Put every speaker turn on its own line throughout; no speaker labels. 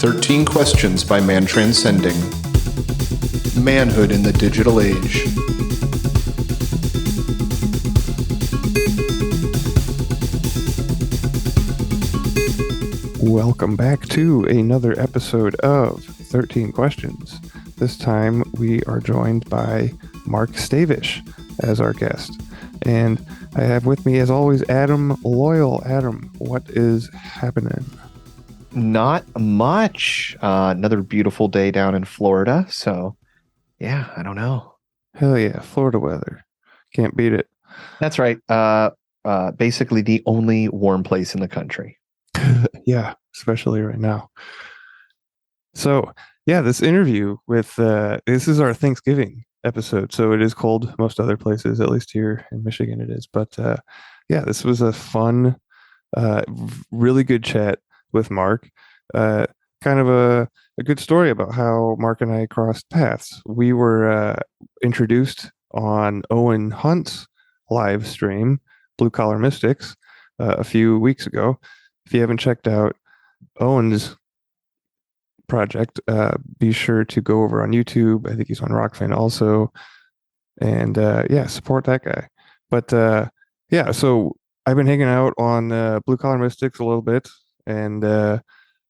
13 Questions by Man Transcending. Manhood in the Digital Age.
Welcome back to another episode of 13 Questions. This time we are joined by Mark Stavish as our guest. And I have with me, as always, Adam Loyal. Adam, what is happening?
Not much. Another beautiful day down in Florida. So, yeah, I don't know.
Hell yeah, Florida weather. Can't beat it.
That's right. Basically the only warm place in the country.
Yeah, especially right now. So, yeah, this interview with, this is our Thanksgiving episode. So it is cold most other places, at least here in Michigan it is. But yeah, this was a fun, really good chat with Mark. Kind of a good story about how Mark and I crossed paths. We were introduced on Owen Hunt's live stream, Blue Collar Mystics, a few weeks ago. If you haven't checked out Owen's project, be sure to go over on YouTube. I think he's on Rockfin also. And yeah, support that guy. But yeah, so I've been hanging out on Blue Collar Mystics a little bit, and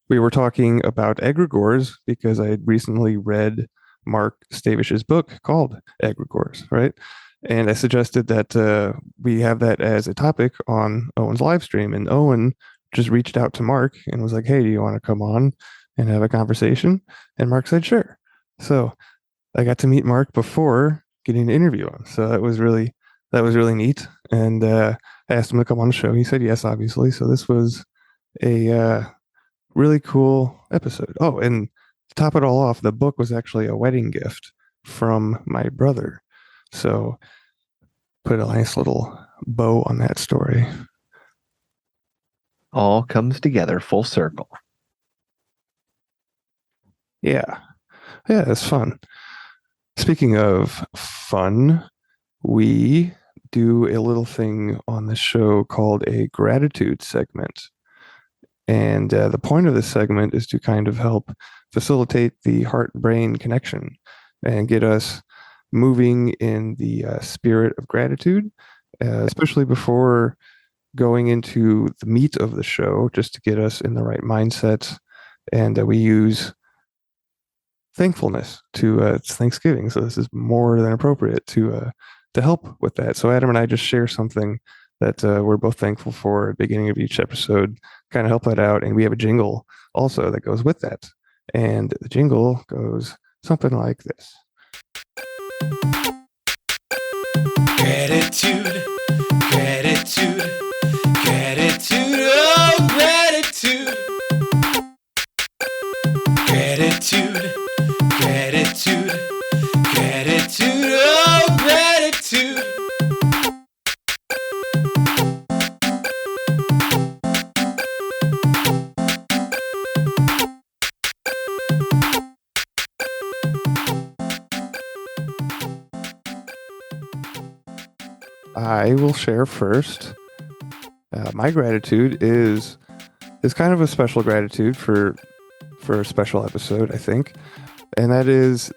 we were talking about egregores because I had recently read Mark Stavish's book called Egregores, right? And I suggested that we have that as a topic on Owen's live stream. And Owen just reached out to Mark and was like, hey, do you want to come on and have a conversation? And Mark said, sure. So I got to meet Mark before getting to interview him. So that was really neat. And I asked him to come on the show. He said yes, obviously. So this was a really cool episode. Oh, and to top it all off, the book was actually a wedding gift from my brother. So put a nice little bow on that story.
All comes together full circle.
Yeah, it's fun. Speaking of fun, we do a little thing on the show called a gratitude segment. And the point of this segment is to kind of help facilitate the heart-brain connection and get us moving in the spirit of gratitude, especially before going into the meat of the show, just to get us in the right mindset. And we use thankfulness to it's Thanksgiving, so this is more than appropriate to help with that. So Adam and I just share something that we're both thankful for at the beginning of each episode, kind of help that out. And we have a jingle also that goes with that. And the jingle goes something like this.
Gratitude, gratitude, gratitude, oh, gratitude. Gratitude, gratitude, gratitude, oh, gratitude.
I will share first. My gratitude is kind of a special gratitude for a special episode, I think, and that is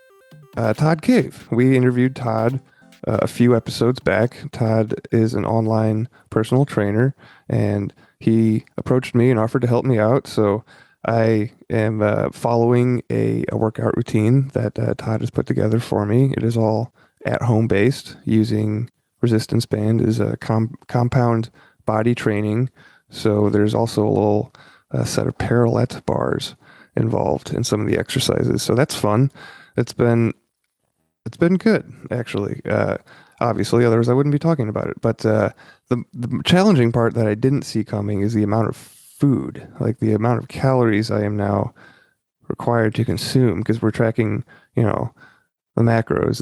Todd Cave. We interviewed Todd a few episodes back. Todd is an online personal trainer, and he approached me and offered to help me out. So I am following a workout routine that Todd has put together for me. It is all at-home based, using resistance band as a compound body training. So there's also a little set of parallel bars involved in some of the exercises. So that's fun. It's been good, actually. Obviously, otherwise I wouldn't be talking about it. But the challenging part that I didn't see coming is the amount of food, like the amount of calories I am now required to consume, because we're tracking, the macros,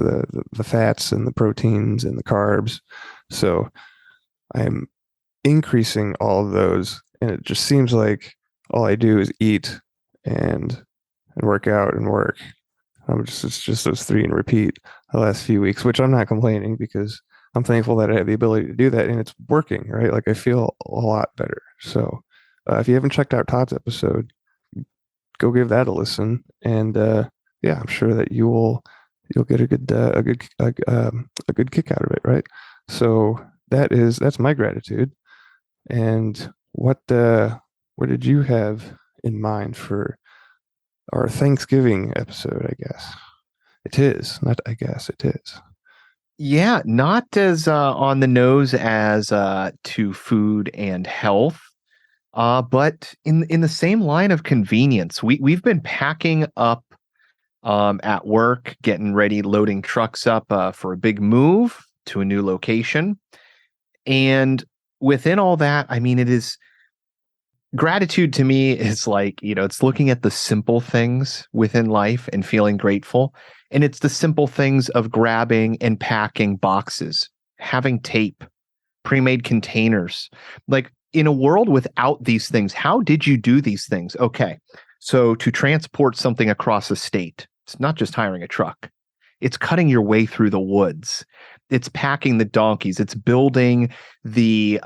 the fats and the proteins and the carbs. So I'm increasing all of those, and it just seems like all I do is eat and work out and work. It's just those three and repeat the last few weeks, which I'm not complaining because I'm thankful that I have the ability to do that, and it's working, right? Like I feel a lot better. So if you haven't checked out Todd's episode, go give that a listen. And yeah, I'm sure that you'll get a good kick out of it, right? So that's my gratitude. And what did you have in mind for our Thanksgiving episode? I guess it is not. I guess it is.
Yeah, not as on the nose as to food and health, but in the same line of convenience. We've been packing up at work, getting ready, loading trucks up for a big move to a new location. And within all that, I mean, it is gratitude to me is like, it's looking at the simple things within life and feeling grateful. And it's the simple things of grabbing and packing boxes, having tape, pre-made containers. Like in a world without these things, how did you do these things? Okay. So to transport something across a state, it's not just hiring a truck. It's cutting your way through the woods. It's packing the donkeys. It's building the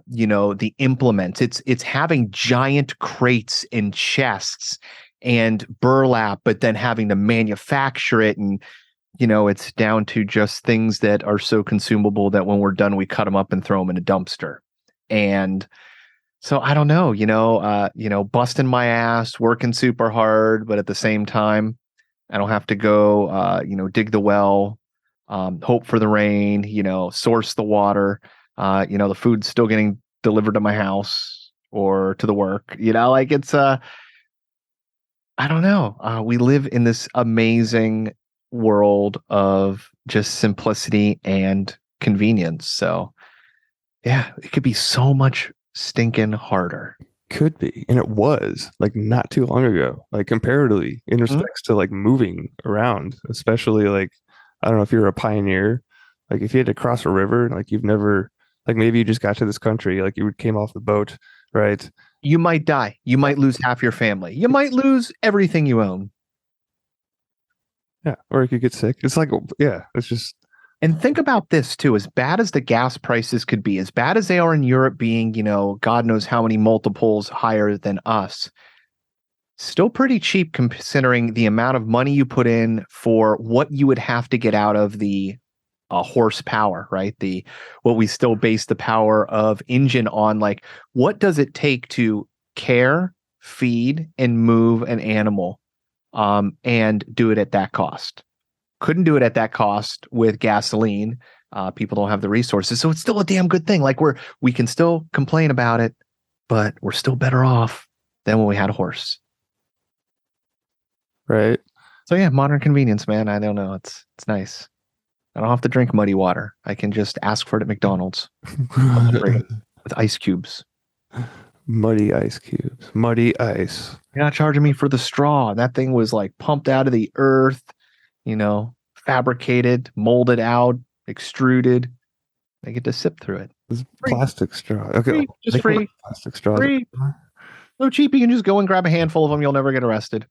the implements. It's having giant crates and chests and burlap, but then having to manufacture it. And it's down to just things that are so consumable that when we're done, we cut them up and throw them in a dumpster. And so I don't know, busting my ass, working super hard, but at the same time, I don't have to go, dig the well, hope for the rain, source the water. The food's still getting delivered to my house or to the work, like it's, I don't know. We live in this amazing world of just simplicity and convenience. So yeah, it could be so much stinking harder.
Could be, and it was like not too long ago, like comparatively in respects to like moving around, especially like I don't know if you're a pioneer, like if you had to cross a river, like you've never, like maybe you just got to this country, like you came off the boat, right?
You might die. You might lose half your family. You might lose everything you own.
Yeah, or you could get sick. It's like, yeah, it's just.
And think about this too, as bad as the gas prices could be, as bad as they are in Europe being, God knows how many multiples higher than us, still pretty cheap considering the amount of money you put in for what you would have to get out of the horsepower, right? What we still base the power of engine on, like what does it take to care, feed, and move an animal and do it at that cost? Couldn't do it at that cost with gasoline. People don't have the resources. So it's still a damn good thing. Like we can still complain about it, but we're still better off than when we had a horse.
Right.
So yeah, modern convenience, man. I don't know. It's nice. I don't have to drink muddy water. I can just ask for it at McDonald's with ice cubes.
Muddy ice cubes. Muddy ice.
You're not charging me for the straw. That thing was like pumped out of the earth, fabricated, molded out, extruded. I get to sip through it.
This plastic straw. Okay.
Free. Just free.
Plastic straws.
Free. So cheap, you can just go and grab a handful of them. You'll never get arrested.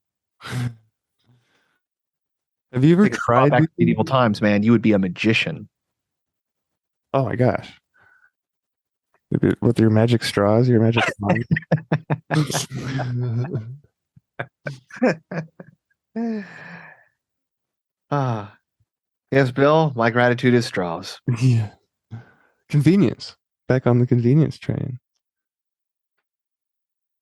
Have you ever tried
back to medieval times, man? You would be a magician.
Oh my gosh. With your magic straws, your magic
Yes, Bill, my gratitude is straws.
Yeah. Convenience. Back on the convenience train.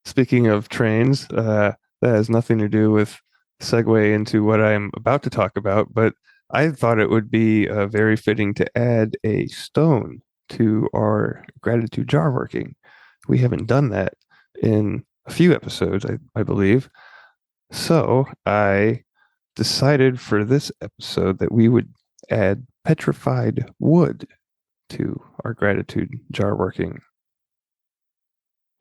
Speaking of trains, that has nothing to do with segue into what I'm about to talk about, but I thought it would be very fitting to add a stone to our gratitude jar working. We haven't done that in a few episodes, I believe. So I decided for this episode that we would add petrified wood to our gratitude jar working.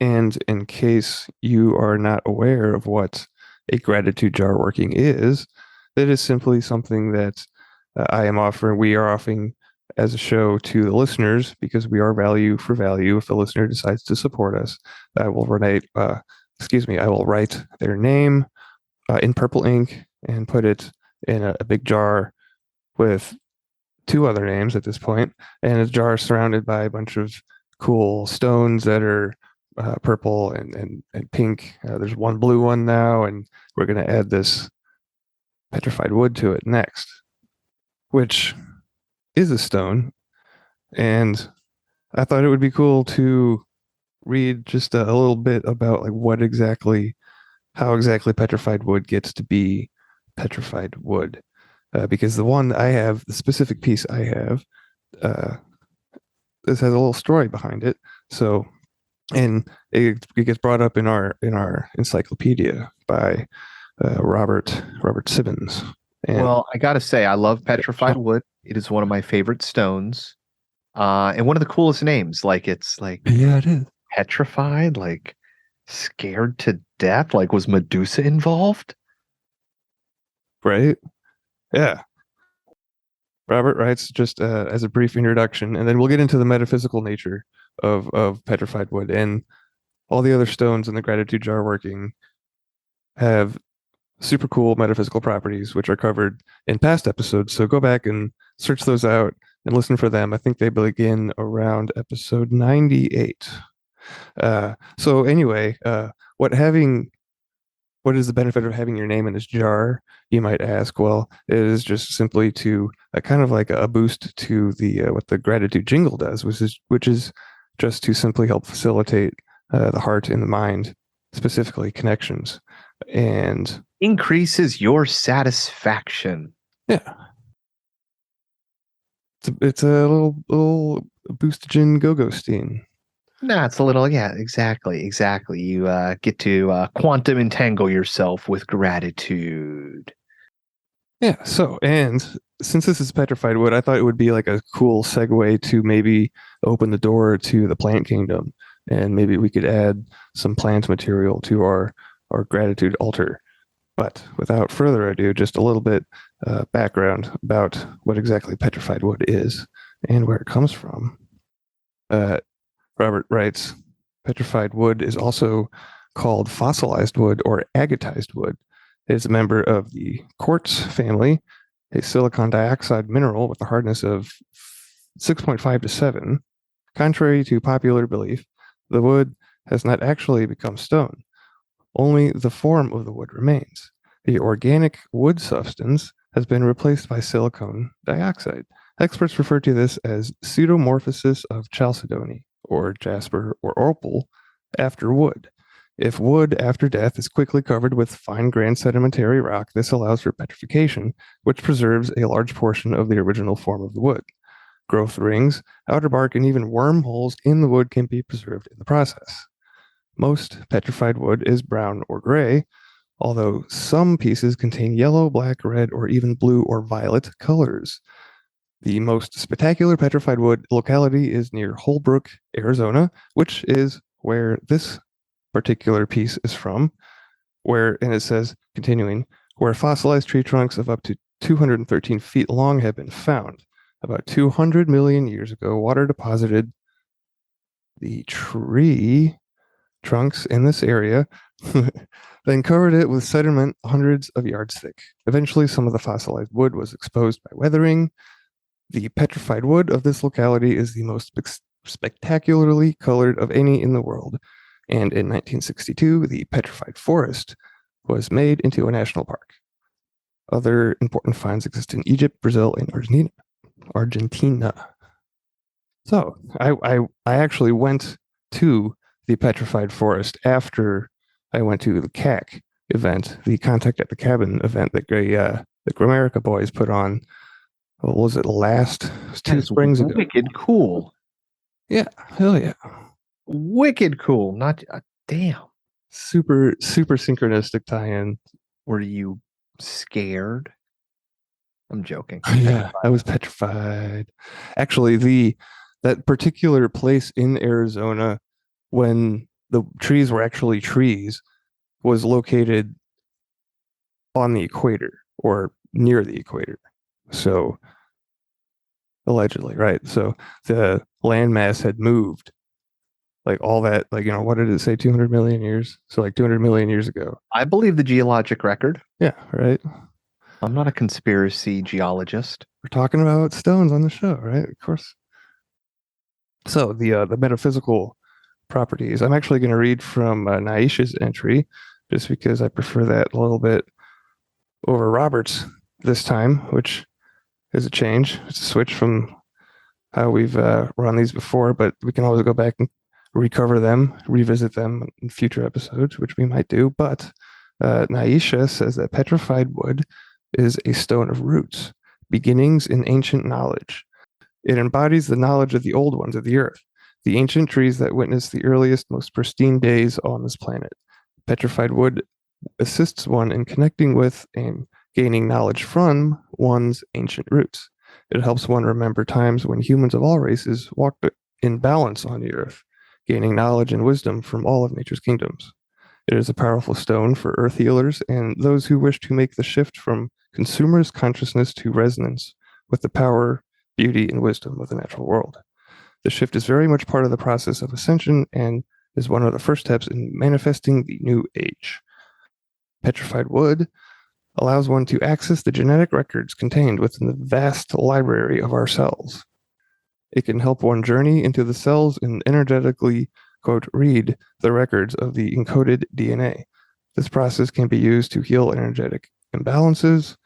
And in case you are not aware of what a gratitude jar working is, that is simply something that we are offering as a show to the listeners because we are value for value. If the listener decides to support us, I will write their name in purple ink and put it in a big jar with 2 other names at this point, and a jar surrounded by a bunch of cool stones that are purple and pink. There's one blue one now, and we're going to add this petrified wood to it next, which is a stone. And I thought it would be cool to read just a little bit about like how exactly petrified wood gets to be petrified wood. Because the one I have, the specific piece I have, this has a little story behind it. So, and it gets brought up in our encyclopedia by Robert Sibbons. And
Well, I gotta say, I love petrified wood. It is one of my favorite stones, and one of the coolest names. Like it's like
yeah, it is.
petrified, like scared to death. Like was Medusa involved?
Right? Yeah. Robert writes just as a brief introduction, and then we'll get into the metaphysical nature of petrified wood. And all the other stones in the gratitude jar working have super cool metaphysical properties, which are covered in past episodes. So go back and search those out and listen for them. I think they begin around episode 98. So anyway, what is the benefit of having your name in this jar? You might ask. Well, it is just simply to kind of like a boost to the what the gratitude jingle does, which is just to simply help facilitate the heart and the mind, specifically connections, and
Increases your satisfaction.
yeah, it's a little boostogen go-go steam.
Nah, it's a little, yeah, exactly. You get to quantum entangle yourself with gratitude.
Yeah. So, and since this is petrified wood, I thought it would be like a cool segue to maybe open the door to the plant kingdom, and maybe we could add some plant material to our gratitude altar. But without further ado, just a little bit background about what exactly petrified wood is and where it comes from. Robert writes, petrified wood is also called fossilized wood or agatized wood. It is a member of the quartz family, a silicon dioxide mineral with a hardness of 6.5 to 7. Contrary to popular belief, the wood has not actually become stone. Only the form of the wood remains. The organic wood substance has been replaced by silicon dioxide. Experts refer to this as pseudomorphosis of chalcedony, or jasper or opal, after wood. If wood after death is quickly covered with fine-grained sedimentary rock, this allows for petrification, which preserves a large portion of the original form of the wood. Growth rings, outer bark, and even wormholes in the wood can be preserved in the process. Most petrified wood is brown or gray, although some pieces contain yellow, black, red, or even blue or violet colors. The most spectacular petrified wood locality is near Holbrook, Arizona, which is where this particular piece is from, and it says, continuing, where fossilized tree trunks of up to 213 feet long have been found. About 200 million years ago, water deposited the tree trunks in this area, then covered it with sediment hundreds of yards thick. Eventually, some of the fossilized wood was exposed by weathering. The petrified wood of this locality is the most spectacularly colored of any in the world. And in 1962, the petrified forest was made into a national park. Other important finds exist in Egypt, Brazil, and Argentina. So I actually went to the petrified forest after I went to the CAC event, the Contact at the Cabin event that the Grammarica boys put on. What was it? It was 2 springs ago.
Wicked cool.
Yeah, hell yeah.
Wicked cool. Not damn.
Super synchronistic tie-in.
Were you scared? I'm joking.
Yeah, I was petrified. Actually, that particular place in Arizona, when the trees were actually trees, was located on the equator or near the equator. So allegedly, right? So the landmass had moved, like all that, like, what did it say? 200 million years. So like 200 million years ago.
I believe the geologic record.
Yeah, right.
I'm not a conspiracy geologist.
We're talking about stones on the show, right? Of course. So the metaphysical properties. I'm actually going to read from Naisha's entry, just because I prefer that a little bit over Robert's this time, which is a change. It's a switch from how we've run these before, but we can always go back and recover them, revisit them in future episodes, which we might do. But Naisha says that petrified wood is a stone of roots, beginnings in ancient knowledge. It embodies the knowledge of the old ones of the earth, the ancient trees that witnessed the earliest, most pristine days on this planet. Petrified wood assists one in connecting with and gaining knowledge from one's ancient roots. It helps one remember times when humans of all races walked in balance on the earth, gaining knowledge and wisdom from all of nature's kingdoms. It is a powerful stone for earth healers and those who wish to make the shift from consumerist consciousness to resonance with the power, beauty, and wisdom of the natural world. The shift is very much part of the process of ascension and is one of the first steps in manifesting the new age. Petrified wood allows one to access the genetic records contained within the vast library of our cells. It can help one journey into the cells and energetically, quote, read the records of the encoded DNA. This process can be used to heal energetic imbalances.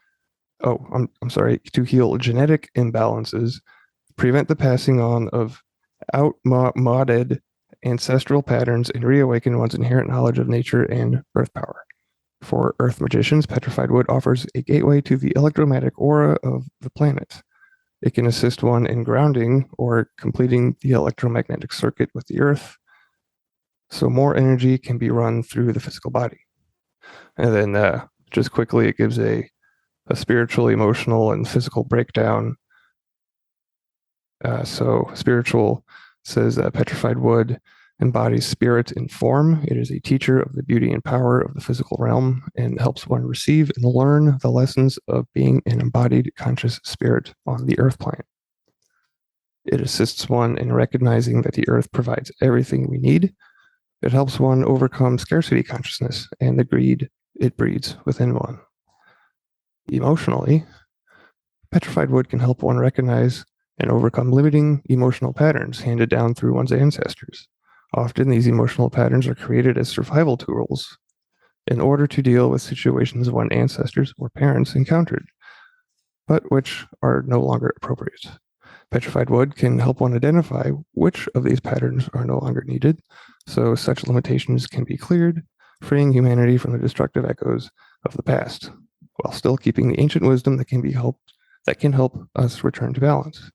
To heal genetic imbalances, prevent the passing on of outmoded ancestral patterns, and reawaken one's inherent knowledge of nature and earth power. For earth magicians, petrified wood offers a gateway to the electromagnetic aura of the planet. It can assist one in grounding or completing the electromagnetic circuit with the earth, so more energy can be run through the physical body. And then just quickly, it gives a spiritual, emotional, and physical breakdown. So spiritual says that petrified wood embodies spirit in form. It is a teacher of the beauty and power of the physical realm and helps one receive and learn the lessons of being an embodied conscious spirit on the earth plane. It assists one in recognizing that the earth provides everything we need. It helps one overcome scarcity consciousness and the greed it breeds within one. Emotionally, petrified wood can help one recognize and overcome limiting emotional patterns handed down through one's ancestors. Often, these emotional patterns are created as survival tools in order to deal with situations one ancestors or parents encountered, but which are no longer appropriate. Petrified wood can help one identify which of these patterns are no longer needed, so such limitations can be cleared, freeing humanity from the destructive echoes of the past, while still keeping the ancient wisdom that can help us return to balance.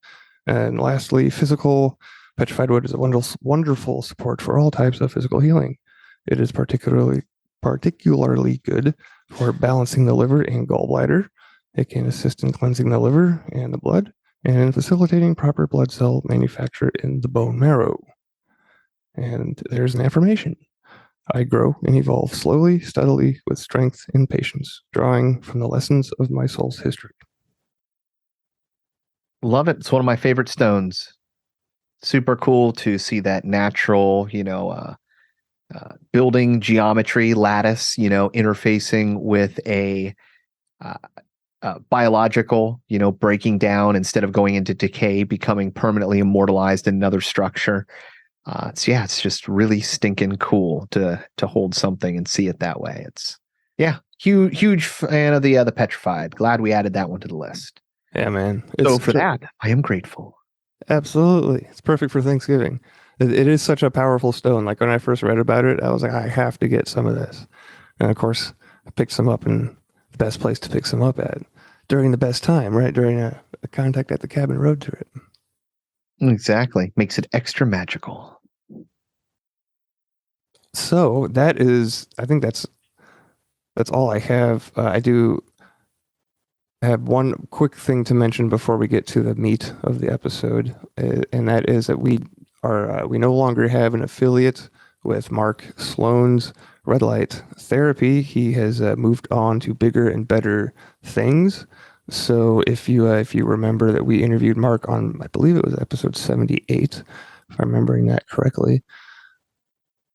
And lastly, physical. Petrified wood is a wonderful support for all types of physical healing. It is particularly good for balancing the liver and gallbladder. It can assist in cleansing the liver and the blood, and in facilitating proper blood cell manufacture in the bone marrow. And there's an affirmation. I grow and evolve slowly, steadily, with strength and patience, drawing from the lessons of my soul's history.
Love it. It's one of my favorite stones. Super cool to see that natural, building geometry, lattice, interfacing with a biological, breaking down instead of going into decay, becoming permanently immortalized in another structure. It's just really stinking cool to hold something and see it that way. It's huge fan of the petrified. Glad we added that one to the list.
Yeah, man.
So for that, I am grateful.
Absolutely. It's perfect for Thanksgiving. It is such a powerful stone. Like when I first read about it, I was like, I have to get some of this. And of course, I picked some up in the best place to pick some up at during the best time, right? During a contact at the cabin road trip.
Exactly. Makes it extra magical.
So I think that's all I have. I do have one quick thing to mention before we get to the meat of the episode, and that is that we no longer have an affiliate with Mark Sloan's red light therapy. He has moved on to bigger and better things. So if you remember that we interviewed Mark on, I believe it was episode 78, if I'm remembering that correctly.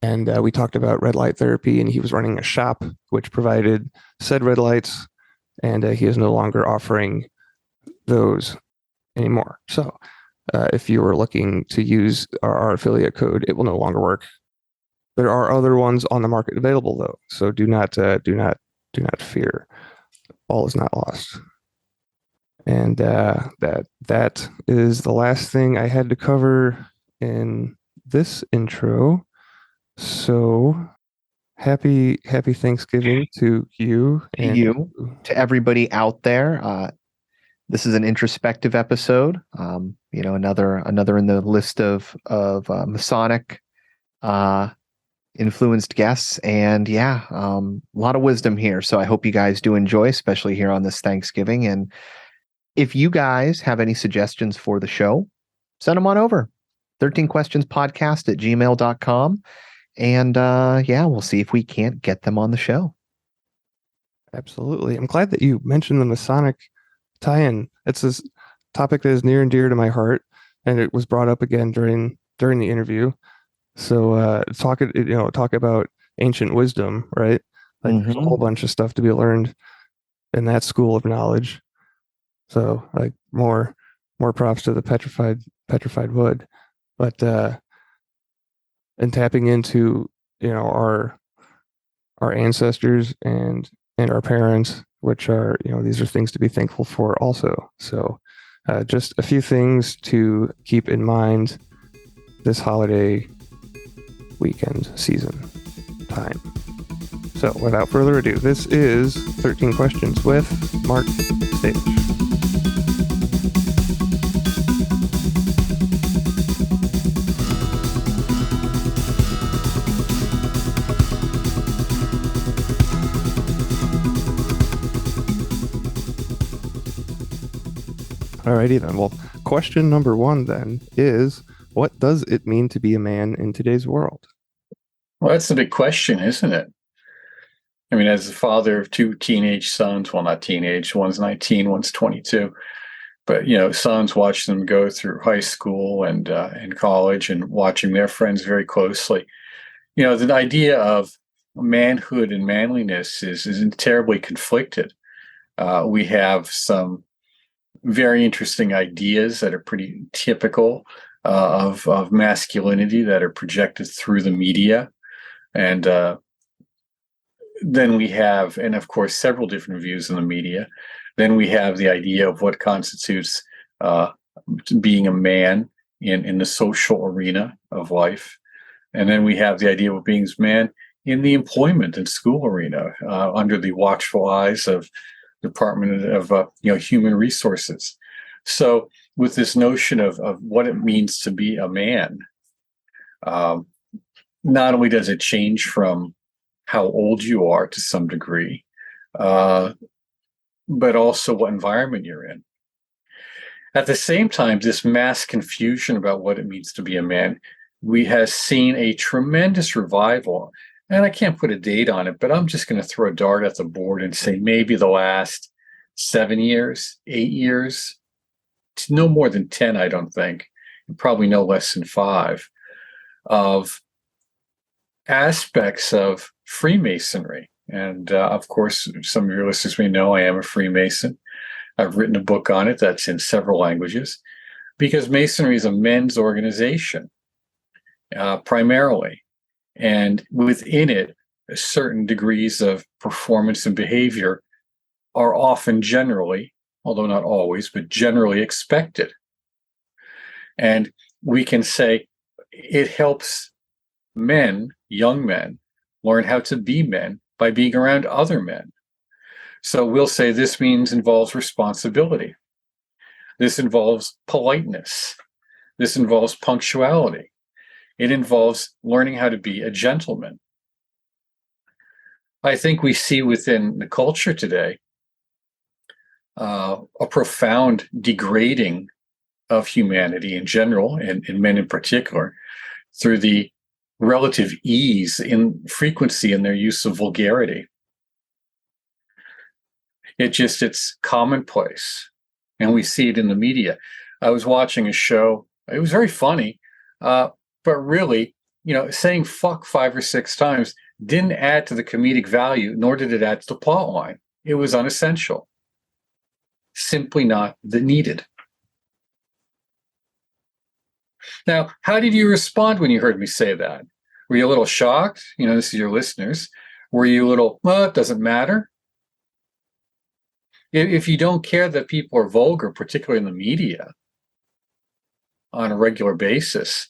And we talked about red light therapy, and he was running a shop which provided said red lights, and he is no longer offering those anymore. So if you were looking to use our affiliate code, it will no longer work There are other ones on the market available though, so do not fear. All is not lost. And that is the last thing I had to cover in this intro. So happy Thanksgiving to you and
to everybody out there. This is an introspective episode. Another in the list of Masonic influenced guests, and a lot of wisdom here. So I hope you guys do enjoy, especially here on this Thanksgiving. And if you guys have any suggestions for the show, send them on over. 13questionspodcast@gmail.com. And we'll see if we can't get them on the show.
Absolutely. I'm glad that you mentioned the Masonic tie-in. It's a topic that is near and dear to my heart, and it was brought up again during the interview. So talk about ancient wisdom, right? Like there's a whole bunch of stuff to be learned in that school of knowledge. So like more props to the petrified wood, but and tapping into our ancestors and our parents, which are these are things to be thankful for also. So just a few things to keep in mind this holiday weekend season time. So without further ado, this is 13 Questions with Mark Stavish. Alrighty then. Well, question number 1 then is, what does it mean to be a man in today's world?
Well, that's the big question, isn't it? I mean, as the father of 2 teenage sons, well, not teenage, one's 19, one's 22, but sons, watch them go through high school and college, and watching their friends very closely. The idea of manhood and manliness is terribly conflicted. We have some very interesting ideas that are pretty typical of masculinity that are projected through the media. And then we have, and of course, several different views in the media. Then we have the idea of what constitutes being a man in the social arena of life. And then we have the idea of being a man in the employment and school arena under the watchful eyes of Department of Human Resources. So with this notion of what it means to be a man, not only does it change from how old you are to some degree, but also what environment you're in. At the same time, this mass confusion about what it means to be a man, we have seen a tremendous revival. And I can't put a date on it, but I'm just going to throw a dart at the board and say maybe the last 7 years, 8 years, no more than 10, I don't think, and probably no less than 5, of aspects of Freemasonry. And of course, some of your listeners may know I am a Freemason. I've written a book on it that's in several languages, because Masonry is a men's organization, primarily. And within it, certain degrees of performance and behavior are often generally, although not always, but generally expected. And we can say it helps men, young men, learn how to be men by being around other men. So we'll say this involves responsibility. This involves politeness. This involves punctuality. It involves learning how to be a gentleman. I think we see within the culture today a profound degrading of humanity in general, and men in particular, through the relative ease in frequency in their use of vulgarity. It's commonplace, and we see it in the media. I was watching a show. It was very funny, but really, saying fuck 5 or 6 times didn't add to the comedic value, nor did it add to the plot line. It was unessential. Simply not needed. Now, how did you respond when you heard me say that? Were you a little shocked? This is your listeners. Were you a little, well, it doesn't matter? If you don't care that people are vulgar, particularly in the media, on a regular basis,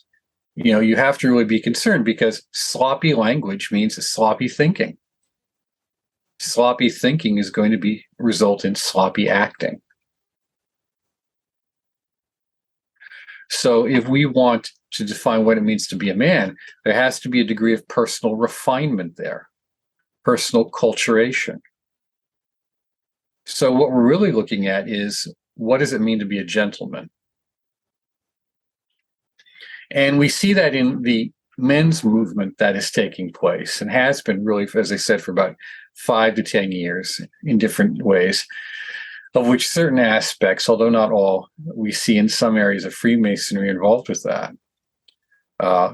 you have to really be concerned, because sloppy language means sloppy thinking. Sloppy thinking is going to result in sloppy acting. So if we want to define what it means to be a man, there has to be a degree of personal refinement there, personal culturation. So what we're really looking at is, what does it mean to be a gentleman? And we see that in the men's movement that is taking place, and has been really, as I said, for about 5 to 10 years in different ways, of which certain aspects, although not all, we see in some areas of Freemasonry involved with that.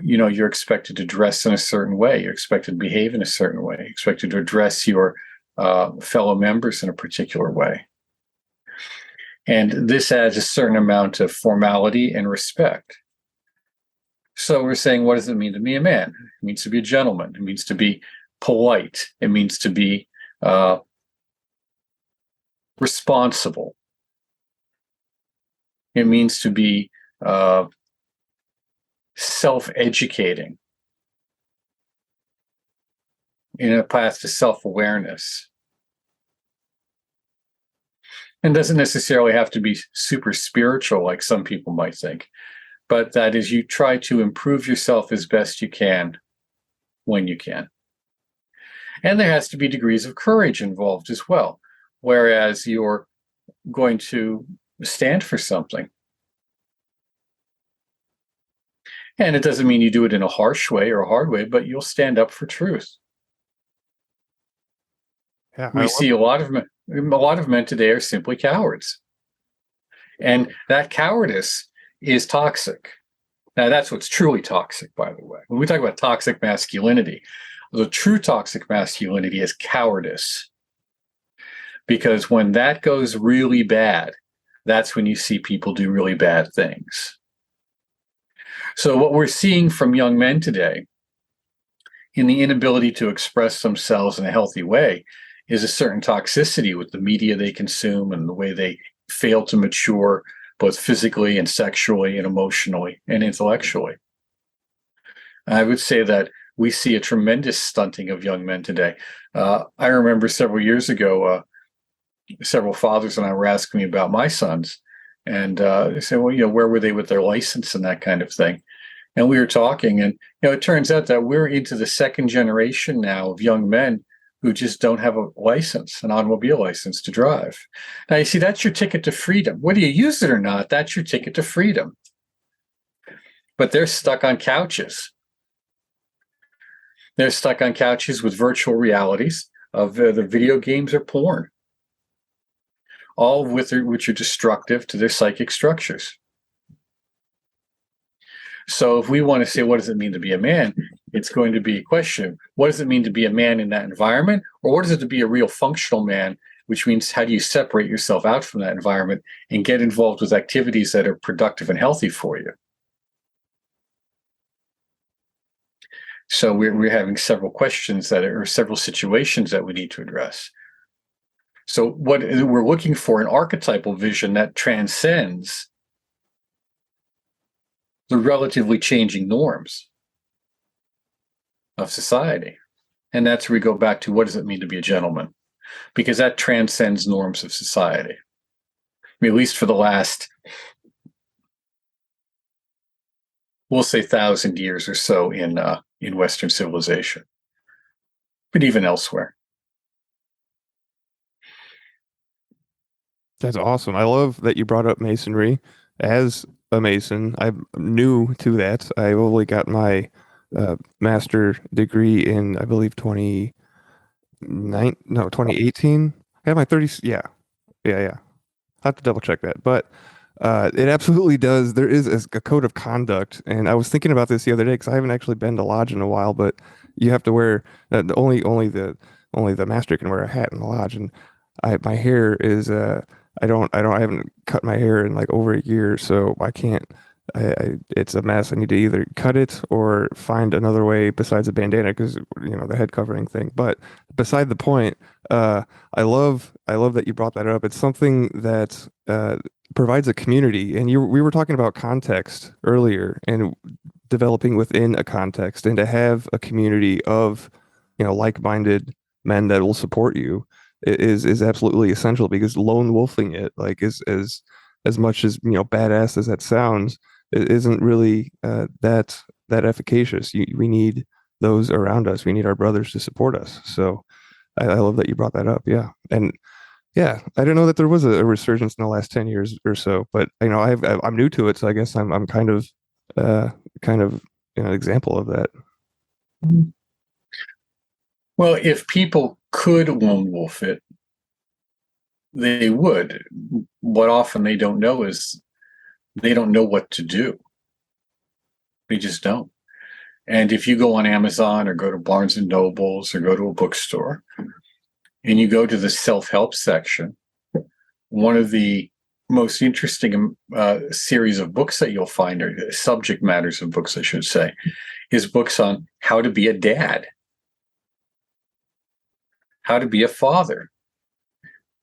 You're expected to dress in a certain way. You're expected to behave in a certain way. You're expected to address your fellow members in a particular way. And this adds a certain amount of formality and respect. So we're saying, what does it mean to be a man? It means to be a gentleman. It means to be polite. It means to be responsible. It means to be self-educating, in a path to self-awareness. And doesn't necessarily have to be super spiritual like some people might think, but that is, you try to improve yourself as best you can when you can. And there has to be degrees of courage involved as well, whereas you're going to stand for something. And it doesn't mean you do it in a harsh way or a hard way, but you'll stand up for truth.
Yeah,
We see a lot of men today are simply cowards. And that cowardice is toxic. Now, that's what's truly toxic, by the way. When we talk about toxic masculinity, the true toxic masculinity is cowardice. Because when that goes really bad, that's when you see people do really bad things. So what we're seeing from young men today, in the inability to express themselves in a healthy way, is a certain toxicity with the media they consume and the way they fail to mature, both physically and sexually and emotionally and intellectually. I would say that we see a tremendous stunting of young men today. I remember several years ago, several fathers and I were asking me about my sons, and they said, well, where were they with their license and that kind of thing? And we were talking, and it turns out that we're into the second generation now of young men who just don't have a license, an automobile license to drive. Now, you see, that's your ticket to freedom. Whether you use it or not, that's your ticket to freedom. But they're stuck on couches. They're stuck on couches with virtual realities of the video games or porn, all of which are destructive to their psychic structures. So if we want to say, what does it mean to be a man? It's going to be a question. What does it mean to be a man in that environment? Or what is it to be a real functional man, which means how do you separate yourself out from that environment and get involved with activities that are productive and healthy for you? So we're having several questions several situations that we need to address. So what we're looking for, an archetypal vision that transcends the relatively changing norms of society. And that's where we go back to, what does it mean to be a gentleman? Because that transcends norms of society. I mean, at least for the last, we'll say 1,000 years or so in Western civilization, but even elsewhere.
That's awesome. I love that you brought up masonry. As a Mason, I'm new to that. I only got my master degree in, I believe, 2018. I had my 30. Yeah. I have to double check that, but it absolutely does. There is a code of conduct, and I was thinking about this the other day because I haven't actually been to lodge in a while. But you have to wear only the master can wear a hat in the lodge, and my hair is I haven't cut my hair in like over a year, so I can't it's a mess. I need to either cut it or find another way besides a bandana because the head covering thing. But beside the point, I love that you brought that up. It's something that provides a community, and we were talking about context earlier and developing within a context, and to have a community of like-minded men that will support you is absolutely essential, because lone wolfing it, like, is as much as badass as that sounds, it isn't really that efficacious. We need those around us. We need our brothers to support us. So I love that you brought that up. Yeah. And yeah, I didn't know that there was a resurgence in the last 10 years or so, but I'm new to it, so I guess I'm kind of an example of that.
Well, if people could lone wolf it, they would. What often they don't know is they don't know what to do. They just don't. And if you go on Amazon or go to Barnes and Nobles or go to a bookstore and you go to the self-help section, one of the most interesting series of books that you'll find, or subject matters of books, I should say, is books on how to be a dad, how to be a father,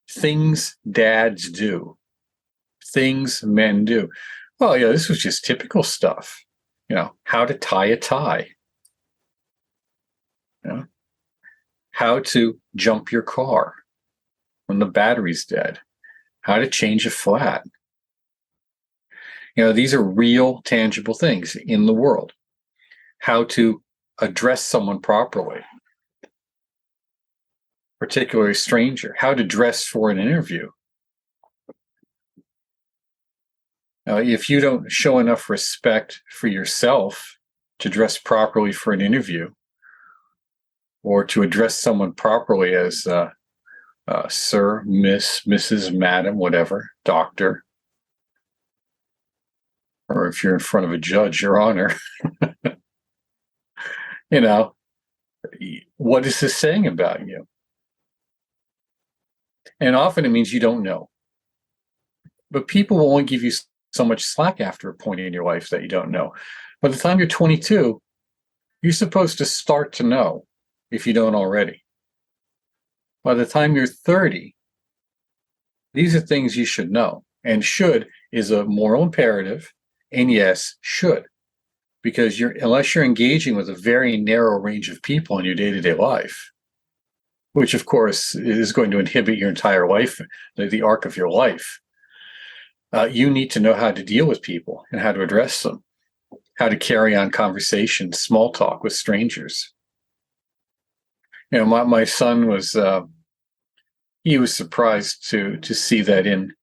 things dads do, things men do. Well, yeah, this was just typical stuff. How to tie a tie, how to jump your car when the battery's dead, how to change a flat. These are real, tangible things in the world. How to address someone properly, particularly a stranger, how to dress for an interview. If you don't show enough respect for yourself to dress properly for an interview, or to address someone properly as sir, miss, Mrs., madam, whatever, doctor, or if you're in front of a judge, your honor, what is this saying about you? And often it means you don't know. But people will only give you so much slack after a point in your life that you don't know. By the time you're 22, you're supposed to start to know, if you don't already. By the time you're 30, these are things you should know. And should is a moral imperative. And yes, should. Because unless you're engaging with a very narrow range of people in your day-to-day life, which of course is going to inhibit your entire life, the arc of your life, you need to know how to deal with people and how to address them, how to carry on conversations, small talk with strangers. My son was, he was surprised to see that in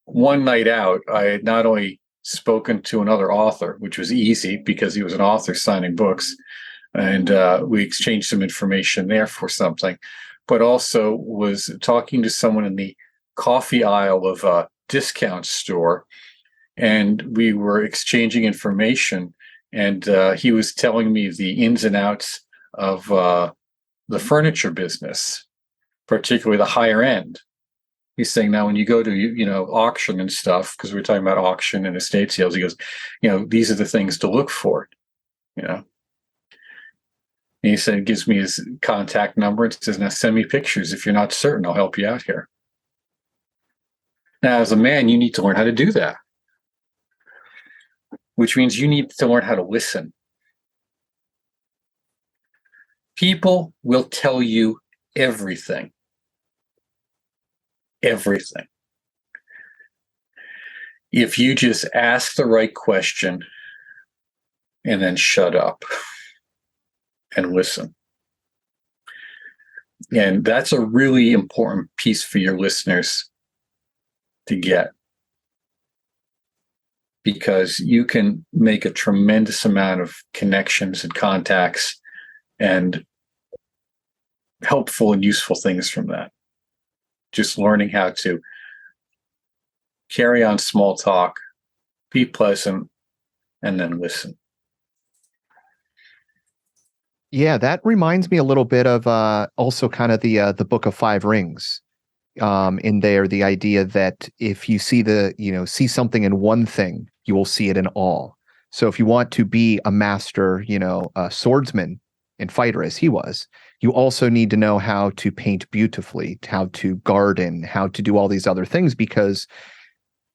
one night out, I had not only spoken to another author, which was easy because he was an author signing books, and we exchanged some information there for something, but also was talking to someone in the coffee aisle of a discount store, and we were exchanging information, and he was telling me the ins and outs of the furniture business, particularly the higher end. He's saying now when you go to auction and stuff, because we're talking about auction and estate sales, he goes, these are the things to look for. And he said, gives me his contact number and says, now send me pictures. If you're not certain, I'll help you out here. Now, as a man, you need to learn how to do that, which means you need to learn how to listen. People will tell you everything. Everything. If you just ask the right question and then shut up and listen. And that's a really important piece for your listeners to get, because you can make a tremendous amount of connections and contacts and helpful and useful things from that. Just learning how to carry on small talk, be pleasant, and then listen.
Yeah, that reminds me a little bit of also kind of the Book of Five Rings. In there, the idea that if you see see something in one thing you will see it in all. So if you want to be a master, a swordsman and fighter as he was, you also need to know how to paint beautifully, how to garden, how to do all these other things, because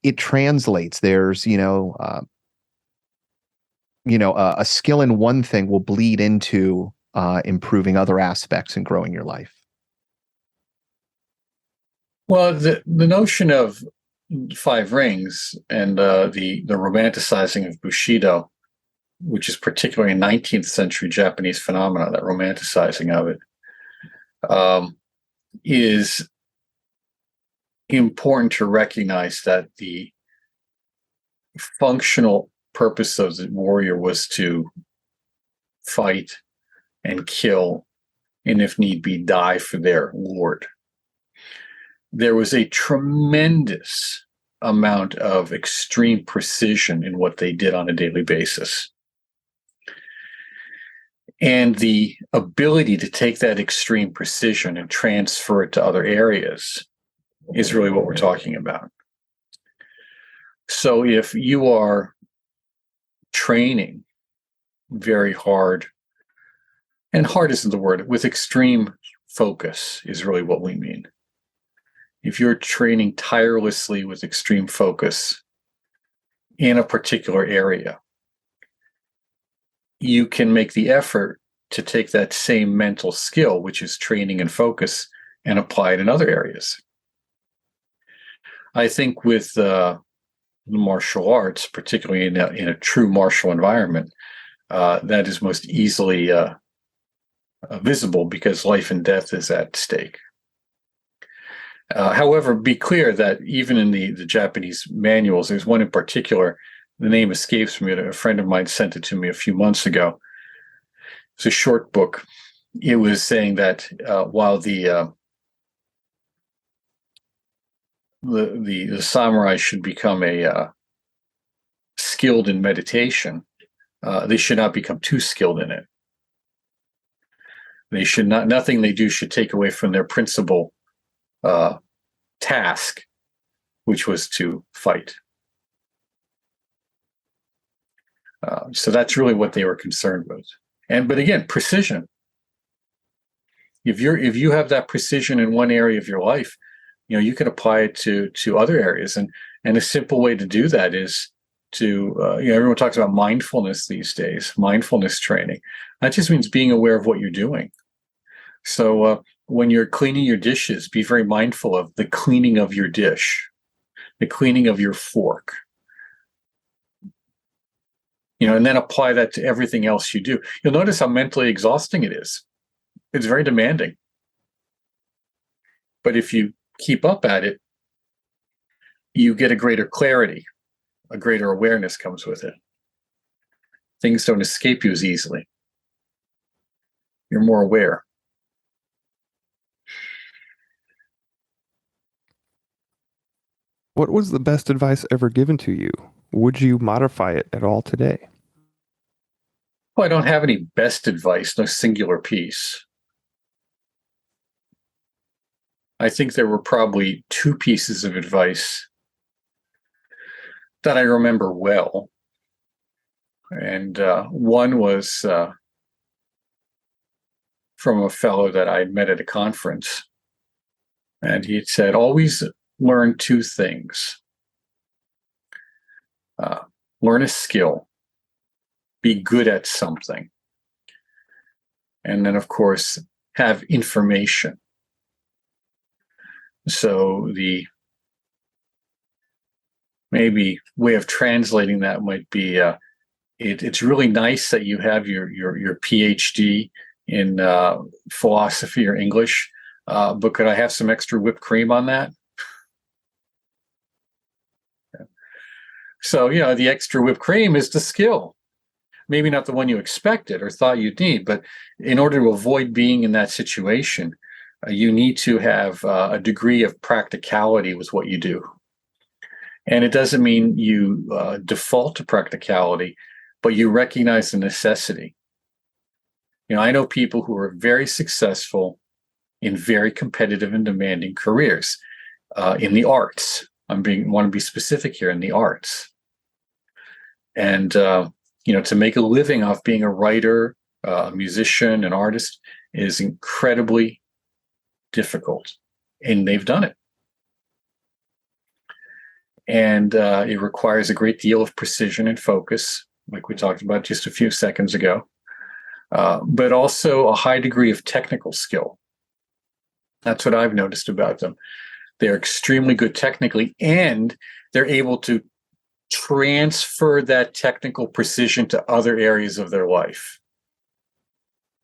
it translates. There's, a skill in one thing will bleed into improving other aspects and growing your life.
Well, the notion of 5 rings and the romanticizing of Bushido, which is particularly a 19th century Japanese phenomenon, that romanticizing of it, is important to recognize that the functional purpose of the warrior was to fight and kill, and if need be, die for their lord. There was a tremendous amount of extreme precision in what they did on a daily basis. And the ability to take that extreme precision and transfer it to other areas is really what we're talking about. So if you are training very hard, and hard isn't the word, with extreme focus is really what we mean. If you're training tirelessly with extreme focus in a particular area, you can make the effort to take that same mental skill, which is training and focus, and apply it in other areas. I think with martial arts, particularly in a true martial environment, that is most easily visible because life and death is at stake. However, be clear that even in the Japanese manuals, there's one in particular, the name escapes me, a friend of mine sent it to me a few months ago. It's a short book. It was saying that while the samurai should become skilled in meditation, they should not become too skilled in it. They should not, nothing they do should take away from their principal task, which was to fight. So that's really what they were concerned with. But again, precision. If you have that precision in one area of your life, you can apply it to other areas. And a simple way to do that is to everyone talks about mindfulness these days, mindfulness training. That just means being aware of what you're doing. So when you're cleaning your dishes, be very mindful of the cleaning of your dish, the cleaning of your fork. And then apply that to everything else you do. You'll notice how mentally exhausting it is. It's very demanding. But if you keep up at it, you get a greater clarity, a greater awareness comes with it. Things don't escape you as easily. You're more aware.
What was the best advice ever given to you? Would you modify it at all today?
Well, I don't have any best advice, no singular piece. I think there were probably 2 pieces of advice that I remember well. And one was from a fellow that I met at a conference. And he had said, always learn 2 things. Learn a skill. Be good at something. And then, of course, have information. So the maybe way of translating that might be it's really nice that you have your PhD in philosophy or English, but could I have some extra whipped cream on that? So, the extra whipped cream is the skill. Maybe not the one you expected or thought you'd need, but in order to avoid being in that situation, you need to have a degree of practicality with what you do. And it doesn't mean you default to practicality, but you recognize the necessity. I know people who are very successful in very competitive and demanding careers in the arts. Want to be specific here, in the arts. And to make a living off being a writer, a musician, an artist is incredibly difficult, and they've done it. And it requires a great deal of precision and focus, like we talked about just a few seconds ago, but also a high degree of technical skill. That's what I've noticed about them. They're extremely good technically, and they're able to transfer that technical precision to other areas of their life.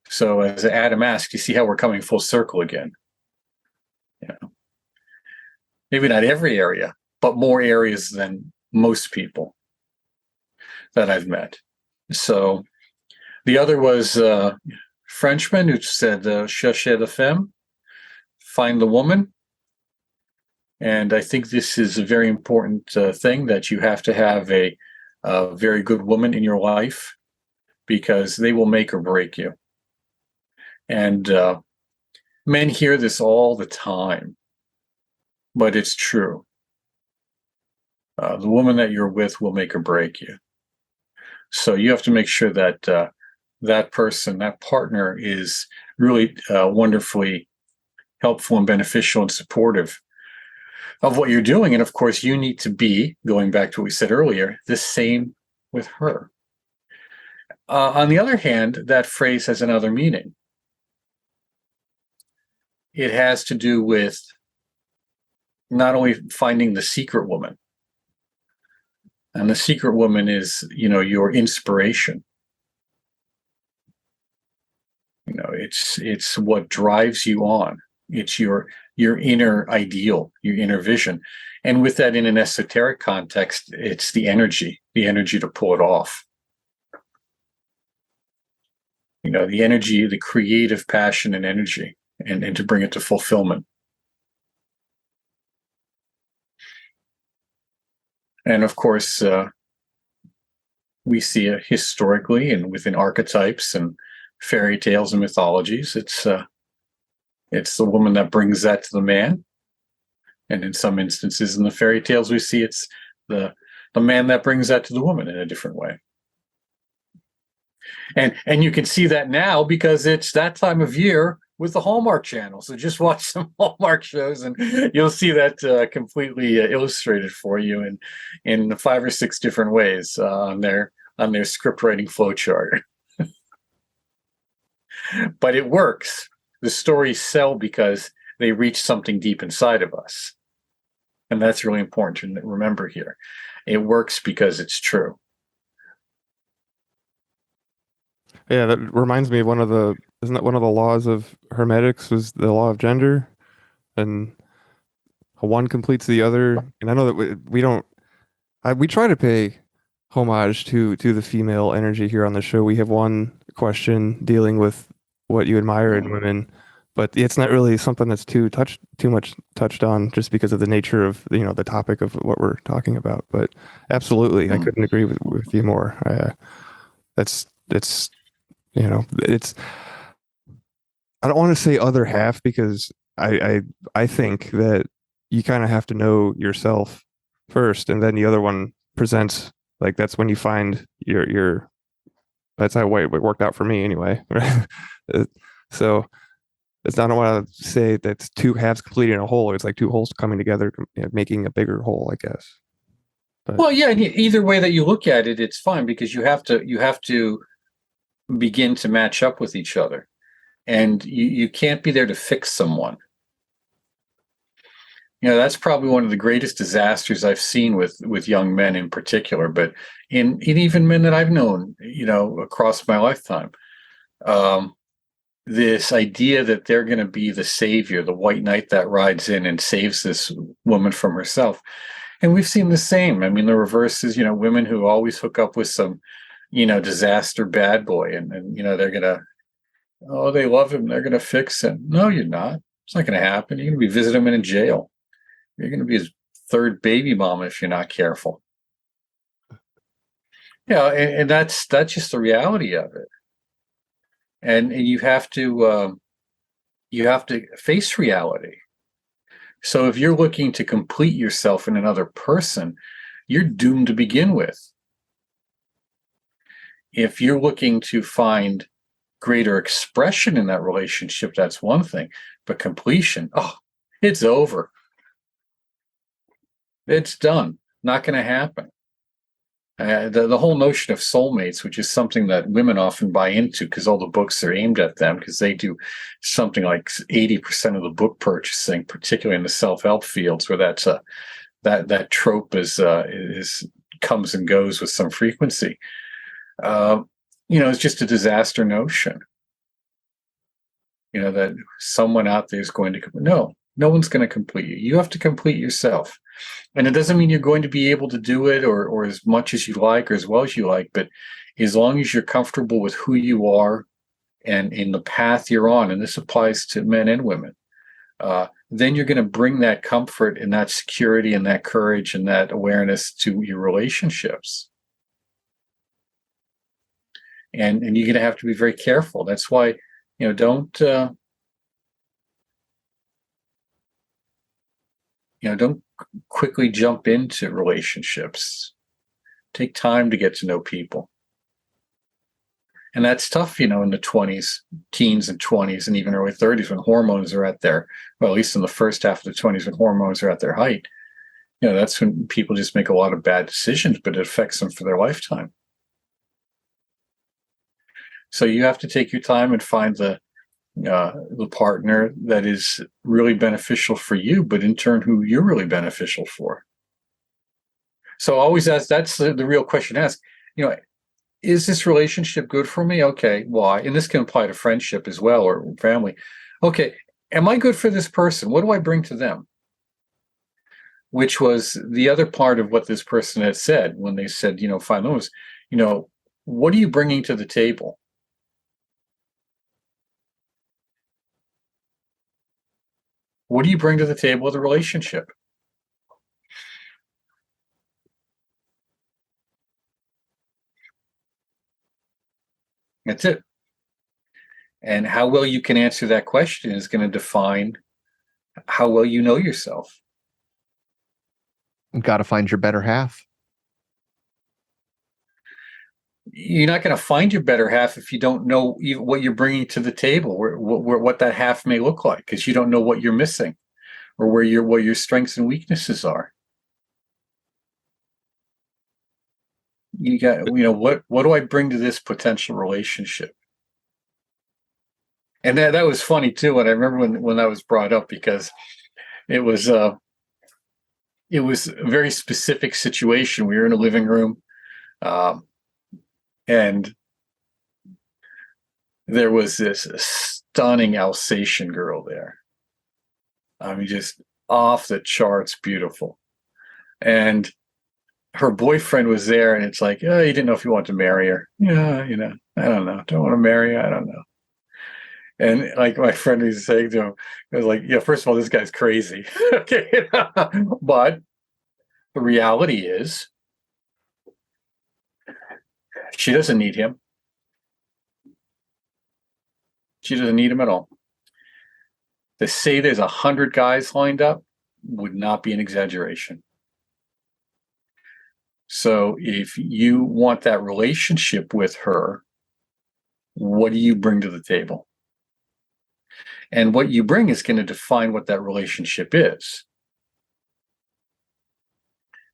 So as Adam asked, you see how we're coming full circle again. Maybe not every area, but more areas than most people that I've met. So the other was a Frenchman who said, cherchez la femme, find the woman. And I think this is a very important thing, that you have to have a very good woman in your life, because they will make or break you. And men hear this all the time, but it's true. The woman that you're with will make or break you. So you have to make sure that that person, that partner, is really wonderfully helpful and beneficial and supportive of what you're doing. And of course, you need to be, going back to what we said earlier, the same with her. On the other hand, that phrase has another meaning. It has to do with not only finding the secret woman, and the secret woman is, your inspiration. It's what drives you on. It's your inner ideal, your inner vision. And with that, in an esoteric context, it's the energy to pull it off. The energy, the creative passion and energy, and to bring it to fulfillment. And of course, we see it historically and within archetypes and fairy tales and mythologies. It's the woman that brings that to the man. And in some instances in the fairy tales, we see it's the man that brings that to the woman in a different way. And you can see that now because it's that time of year with the Hallmark Channel. So just watch some Hallmark shows and you'll see that completely illustrated for you in 5 or 6 different ways on their script writing flowchart. But it works. The stories sell because they reach something deep inside of us. And that's really important to remember here. It works because it's true.
Yeah, that reminds me of isn't that one of the laws of Hermetics was the law of gender? And one completes the other. And I know that we try to pay homage to the female energy here on the show. We have one question dealing with what you admire in women, but it's not really something that's too much touched on, just because of the nature of the topic of what we're talking about. But absolutely, I couldn't agree with you more. It's I don't want to say other half, because I think that you kind of have to know yourself first, and then the other one presents, like, that's when you find your that's how it worked out for me anyway. Right? So it's not, I don't want to say that's two halves completing a whole. It's like two wholes coming together, making a bigger whole, I guess. But,
well, yeah, either way that you look at it, it's fine, because you have to begin to match up with each other, and you can't be there to fix someone. That's probably one of the greatest disasters I've seen with young men in particular, but in even men that I've known, across my lifetime. This idea that they're going to be the savior, the white knight that rides in and saves this woman from herself. And we've seen the same. I mean, the reverse is, women who always hook up with some, disaster bad boy, and they're going to, they love him, they're going to fix him. No, you're not. It's not going to happen. You're going to be visiting him in jail. You're going to be his third baby mama if you're not careful. And that's just the reality of it. And you have to face reality. So if you're looking to complete yourself in another person, you're doomed to begin with. if you're looking to find greater expression in that relationship, that's one thing. But completion, oh, it's over. It's done. Not going to happen. The whole notion of soulmates, which is something that women often buy into because all the books are aimed at them, because they do something like 80% of the book purchasing, particularly in the self-help fields, where that trope is comes and goes with some frequency. It's just a disaster notion. That someone out there is going to no one's going to complete you. You have to complete yourself. And it doesn't mean you're going to be able to do it or as much as you like or as well as you like, but as long as you're comfortable with who you are and in the path you're on, and this applies to men and women, then you're going to bring that comfort and that security and that courage and that awareness to your relationships. And you're going to have to be very careful. That's why, don't quickly jump into relationships. Take time to get to know people. And that's tough, in the 20s, teens and 20s, and even early 30s when hormones are at their, well, at least in the first half of the 20s when hormones are at their height. That's when people just make a lot of bad decisions, but it affects them for their lifetime. So you have to take your time and find the partner that is really beneficial for you, but in turn, who you're really beneficial for. So always ask, that's the real question to ask, is this relationship good for me? Okay, why? And this can apply to friendship as well, or family. Okay, am I good for this person? What do I bring to them? Which was the other part of what this person had said when they said, fine, those, what are you bringing to the table? What do you bring to the table of the relationship? That's it. And how well you can answer that question is going to define how well you know yourself.
You've got to find your better half.
You're not going to find your better half if you don't know what you're bringing to the table, what that half may look like, because you don't know what you're missing or what your strengths and weaknesses are. You got, what do I bring to this potential relationship? And that was funny too. And I remember when that was brought up, because it was a very specific situation. We were in a living room, and there was this stunning Alsatian girl there. I mean, just off the charts beautiful. And her boyfriend was there, and it's like, oh, you didn't know if you want to marry her. Yeah, I don't know. Do I want to marry her? I don't know. And like my friend was saying to him, I was like, yeah, first of all, this guy's crazy. Okay. But the reality is, she doesn't need him. She doesn't need him at all. To say there's 100 guys lined up would not be an exaggeration. So if you want that relationship with her, what do you bring to the table? And what you bring is going to define what that relationship is.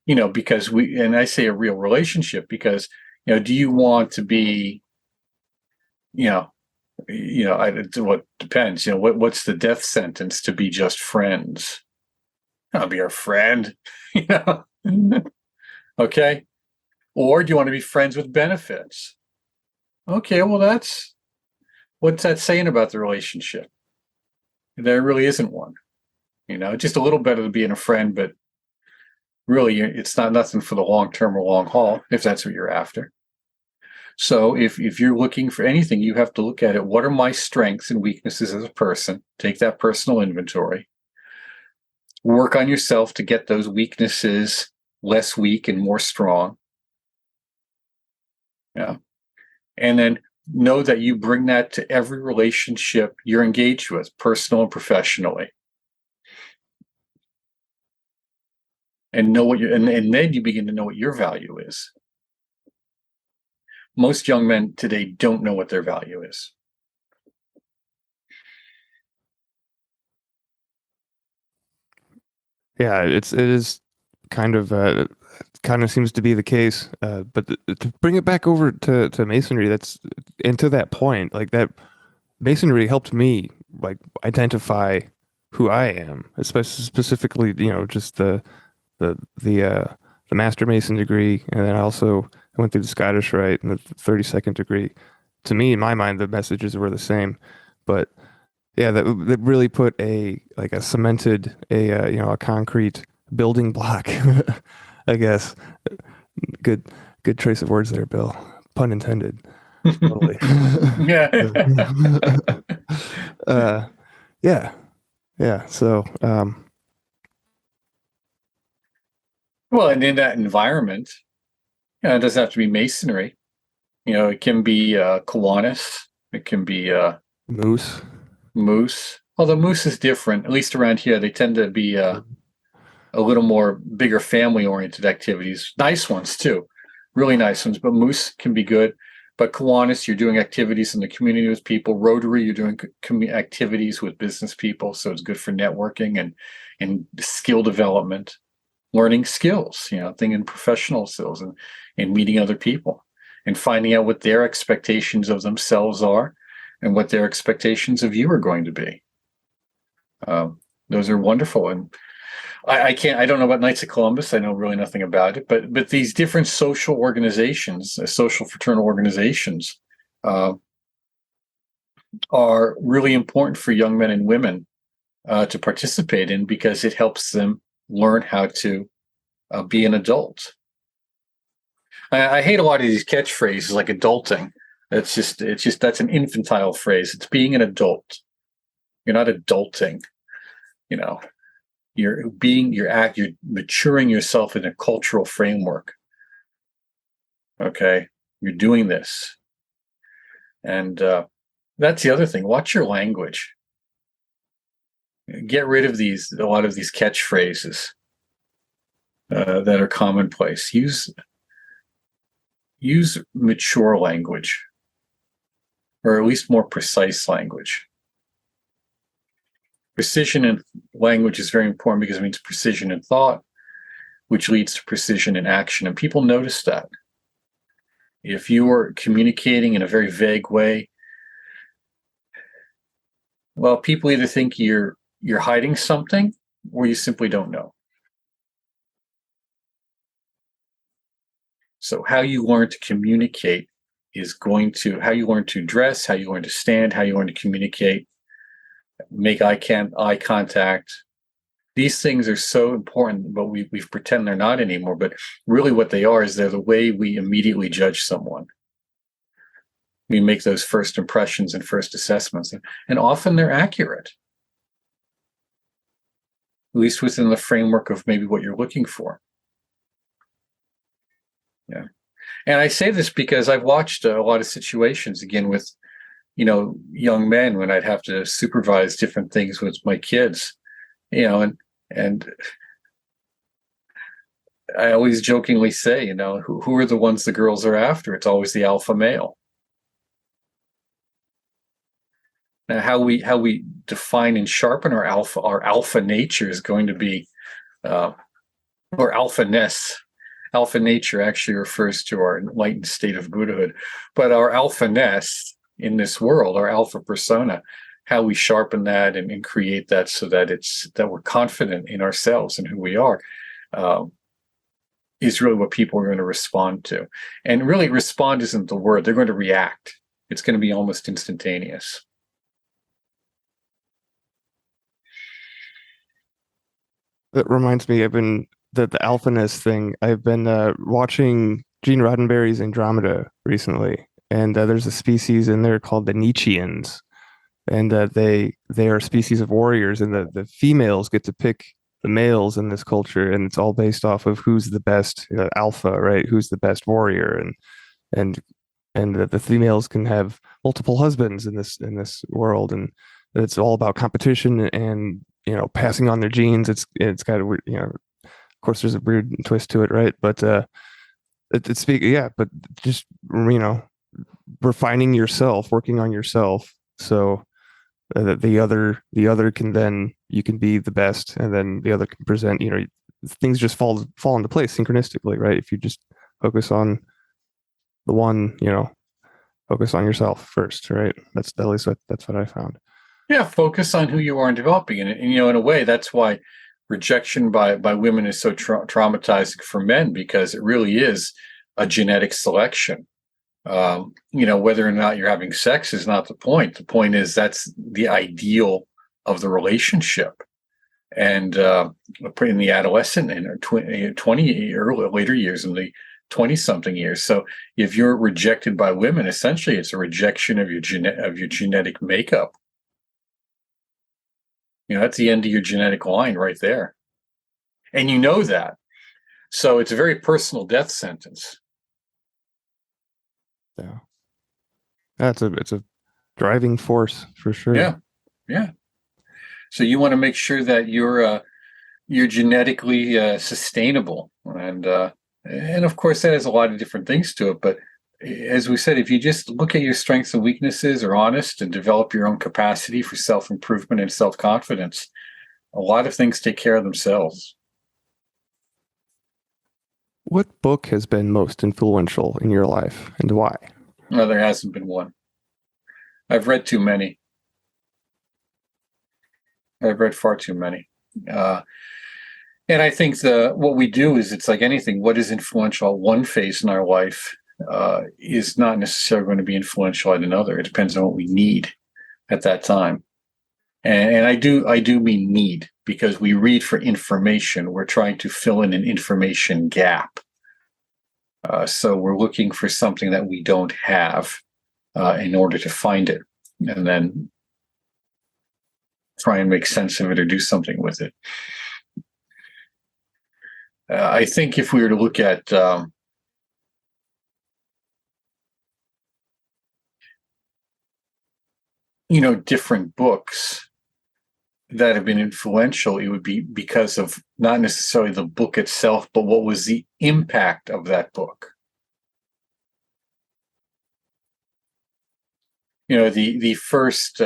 Because and I say a real relationship because, do you want to be, what depends, what's the death sentence to be just friends? I'll be our friend, Okay. Or do you want to be friends with benefits? Okay, well, what's that saying about the relationship? There really isn't one. Just a little better than being a friend, but really it's not nothing for the long term or long haul, if that's what you're after. So if you're looking for anything, you have to look at it. What are my strengths and weaknesses as a person? Take that personal inventory. Work on yourself to get those weaknesses less weak and more strong. Yeah. And then know that you bring that to every relationship you're engaged with, personal and professionally. And know what and then you begin to know what your value is. most young men today don't know what their value is.
Yeah, it is kind of seems to be the case. But to bring it back over to masonry, and to that point, like that masonry helped me like identify who I am, especially specifically, just the master mason degree, and then I went through the Scottish Rite and the 32nd degree. To me, in my mind, the messages were the same, but yeah, that really put a cemented a concrete building block, I guess. Good choice of words there, Bill. Pun intended. Totally.
Yeah.
Yeah, yeah. So
Well, and in that environment, it doesn't have to be masonry. It can be Kiwanis. It can be
moose.
moose. Although moose is different, at least around here, they tend to be a little more bigger family-oriented activities. Nice ones too, really nice ones. But moose can be good. But Kiwanis, you're doing activities in the community with people. Rotary, you're doing activities with business people, so it's good for networking and skill development, learning skills. Thinking professional skills and meeting other people and finding out what their expectations of themselves are and what their expectations of you are going to be. Those are wonderful. And I don't know about Knights of Columbus. I know really nothing about it, but these different social organizations, social fraternal organizations, are really important for young men and women to participate in, because it helps them learn how to be an adult. I hate a lot of these catchphrases like adulting. It's just that's an infantile phrase. It's being an adult. You're not adulting. You're maturing yourself in a cultural framework. Okay, you're doing this, and that's the other thing. Watch your language. Get rid of a lot of these catchphrases that are commonplace. Use mature language, or at least more precise language. Precision in language is very important because it means precision in thought, which leads to precision in action. And people notice that. If you are communicating in a very vague way, well, people either think you're hiding something or you simply don't know. So how you learn to communicate is how you learn to dress, how you learn to stand, how you learn to communicate, make eye contact. These things are so important, but we pretend they're not anymore. But really what they are is they're the way we immediately judge someone. We make those first impressions and first assessments, and often they're accurate, at least within the framework of maybe what you're looking for. Yeah. And I say this because I've watched a lot of situations, again, with young men, when I'd have to supervise different things with my kids, and I always jokingly say, who are the ones the girls are after? It's always the alpha male. Now, how we define and sharpen our alpha nature is going to be, or alphaness. Alpha nature actually refers to our enlightened state of Buddhahood, but our alphaness in this world, our alpha persona, how we sharpen that and create that so that we're confident in ourselves and who we are, is really what people are going to respond to. And really, respond isn't the word. They're going to react. It's going to be almost instantaneous.
That reminds me, the alphaness thing. I've been watching Gene Roddenberry's Andromeda recently, and there's a species in there called the Nietzscheans, and they are a species of warriors, and the females get to pick the males in this culture, and it's all based off of who's the best alpha, right? Who's the best warrior, and the females can have multiple husbands in this world, and it's all about competition and passing on their genes. It's got a weird, of course there's a weird twist to it, right? But it's speaking, yeah, but just refining yourself, working on yourself, so that the other can then, you can be the best, and then the other can present. Things just fall into place synchronistically, right? If you just focus on the one, focus on yourself first, right? That's at least that's what I found.
Yeah, focus on who you are and developing it. And in a way, that's why rejection by women is so traumatizing for men, because it really is a genetic selection. Whether or not you're having sex is not the point. The point is that's the ideal of the relationship. And in the adolescent and 20 or later years, in the 20-something years. So if you're rejected by women, essentially it's a rejection of your genetic makeup. That's the end of your genetic line right there. And you know that. So it's a very personal death sentence.
Yeah. It's a driving force for sure.
Yeah. Yeah. So you want to make sure that you're genetically sustainable. And of course that has a lot of different things to it. But as we said, if you just look at your strengths and weaknesses, are honest, and develop your own capacity for self-improvement and self-confidence, a lot of things take care of themselves.
What book has been most influential in your life, and why?
No, there hasn't been one. I've read too many. I've read far too many. And I think what we do is, it's like anything. What is influential at one phase in our life is not necessarily going to be influential at another. It depends on what we need at that time. And I do mean need, because we read for information. We're trying to fill in an information gap. So we're looking for something that we don't have in order to find it, and then try and make sense of it or do something with it. I think if we were to look at different books that have been influential, it would be because of not necessarily the book itself, but what was the impact of that book. The first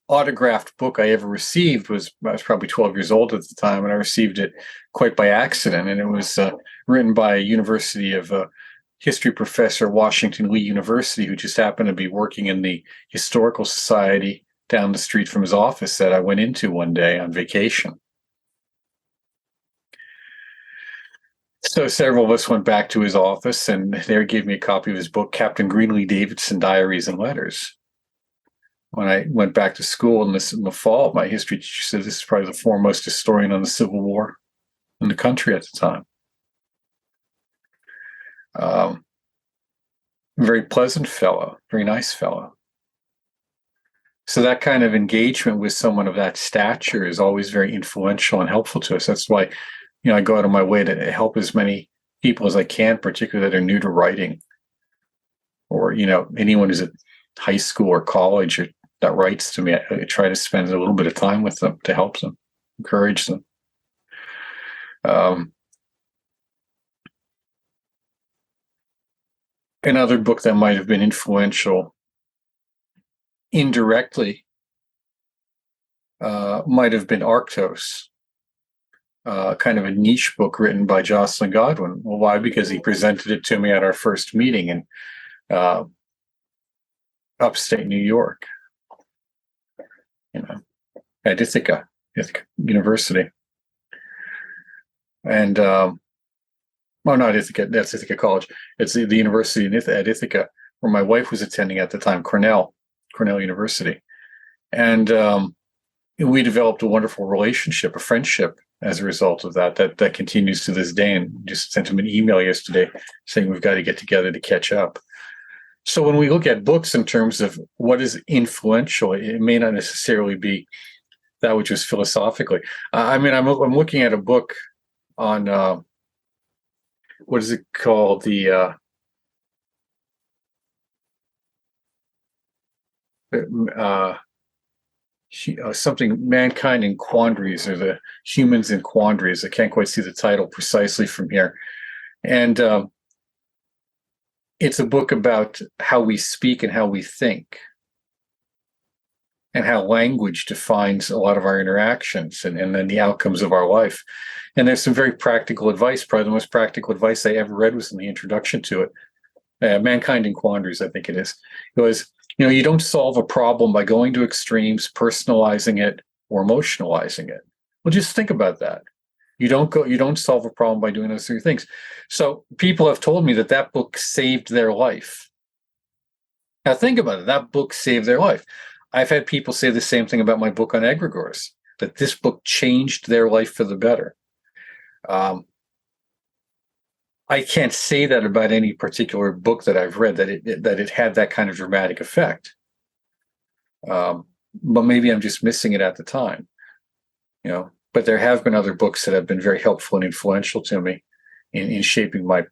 autographed book I ever received I was probably 12 years old at the time, and I received it quite by accident. And it was written by a University of history professor at Washington Lee University, who just happened to be working in the Historical Society down the street from his office that I went into one day on vacation. So several of us went back to his office, and there he gave me a copy of his book, Captain Greenlee Davidson, Diaries and Letters. When I went back to school in the fall, my history teacher said this is probably the foremost historian on the Civil War in the country at the time. Very pleasant fellow, very nice fellow. So that kind of engagement with someone of that stature is always very influential and helpful to us. That's why, I go out of my way to help as many people as I can, particularly that are new to writing, or, anyone who's at high school or college or that writes to me. I try to spend a little bit of time with them to help them, encourage them. Another book that might have been influential indirectly might have been Arctos, kind of a niche book written by Jocelyn Godwin. Well, why? Because he presented it to me at our first meeting in upstate New York, at Ithaca University. And not Ithaca, that's Ithaca College. It's the university at Ithaca, where my wife was attending at the time, Cornell University. And we developed a wonderful relationship, a friendship, as a result of that continues to this day. And just sent him an email yesterday saying we've got to get together to catch up. So when we look at books in terms of what is influential, it may not necessarily be that which is philosophically. I'm looking at a book on what is it called? Something, Mankind in Quandaries, or the Humans in Quandaries. I can't quite see the title precisely from here. And it's a book about how we speak and how we think, and how language defines a lot of our interactions and then the outcomes of our life. And there's some very practical advice. Probably the most practical advice I ever read was in the introduction to it. Mankind in Quandaries, I think it is. It was, you don't solve a problem by going to extremes, personalizing it, or emotionalizing it. Well, just think about that. You don't solve a problem by doing those three things. So people have told me that book saved their life. Now think about it. That book saved their life. I've had people say the same thing about my book on egregores, that this book changed their life for the better. I can't say that about any particular book that I've read, that it had that kind of dramatic effect. But maybe I'm just missing it at the time, But there have been other books that have been very helpful and influential to me in shaping my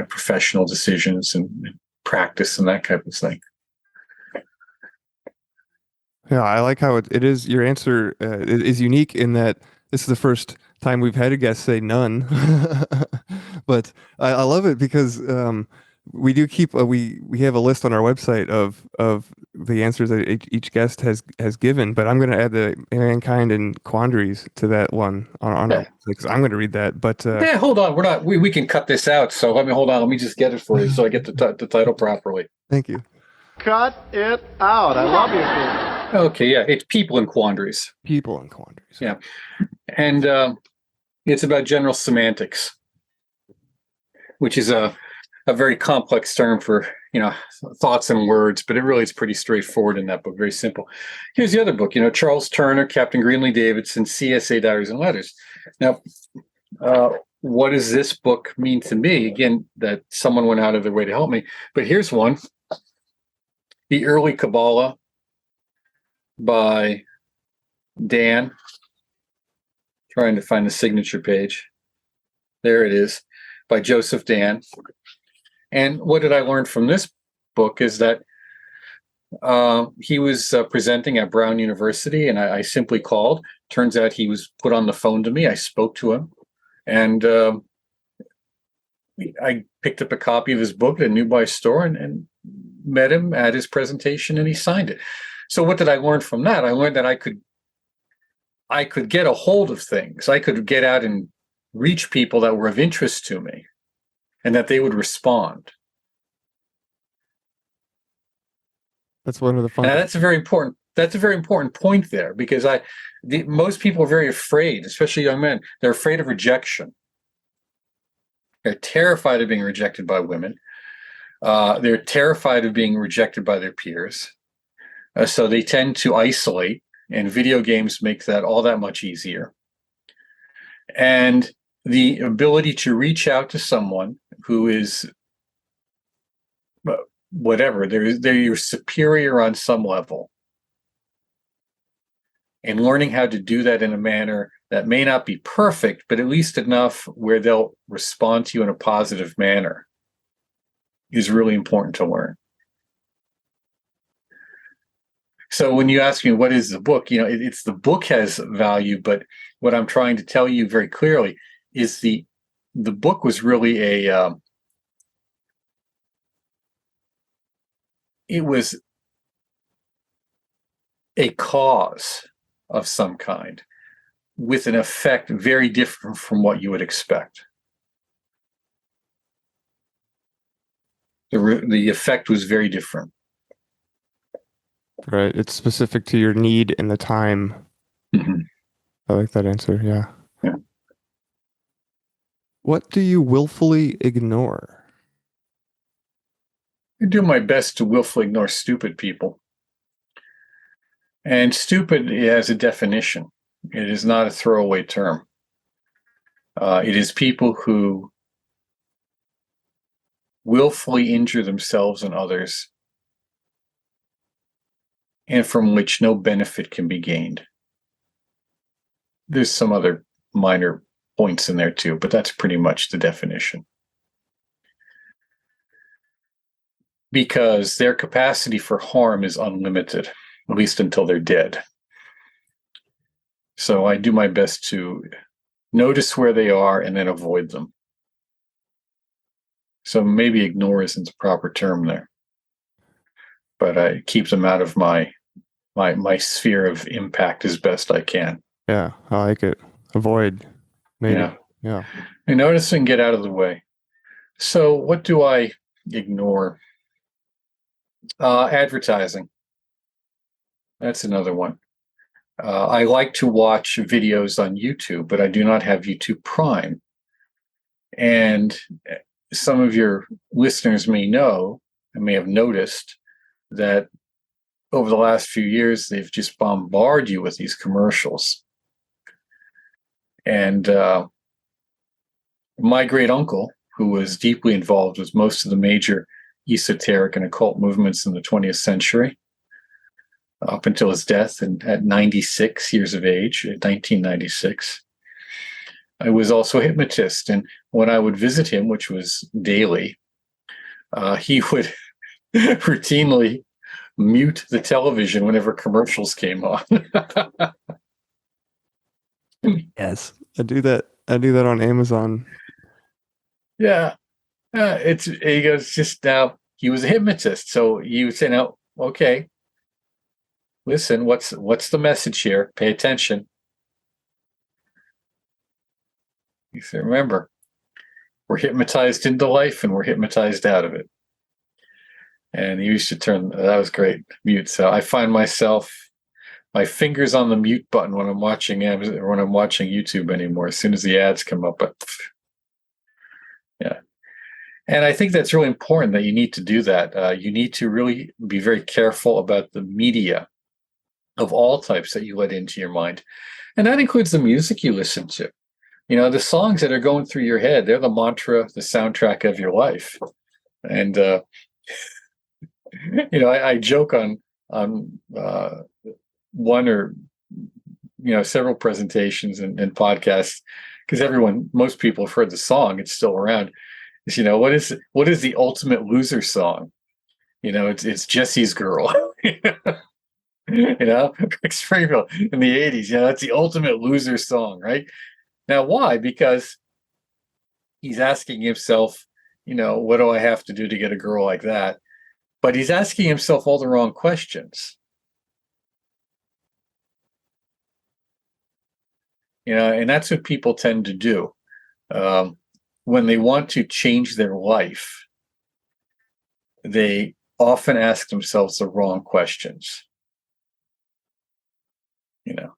professional decisions and practice and that type of thing.
Yeah, I like how it is. Your answer is unique in that this is the first time we've had a guest say none, but I love it because we do keep we have a list on our website of the answers that each guest has given. But I'm going to add the Mankind and Quandaries to that one on our, because I'm going to read that. But
hold on, we can cut this out. So let me just get it for you so I get the title properly.
Thank you.
Cut it out. I love you, kid.
Okay, yeah, it's People in Quandaries.
People in Quandaries.
Yeah, and it's about general semantics, which is a very complex term for thoughts and words, but it's pretty straightforward in that book. Very simple. Here's the other book. Charles Turner, Captain Greenlee Davidson, CSA Diaries and Letters. Now, what does this book mean to me? Again, that someone went out of their way to help me. But here's one. The Early Kabbalah by Dan. Trying to find the signature page. There it is, by Joseph Dan. And what did I learn from this book is that he was presenting at Brown University, and I simply called. Turns out he was put on the phone to me. I spoke to him, and I picked up a copy of his book at a nearby store and met him at his presentation, and he signed it. So what did I learn from that? I learned that I could get a hold of things. I could get out and reach people that were of interest to me, and that they would respond.
That's one of the fun.
Now, that's a very important point there, because most people are very afraid, especially young men. They're afraid of rejection. They're terrified of being rejected by women. They're terrified of being rejected by their peers. So they tend to isolate, and video games make that all that much easier. And the ability to reach out to someone who is whatever, they're your superior on some level, and learning how to do that in a manner that may not be perfect, but at least enough where they'll respond to you in a positive manner is really important to learn. So when you ask me what is the book, it's the book has value, but what I'm trying to tell you very clearly is the book was really it was a cause of some kind with an effect very different from what you would expect. The effect was very different.
Right. It's specific to your need and the time.
Mm-hmm.
I like that answer. Yeah.
Yeah.
What do you willfully ignore?
I do my best to willfully ignore stupid people. And stupid has a definition. It is not a throwaway term. It is people who willfully injure themselves and others, and from which no benefit can be gained. There's some other minor points in there too, but that's pretty much the definition. Because their capacity for harm is unlimited, at least until they're dead. So I do my best to notice where they are and then avoid them. So maybe ignore isn't the proper term there, but I keep them out of my sphere of impact as best I can.
Yeah, I like it. Avoid, maybe. Yeah.
And notice and get out of the way. So what do I ignore? Advertising. That's another one. I like to watch videos on YouTube, but I do not have YouTube Prime. And some of your listeners may know and may have noticed that over the last few years, they've just bombarded you with these commercials. And my great uncle, who was deeply involved with most of the major esoteric and occult movements in the 20th century, up until his death at 96 years of age, in 1996. I was also a hypnotist. And when I would visit him, which was daily, he would routinely mute the television whenever commercials came on.
Yes. I do that on Amazon.
Yeah. He goes, just now, he was a hypnotist. So you would say, now, okay, listen, what's the message here? Pay attention. You say, remember, we're hypnotized into life and we're hypnotized out of it. And he used to that was great, mute. So I find myself, my fingers on the mute button when I'm watching YouTube anymore. As soon as the ads come up, yeah. And I think that's really important that you need to do that. You need to really be very careful about the media of all types that you let into your mind. And that includes the music you listen to. You know, the songs that are going through your head, they're the mantra, the soundtrack of your life. And, you know, I joke on one or, you know, several presentations and podcasts, because most people have heard the song, it's still around. Is, you know, what is the ultimate loser song? You know, it's Jesse's Girl. You know, Rick Springfield in the 80s. You know, that's the ultimate loser song, right? Now, why? Because he's asking himself, you know, what do I have to do to get a girl like that? But he's asking himself all the wrong questions. You know, and that's what people tend to do. When they want to change their life, they often ask themselves the wrong questions. You know,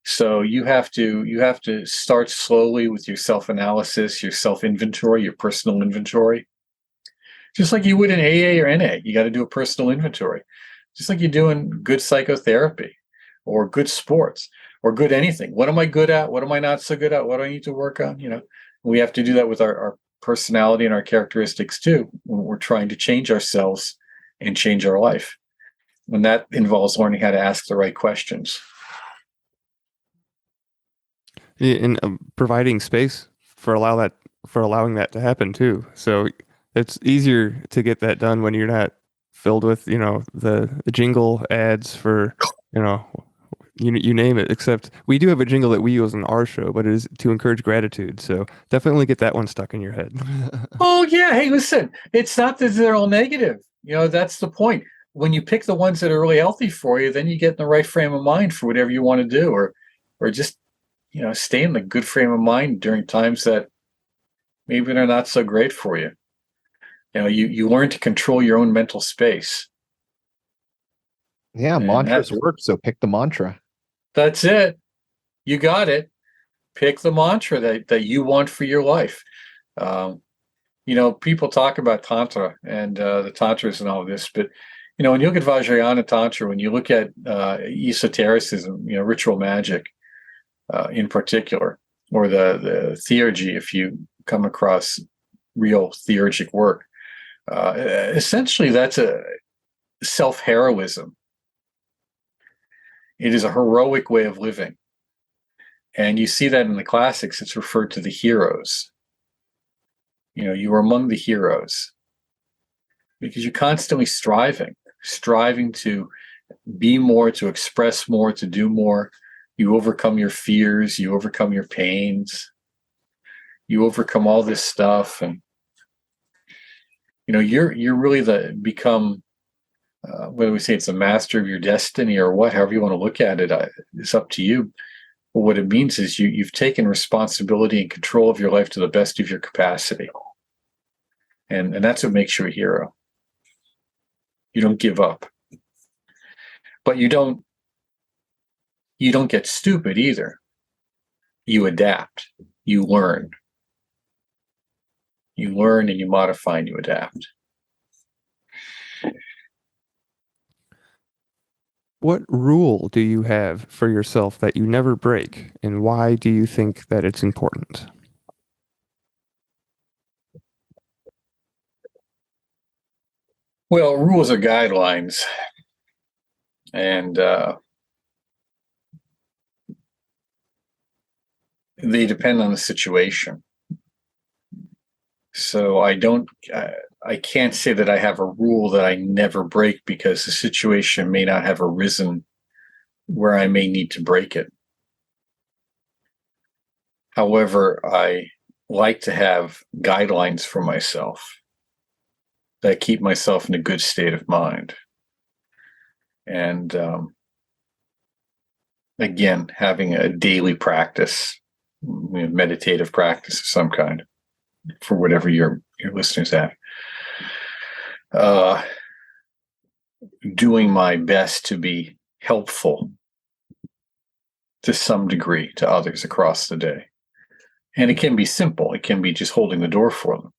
so you have to start slowly with your self-analysis, your self-inventory, your personal inventory. Just like you would in AA or NA, you got to do a personal inventory. Just like you're doing good psychotherapy or good sports or good anything. What am I good at? What am I not so good at? What do I need to work on? You know, we have to do that with our personality and our characteristics too, when we're trying to change ourselves and change our life. And that involves learning how to ask the right questions.
And providing space for allowing that to happen too. So it's easier to get that done when you're not filled with, you know, the jingle ads for, you know, you name it. Except we do have a jingle that we use on our show, but it is to encourage gratitude. So definitely get that one stuck in your head.
Oh yeah, hey, listen, it's not that they're all negative. You know, that's the point. When you pick the ones that are really healthy for you, then you get in the right frame of mind for whatever you want to do, or just, you know, stay in the good frame of mind during times that maybe they're not so great for you. You know, you learn to control your own mental space.
Yeah,
And
mantras work, so pick the mantra.
That's it. You got it. Pick the mantra that you want for your life. You know, people talk about Tantra and the Tantras and all of this, but, you know, when you look at Vajrayana Tantra, when you look at esotericism, you know, ritual magic in particular, or the theurgy, if you come across real theurgic work, essentially that's a self-heroism. It is a heroic way of living. And you see that in the classics, it's referred to the heroes. You know, you are among the heroes because you're constantly striving to be more, to express more, to do more. You overcome your fears, you overcome your pains, you overcome all this stuff. And You're really become, whether we say it's a master of your destiny or what, however you want to look at it, it's up to you. But what it means is you've taken responsibility and control of your life to the best of your capacity. And that's what makes you a hero. You don't give up. But you don't get stupid either. You adapt. You learn. You learn and you modify and you adapt.
What rule do you have for yourself that you never break, and why do you think that it's important?
Well, rules are guidelines, and they depend on the situation. So I can't say that I have a rule that I never break, because the situation may not have arisen where I may need to break it. However, I like to have guidelines for myself that keep myself in a good state of mind. And again, having a daily practice, meditative practice of some kind, for whatever your listeners have. Doing my best to be helpful to some degree to others across the day. And it can be simple. It can be just holding the door for them.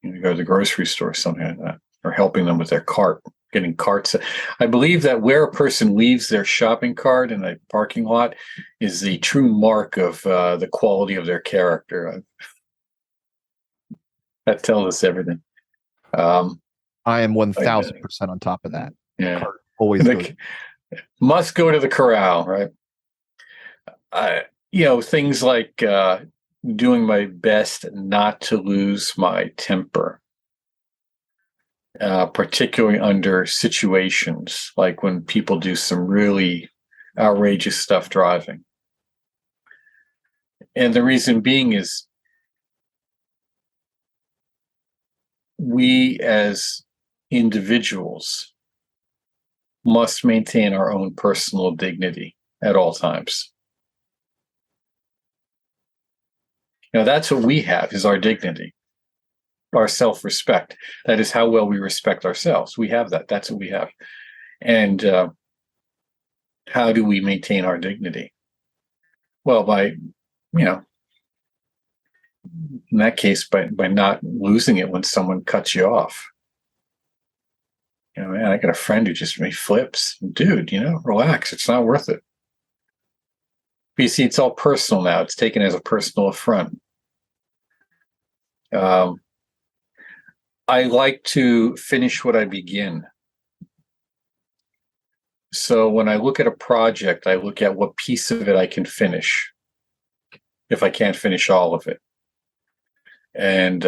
You go to the grocery store, something like that, or helping them with their cart, getting carts. I believe that where a person leaves their shopping cart in a parking lot is the true mark of the quality of their character. That tells us everything.
I am 1,000% on top of that.
Yeah.
Cart always goes.
Must go to the corral, right? Things like doing my best not to lose my temper, particularly under situations like when people do some really outrageous stuff driving. And the reason being is we as individuals must maintain our own personal dignity at all times. That's what we have, is our dignity, our self-respect. That is how well we respect ourselves. We have that. That's what we have. And how do we maintain our dignity? Well, by, in that case, by not losing it when someone cuts you off. Man, I got a friend who just flips. Dude, relax. It's not worth it. But you see, it's all personal now. It's taken as a personal affront. I like to finish what I begin. So when I look at a project, I look at what piece of it I can finish, if I can't finish all of it. And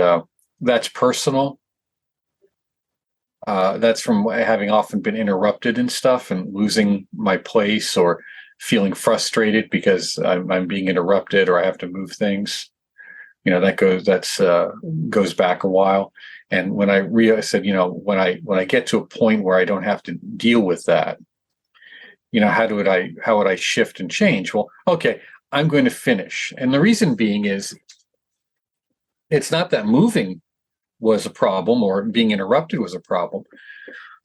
that's personal. That's from having often been interrupted and stuff and losing my place or feeling frustrated because I'm being interrupted or I have to move things. That goes back a while. And when I said, when I get to a point where I don't have to deal with that, how would I shift and change? Well, okay, I'm going to finish. And the reason being is it's not that moving was a problem or being interrupted was a problem.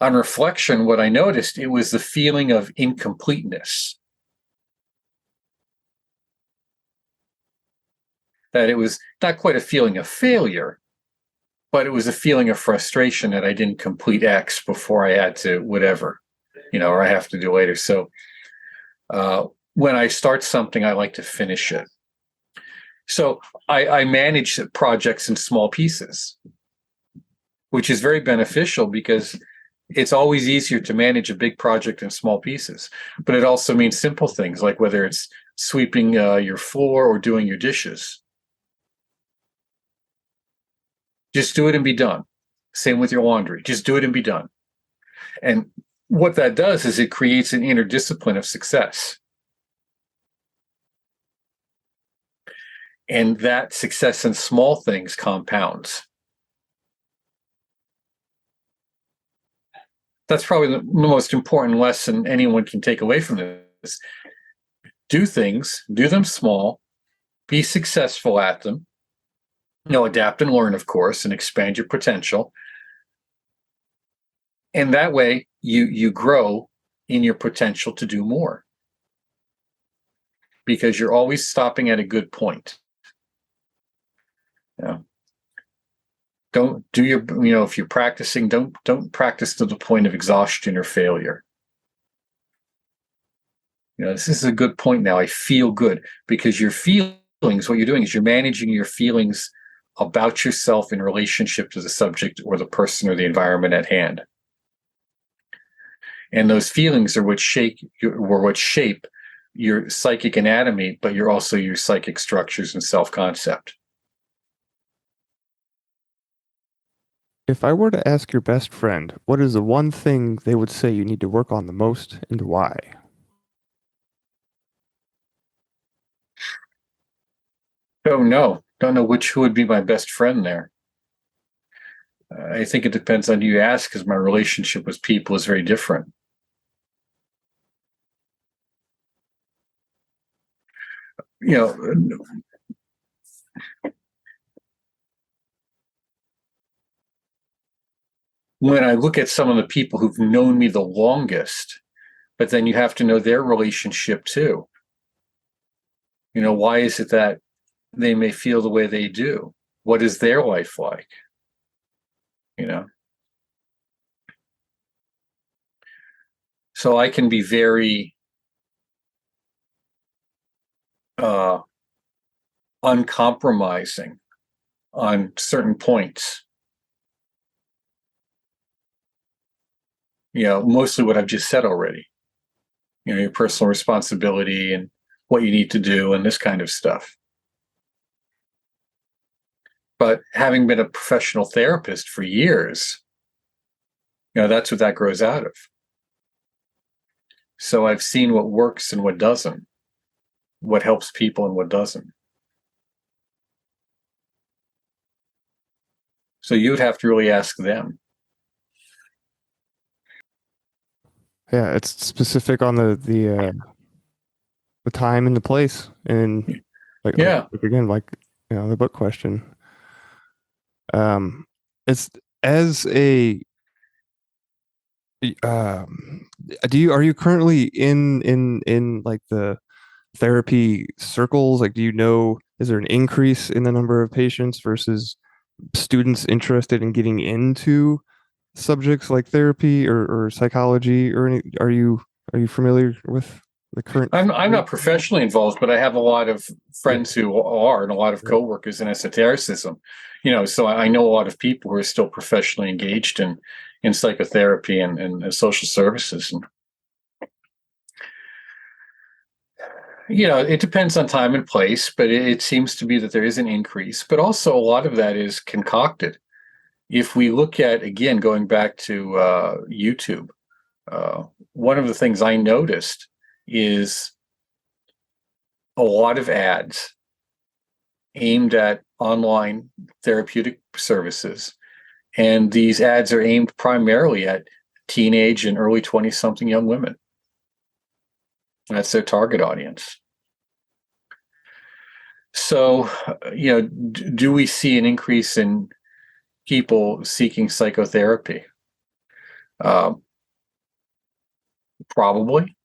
On reflection, what I noticed, it was the feeling of incompleteness. That it was not quite a feeling of failure, but it was a feeling of frustration that I didn't complete X before I had to whatever, or I have to do later. So when I start something, I like to finish it. So I manage projects in small pieces, which is very beneficial because it's always easier to manage a big project in small pieces. But it also means simple things like whether it's sweeping your floor or doing your dishes. Just do it and be done. Same with your laundry. Just do it and be done. And what that does is it creates an inner discipline of success. And that success in small things compounds. that's probably the most important lesson anyone can take away from this. Do things, do them small, be successful at them, adapt and learn, of course, and expand your potential. And that way you grow in your potential to do more, because you're always stopping at a good point. Don't do your, if you're practicing, don't practice to the point of exhaustion or failure. This is a good point now. I feel good, because your feelings, what you're doing is you're managing your feelings about yourself in relationship to the subject or the person or the environment at hand. And those feelings are what shape your psychic anatomy, but you're also your psychic structures and self-concept.
If I were to ask your best friend, what is the one thing they would say you need to work on the most, and why?
Don't know who would be my best friend there. I think it depends on who you ask, because my relationship with people is very different. When I look at some of the people who've known me the longest, but then you have to know their relationship too. Why is it that they may feel the way they do? What is their life like? So I can be very uncompromising on certain points. Mostly what I've just said already. Your personal responsibility and what you need to do and this kind of stuff. But having been a professional therapist for years, that's what that grows out of. So I've seen what works and what doesn't, what helps people and what doesn't. So you'd have to really ask them.
Yeah, it's specific on the time and the place, and like again, the book question. It's as a are you currently in like the therapy circles? Like, is there an increase in the number of patients versus students interested in getting into subjects like therapy or psychology, or any? Are you familiar with the current?
I'm not professionally involved, but I have a lot of friends who are, and a lot of coworkers in esotericism. So I know a lot of people who are still professionally engaged in psychotherapy and social services. And it depends on time and place, but it seems to be that there is an increase. But also a lot of that is concocted. If we look at, again, going back to YouTube, one of the things I noticed is a lot of ads aimed at online therapeutic services. And these ads are aimed primarily at teenage and early 20-something young women. That's their target audience. So, do we see an increase in people seeking psychotherapy? Probably.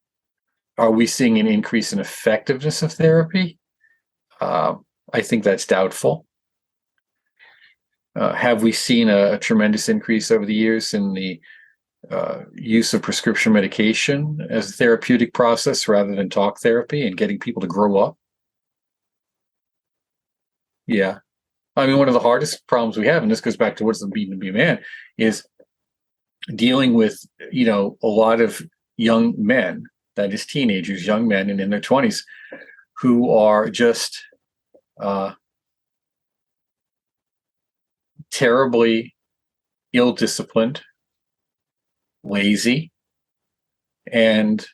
Are we seeing an increase in effectiveness of therapy? I think that's doubtful. Have we seen a tremendous increase over the years in the use of prescription medication as a therapeutic process rather than talk therapy and getting people to grow up? Yeah. I mean, one of the hardest problems we have, and this goes back to what's the mean to be a man, is dealing with, a lot of young men, that is teenagers, young men and in their 20s, who are just terribly ill-disciplined, lazy, and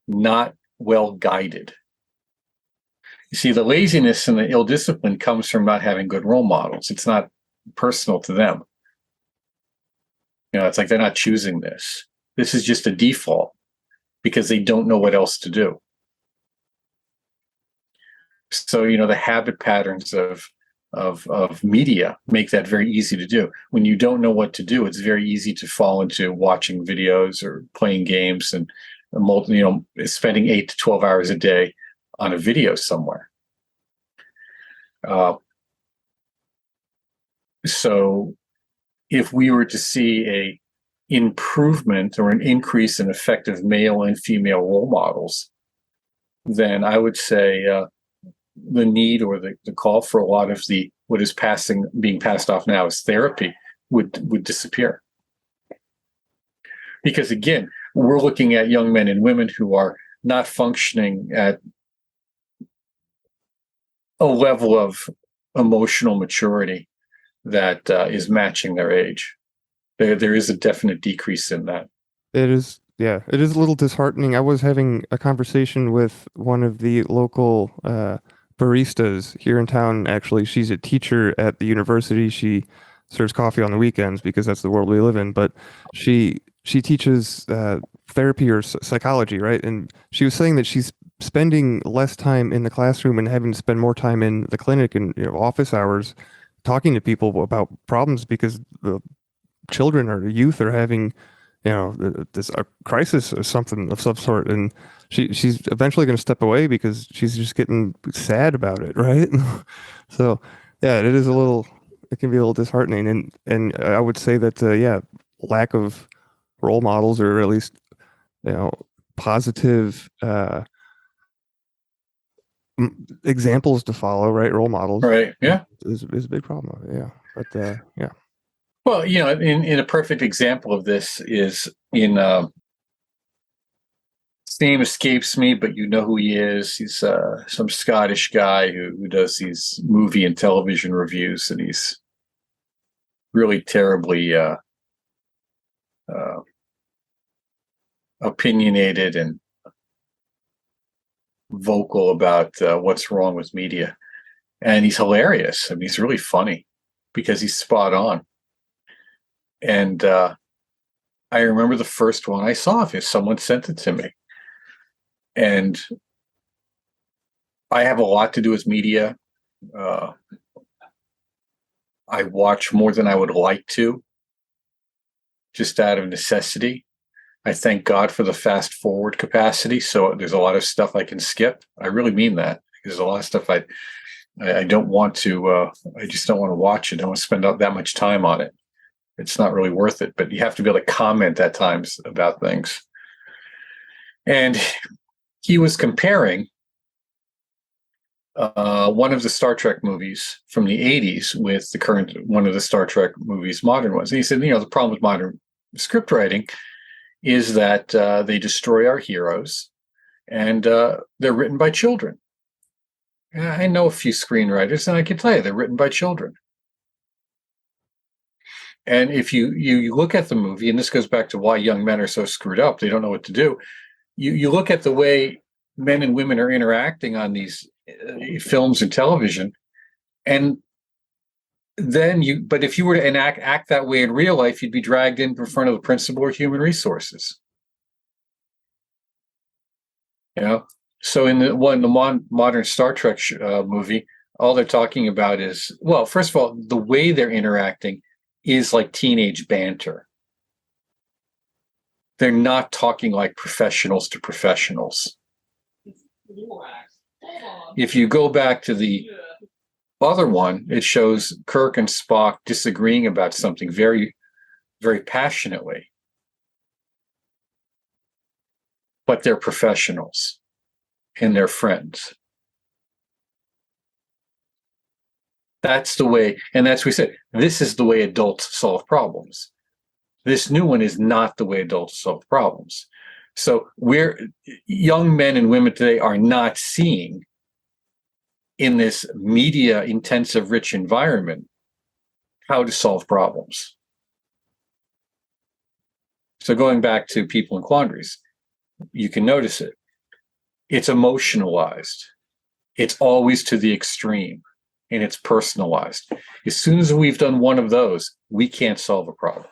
not well guided. You see, the laziness and the ill-discipline comes from not having good role models. It's not personal to them. It's like they're not choosing this. This is just a default because they don't know what else to do. So, the habit patterns of media make that very easy to do. When you don't know what to do, it's very easy to fall into watching videos or playing games and spending 8 to 12 hours a day on a video somewhere. So if we were to see a improvement or an increase in effective male and female role models, then I would say the need or the call for a lot of what is being passed off now as therapy would disappear. Because again, we're looking at young men and women who are not functioning at a level of emotional maturity that is matching their age. There is a definite decrease in that.
It is, yeah, it is a little disheartening. I was having a conversation with one of the local baristas here in town. Actually, she's a teacher at the university. She serves coffee on the weekends because that's the world we live in. But she teaches therapy or psychology, right? And she was saying that she's spending less time in the classroom and having to spend more time in the clinic and office hours talking to people about problems because the children or the youth are having this crisis or something of some sort, and she's eventually going to step away because she's just getting sad about it, right? So yeah, it can be a little disheartening, and I would say that lack of role models, or at least positive examples to follow, right? Role models,
right? Yeah,
is a big problem. Yeah, but yeah.
Well, in a perfect example of this is in his name escapes me, but you know who he is. He's some Scottish guy who does these movie and television reviews, and he's really terribly opinionated and vocal about what's wrong with media. And he's hilarious. I mean, he's really funny because he's spot on. And I remember the first one I saw of his, someone sent it to me. And I have a lot to do with media. I watch more than I would like to, just out of necessity. I thank God for the fast forward capacity. So there's a lot of stuff I can skip. I really mean that. There's a lot of stuff I don't want to, I just don't want to watch it. I don't want to spend that much time on it. It's not really worth it, but you have to be able to comment at times about things. And he was comparing one of the Star Trek movies from the 80s with the current one of the Star Trek movies, modern ones. And he said, the problem with modern script writing is that they destroy our heroes, and they're written by children. And I know a few screenwriters, and I can tell you they're written by children. And if you look at the movie, and this goes back to why young men are so screwed up, they don't know what to do. You look at the way men and women are interacting on these films and television, and then but if you were to act that way in real life, you'd be dragged in front of the principal or human resources. So in the modern Star Trek movie, all they're talking about is, well, first of all, the way they're interacting is like teenage banter. They're not talking like professionals to professionals. If you go back to the other one, it shows Kirk and Spock disagreeing about something very, very passionately. But they're professionals and they're friends. That's the way, and that's what we said. This is the way adults solve problems. This new one is not the way adults solve problems. So young men and women today are not seeing in this media intensive rich environment how to solve problems. So going back to people in quandaries, you can notice it. It's emotionalized. It's always to the extreme, and it's personalized. As soon as we've done one of those, we can't solve a problem.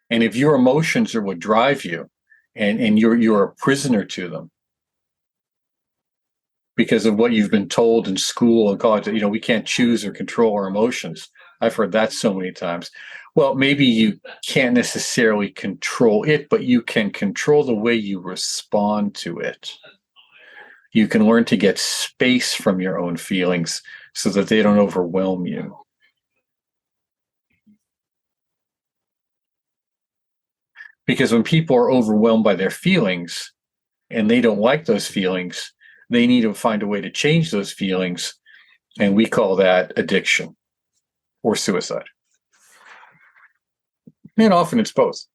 And if your emotions are what drive you, and you're a prisoner to them because of what you've been told in school and college, that, we can't choose or control our emotions. I've heard that so many times. Well, maybe you can't necessarily control it, but you can control the way you respond to it. You can learn to get space from your own feelings so that they don't overwhelm you. Because when people are overwhelmed by their feelings and they don't like those feelings, they need to find a way to change those feelings. And we call that addiction or suicide. And often it's both.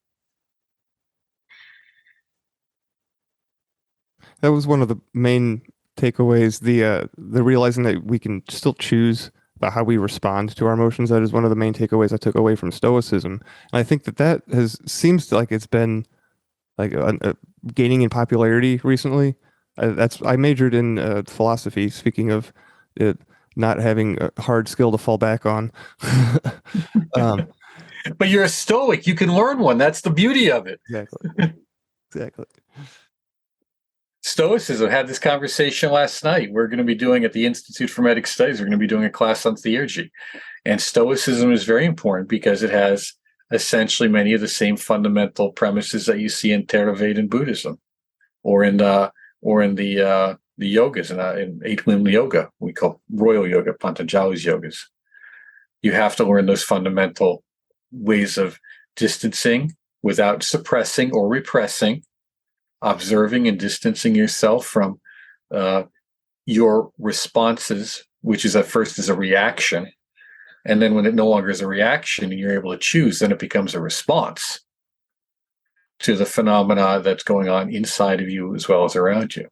That was one of the main takeaways, the realizing that we can still choose about how we respond to our emotions. That is one of the main takeaways I took away from Stoicism. And I think that seems like it's been like gaining in popularity recently. I majored in philosophy, speaking of it not having a hard skill to fall back on.
But you're a Stoic. You can learn one. That's the beauty of it.
Exactly.
Stoicism. Had this conversation last night. We're going to be doing at the Institute for Hermetic Studies, we're going to be doing a class on theurgy. And Stoicism is very important because it has essentially many of the same fundamental premises that you see in Theravada Buddhism, or in the yogas, in 8-limb yoga, we call royal yoga, Patanjali's yogas. You have to learn those fundamental ways of distancing without suppressing or repressing, observing and distancing yourself from your responses, which is at first is a reaction. And then when it no longer is a reaction and you're able to choose, then it becomes a response to the phenomena that's going on inside of you as well as around you.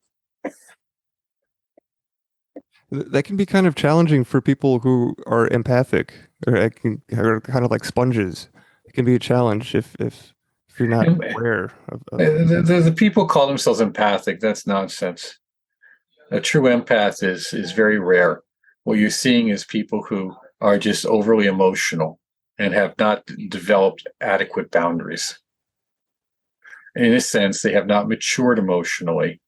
That can be kind of challenging for people who are empathic or are kind of like sponges. It can be a challenge if you're not aware of
the people call themselves empathic. That's nonsense. A true empath is very rare. What you're seeing is people who are just overly emotional and have not developed adequate boundaries. In a sense, they have not matured emotionally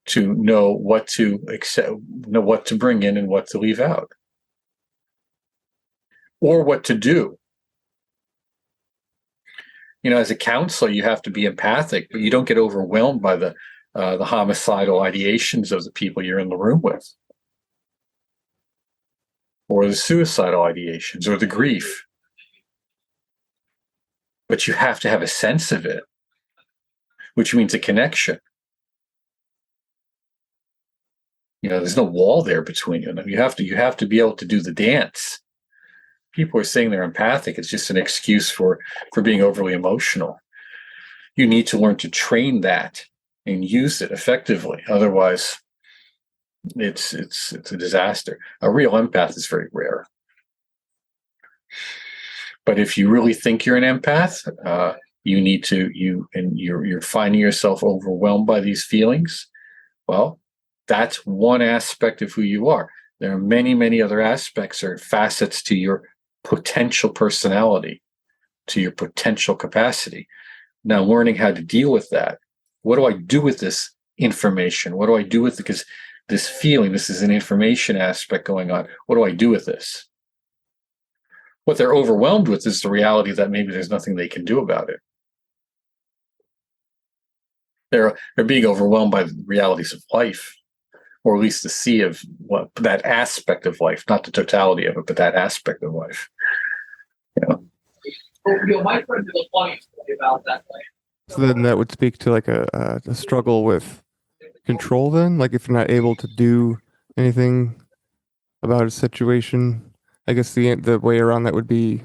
to know what to accept, know what to bring in and what to leave out, or what to do. As a counselor, you have to be empathic, but you don't get overwhelmed by the homicidal ideations of the people you're in the room with, or the suicidal ideations, or the grief. But you have to have a sense of it, which means a connection. There's no wall there between you. You have to be able to do the dance. People are saying they're empathic. It's just an excuse for being overly emotional. You need to learn to train that and use it effectively. Otherwise, it's a disaster. A real empath is very rare. But if you really think you're an empath, you're finding yourself overwhelmed by these feelings. Well, that's one aspect of who you are. There are many, many other aspects or facets to your potential personality, to your potential capacity. Now, learning how to deal with that. What do I do with this information? What do I do with it? Because this feeling, this is an information aspect going on. What do I do with this? What they're overwhelmed with is the reality that maybe there's nothing they can do about it. They're being overwhelmed by the realities of life, or at least the sea of what that aspect of life, not the totality of it, but that aspect of life.
My friend did a funny story about that.
So then that would speak to like a struggle with control then? Like if you're not able to do anything about a situation, I guess the way around that would be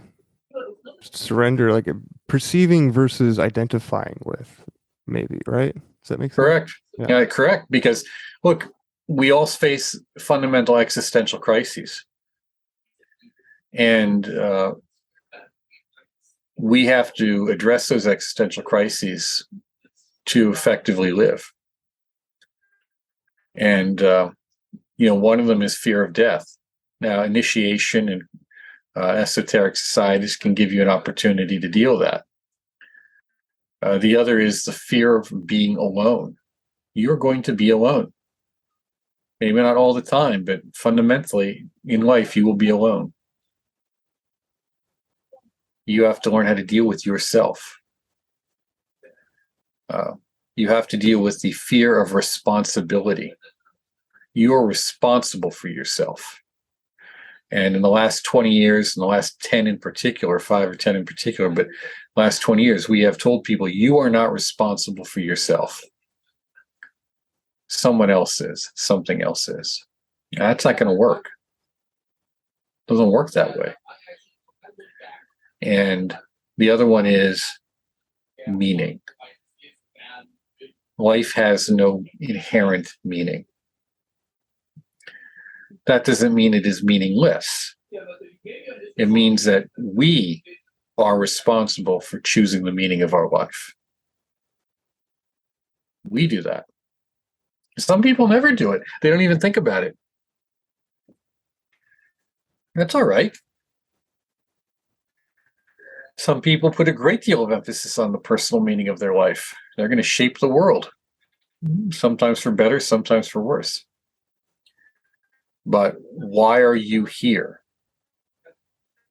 surrender, like perceiving versus identifying with, maybe, right? Does that make sense?
Correct.
Yeah.
Correct. Because look, we all face fundamental existential crises. And we have to address those existential crises to effectively live. And, one of them is fear of death. Now, initiation and esoteric societies can give you an opportunity to deal with that. The other is the fear of being alone. You're going to be alone. Maybe not all the time, but fundamentally in life, you will be alone. You have to learn how to deal with yourself. You have to deal with the fear of responsibility. You are responsible for yourself. And in the last 20 years, in the last 10 in particular, 5 or 10 in particular, but last 20 years, we have told people, you are not responsible for yourself. Someone else is, something else is. That's not going to work. It doesn't work that way. And the other one is meaning. Life has no inherent meaning. That doesn't mean it is meaningless. It means that we are responsible for choosing the meaning of our life. We do that. Some people never do it. They don't even think about it. That's all right. Some people put a great deal of emphasis on the personal meaning of their life. They're going to shape the world, sometimes for better, sometimes for worse. But why are you here?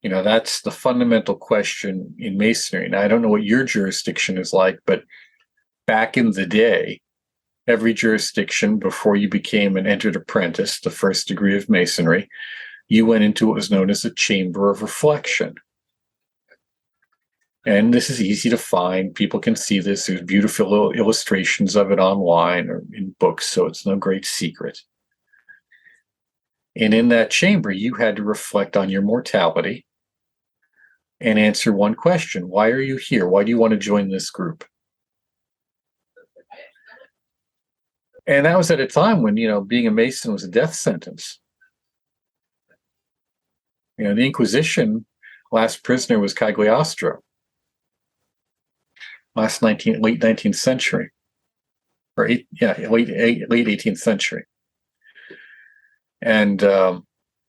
That's the fundamental question in Masonry. Now, I don't know what your jurisdiction is like, but back in the day, every jurisdiction, before you became an entered apprentice, the first degree of Masonry, you went into what was known as a chamber of reflection. And this is easy to find. People can see this. There's beautiful illustrations of it online or in books, so it's no great secret. And in that chamber, you had to reflect on your mortality and answer one question. Why are you here? Why do you want to join this group? And that was at a time when, being a Mason was a death sentence. The Inquisition, last prisoner was Cagliostro. Late 19th century. Late 18th century. And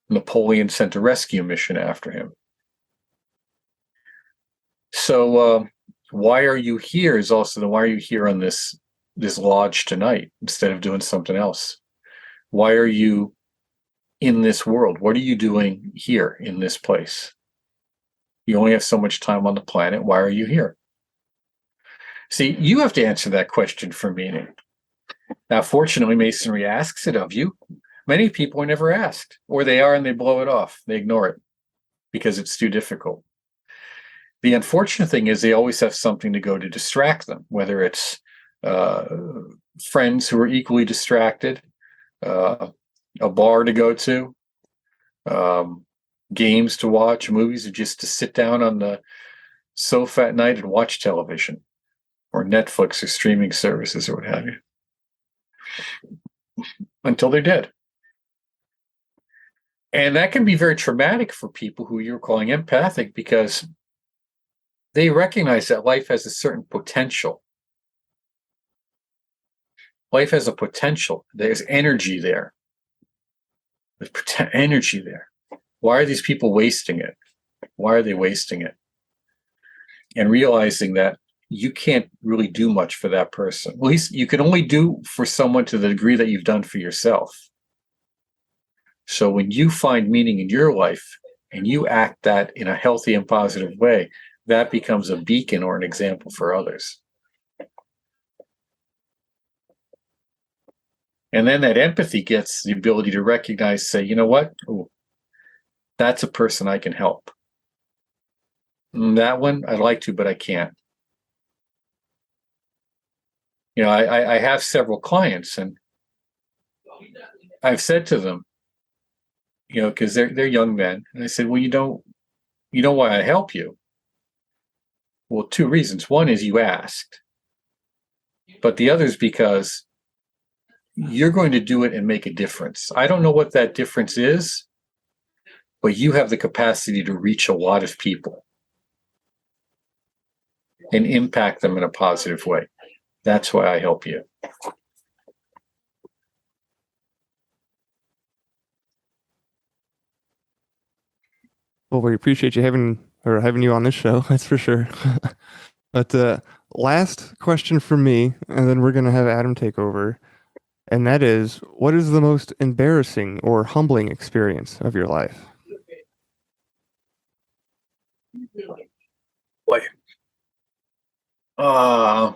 Napoleon sent a rescue mission after him. So why are you here is also why are you here on this lodge tonight instead of doing something else? Why are you in this world? What are you doing here in this place? You only have so much time on the planet. Why are you here? See, you have to answer that question for meaning. Now, fortunately, Masonry asks it of you. Many people are never asked, or they are and they blow it off. They ignore it because it's too difficult. The unfortunate thing is they always have something to go to distract them, whether it's friends who are equally distracted, a bar to go to, games to watch, movies, or just to sit down on the sofa at night and watch television or Netflix or streaming services or what have you until they're dead. And that can be very traumatic for people who you're calling empathic because they recognize that life has a certain potential. Life has a potential. There's energy there. There's energy there. Why are these people wasting it? Why are they wasting it? And realizing that you can't really do much for that person. At least you can only do for someone to the degree that you've done for yourself. So when you find meaning in your life and you act that in a healthy and positive way, that becomes a beacon or an example for others. And then that empathy gets the ability to recognize, say, you know what? Ooh, that's a person I can help. That one, I'd like to, but I can't. I have several clients, and I've said to them, because they're young men, and I said, well, you know why I help you? Well, two reasons. One is you asked, but the other is because you're going to do it and make a difference. I don't know what that difference is, but you have the capacity to reach a lot of people and impact them in a positive way. That's why I help you.
Well, we appreciate you having you on this show. That's for sure. But last question from me, and then we're gonna have Adam take over, and that is, what is the most embarrassing or humbling experience of your life?
Boy. I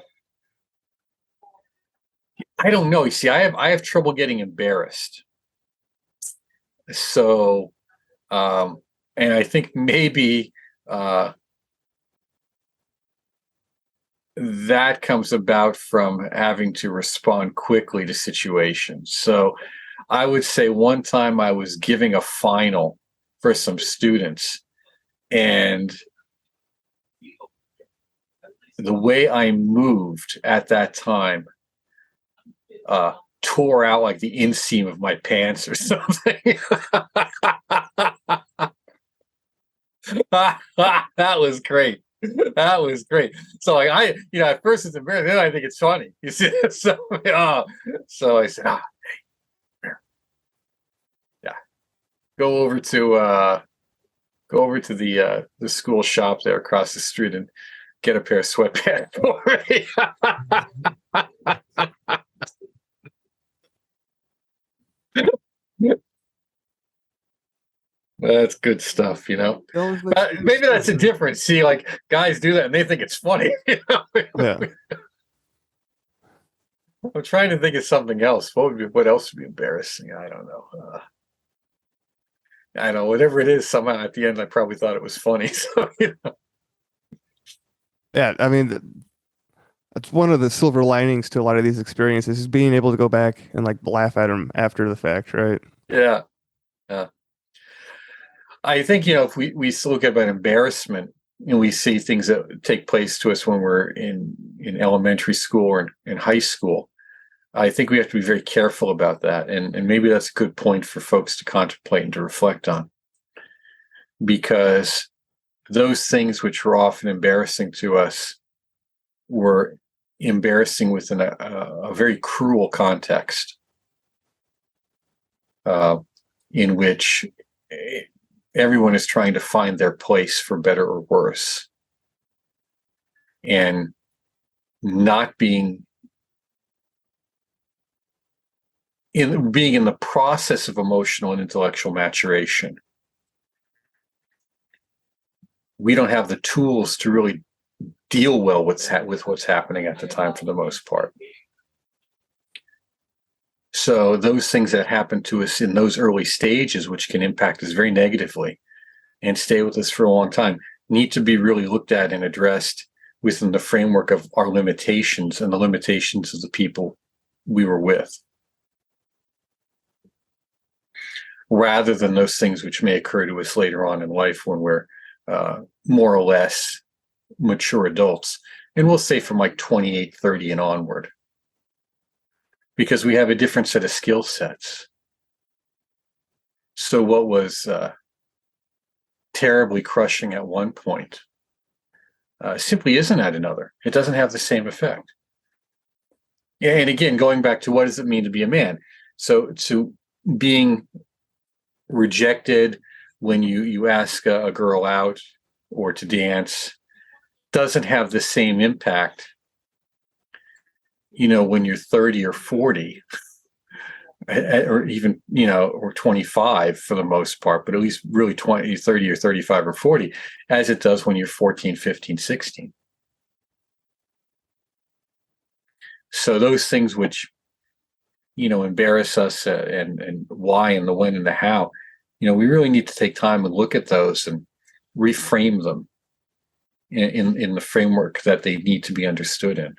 don't know. You see, I have trouble getting embarrassed. So, and I think maybe that comes about from having to respond quickly to situations. So, I would say one time I was giving a final for some students, and the way I moved at that time tore out like the inseam of my pants or something. That was great. That was great. So like at first it's embarrassing, then I think it's funny. You see, so I said, yeah, go over to the school shop there across the street and get a pair of sweatpants for me. That's good stuff, Maybe that's a difference. See, like guys do that and they think it's funny.
Yeah.
I'm trying to think of something else. What else would be embarrassing? I don't know. I know whatever it is. Somehow at the end, I probably thought it was funny. So
Yeah, I mean, that's one of the silver linings to a lot of these experiences is being able to go back and like laugh at them after the fact, right?
Yeah. I think, if we look at about embarrassment, we see things that take place to us when we're in elementary school or in high school. I think we have to be very careful about that. And maybe that's a good point for folks to contemplate and to reflect on. Because those things which were often embarrassing to us were embarrassing within a very cruel context in which everyone is trying to find their place for better or worse, and not being in the process of emotional and intellectual maturation. We don't have the tools to really deal well with what's happening at the time for the most part. So those things that happen to us in those early stages, which can impact us very negatively and stay with us for a long time, need to be really looked at and addressed within the framework of our limitations and the limitations of the people we were with, rather than those things which may occur to us later on in life when we're more or less mature adults. And we'll say from like 28, 30 and onward, because we have a different set of skill sets. So what was terribly crushing at one point simply isn't at another. It doesn't have the same effect. And again, going back to what does it mean to be a man? So to being rejected when you ask a girl out or to dance doesn't have the same impact, when you're 30 or 40, or even, or 25 for the most part, but at least really 20, 30 or 35 or 40, as it does when you're 14, 15, 16. So those things which, embarrass us and why and the when and the how, we really need to take time and look at those and reframe them in the framework that they need to be understood in.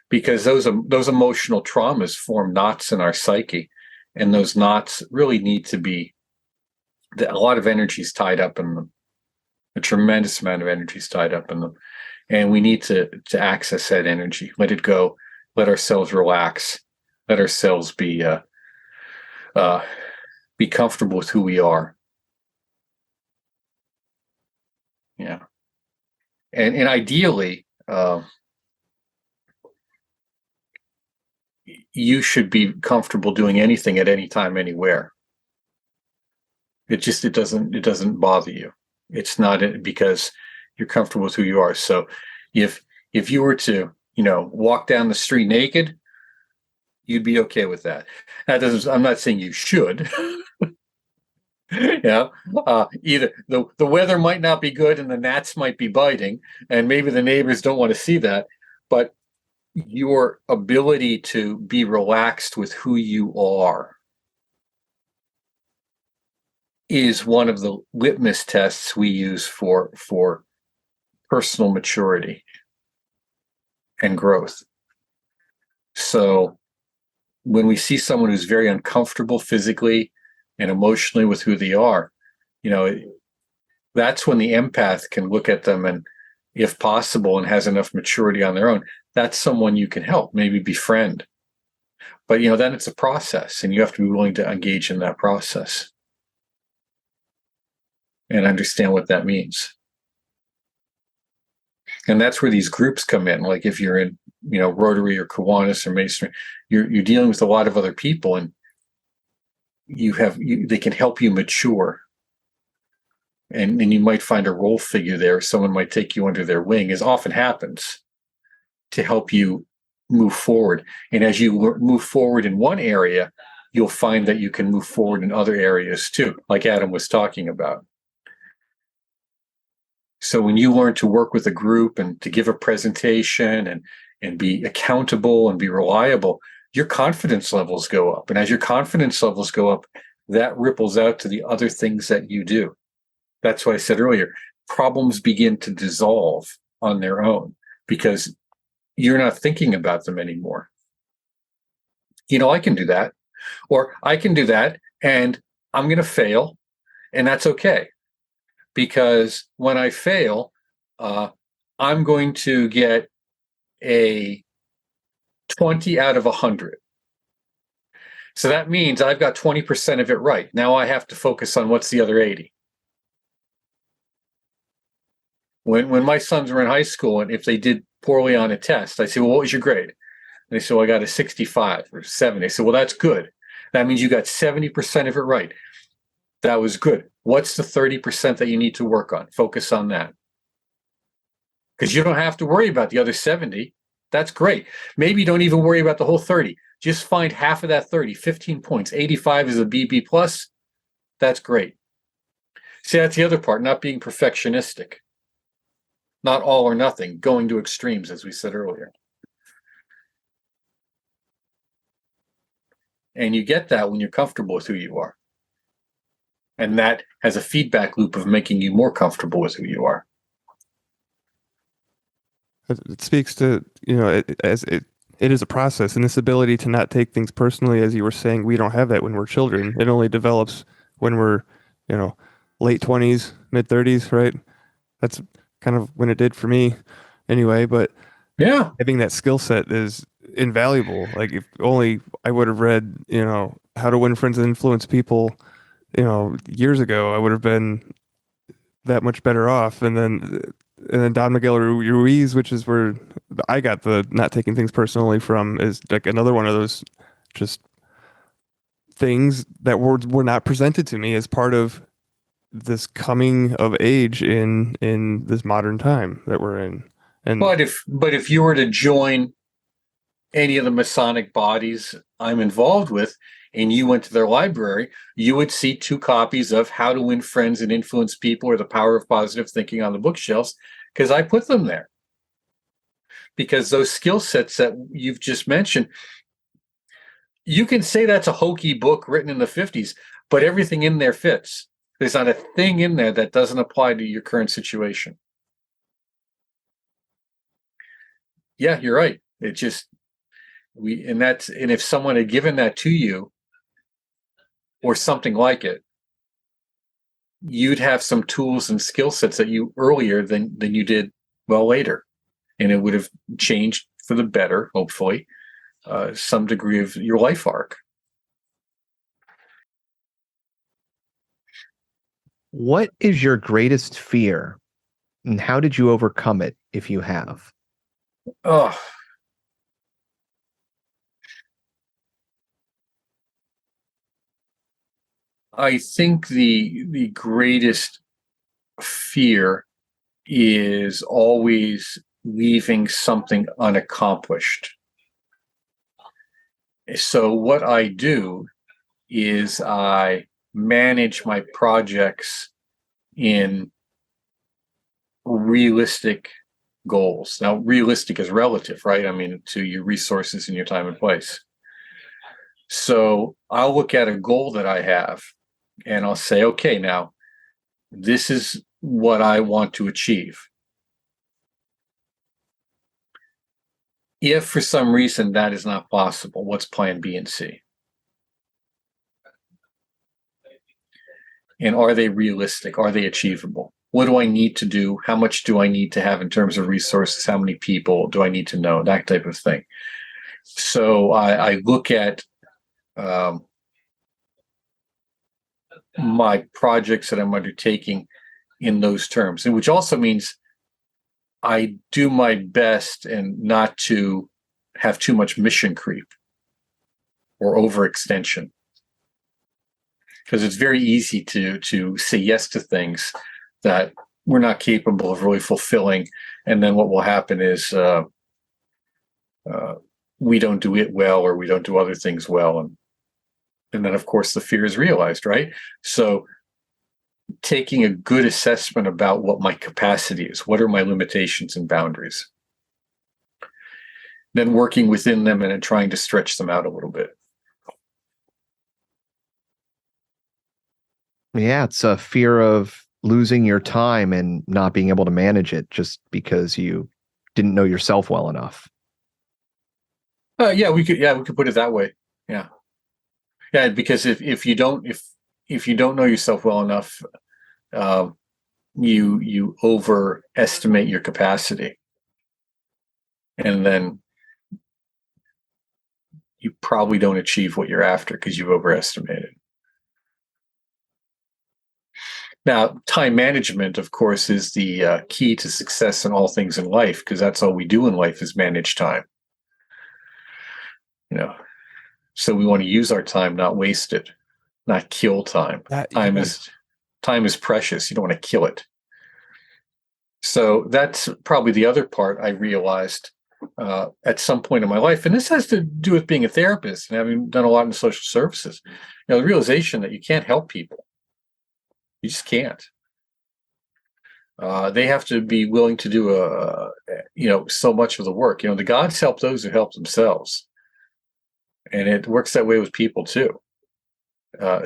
Because those emotional traumas form knots in our psyche, and those knots really need to be, a lot of energy is tied up in them. A tremendous amount of energy is tied up in them. And we need to access that energy, let it go, let ourselves relax, let ourselves be comfortable with who we are. Yeah. And ideally, you should be comfortable doing anything at any time, anywhere. It doesn't bother you. It's not because you're comfortable with who you are. So if you were to, walk down the street naked, you'd be okay with that. I'm not saying you should. Either the weather might not be good and the gnats might be biting, and maybe the neighbors don't want to see that, but your ability to be relaxed with who you are is one of the litmus tests we use for personal maturity and growth. So when we see someone who's very uncomfortable physically and emotionally with who they are, that's when the empath can look at them and, if possible, and has enough maturity on their own, that's someone you can help, maybe befriend. But, then it's a process, and you have to be willing to engage in that process and understand what that means. And that's where these groups come in. Like if you're in, Rotary or Kiwanis or Masonry, you're dealing with a lot of other people, and they can help you mature. And you might find a role figure there. Someone might take you under their wing, as often happens, to help you move forward. And as you move forward in one area, you'll find that you can move forward in other areas too, like Adam was talking about. So when you learn to work with a group and to give a presentation and be accountable and be reliable, your confidence levels go up. And as your confidence levels go up, that ripples out to the other things that you do. That's what I said earlier. Problems begin to dissolve on their own because you're not thinking about them anymore. I can do that, or I can do that, and I'm going to fail, and that's okay. Because when I fail, I'm going to get a 20 out of 100. So that means I've got 20% of it right. Now I have to focus on what's the other 80. When my sons were in high school, and if they did poorly on a test, I say, well, what was your grade? And they said, well, I got a 65 or 70. I said, well, that's good. That means you got 70% of it right. That was good. What's the 30% that you need to work on? Focus on that. Because you don't have to worry about the other 70. That's great. Maybe you don't even worry about the whole 30. Just find half of that 30, 15 points. 85 is a B plus. That's great. See, that's the other part, not being perfectionistic. Not all or nothing, going to extremes, as we said earlier. And you get that when you're comfortable with who you are. And that has a feedback loop of making you more comfortable with who you are.
It speaks to, it is a process, and this ability to not take things personally, as you were saying, we don't have that when we're children. It only develops when we're, late 20s, mid 30s, right? That's kind of when it did for me anyway, but
yeah,
having that skill set is invaluable. Like if only I would have read, How to Win Friends and Influence People, years ago, I would have been that much better off. And then Don Miguel Ruiz, which is where I got the not taking things personally from, is like another one of those just things that were not presented to me as part of this coming of age in this modern time that we're in. And
but if you were to join any of the Masonic bodies I'm involved with, and you went to their library, you would see 2 copies of How to Win Friends and Influence People or The Power of Positive Thinking on the bookshelves, because I put them there. Because those skill sets that you've just mentioned, you can say that's a hokey book written in the 50s, but everything in there fits. There's not a thing in there that doesn't apply to your current situation. Yeah, you're right. It just, and if someone had given that to you or something like it, you'd have some tools and skill sets that you earlier than you did later. And it would have changed for the better, hopefully, some degree of your life arc.
What is your greatest fear, and how did you overcome it, if you have?
Oh, I think the greatest fear is always leaving something unaccomplished. So what I do is I manage my projects in realistic goals. Now, realistic is relative, right? I mean, to your resources and your time and place. So I'll look at a goal that I have and I'll say, okay, now this is what I want to achieve. If for some reason that is not possible, what's plan B and C? And are they realistic? Are they achievable? What do I need to do? How much do I need to have in terms of resources? How many people do I need to know? That type of thing. So I look at my projects that I'm undertaking in those terms, and which also means I do my best and not to have too much mission creep or overextension. Because it's very easy to say yes to things that we're not capable of really fulfilling. And then what will happen is we don't do it well, or we don't do other things well. And then, of course, the fear is realized, right? So taking a good assessment about what my capacity is, what are my limitations and boundaries, then working within them and then trying to stretch them out a little bit.
Yeah, it's a fear of losing your time and not being able to manage it just because you didn't know yourself well enough.
We could put it that way. Yeah, because if you don't know yourself well enough, you overestimate your capacity, and then you probably don't achieve what you're after because you've overestimated. Now, time management, of course, is the key to success in all things in life, because that's all we do in life is manage time. So we want to use our time, not waste it, not kill time. Time is precious. You don't want to kill it. So that's probably the other part I realized at some point in my life, and this has to do with being a therapist and having done a lot in social services. The realization that you can't help people. You just can't. They have to be willing to do so much of the work. The gods help those who help themselves, and it works that way with people too.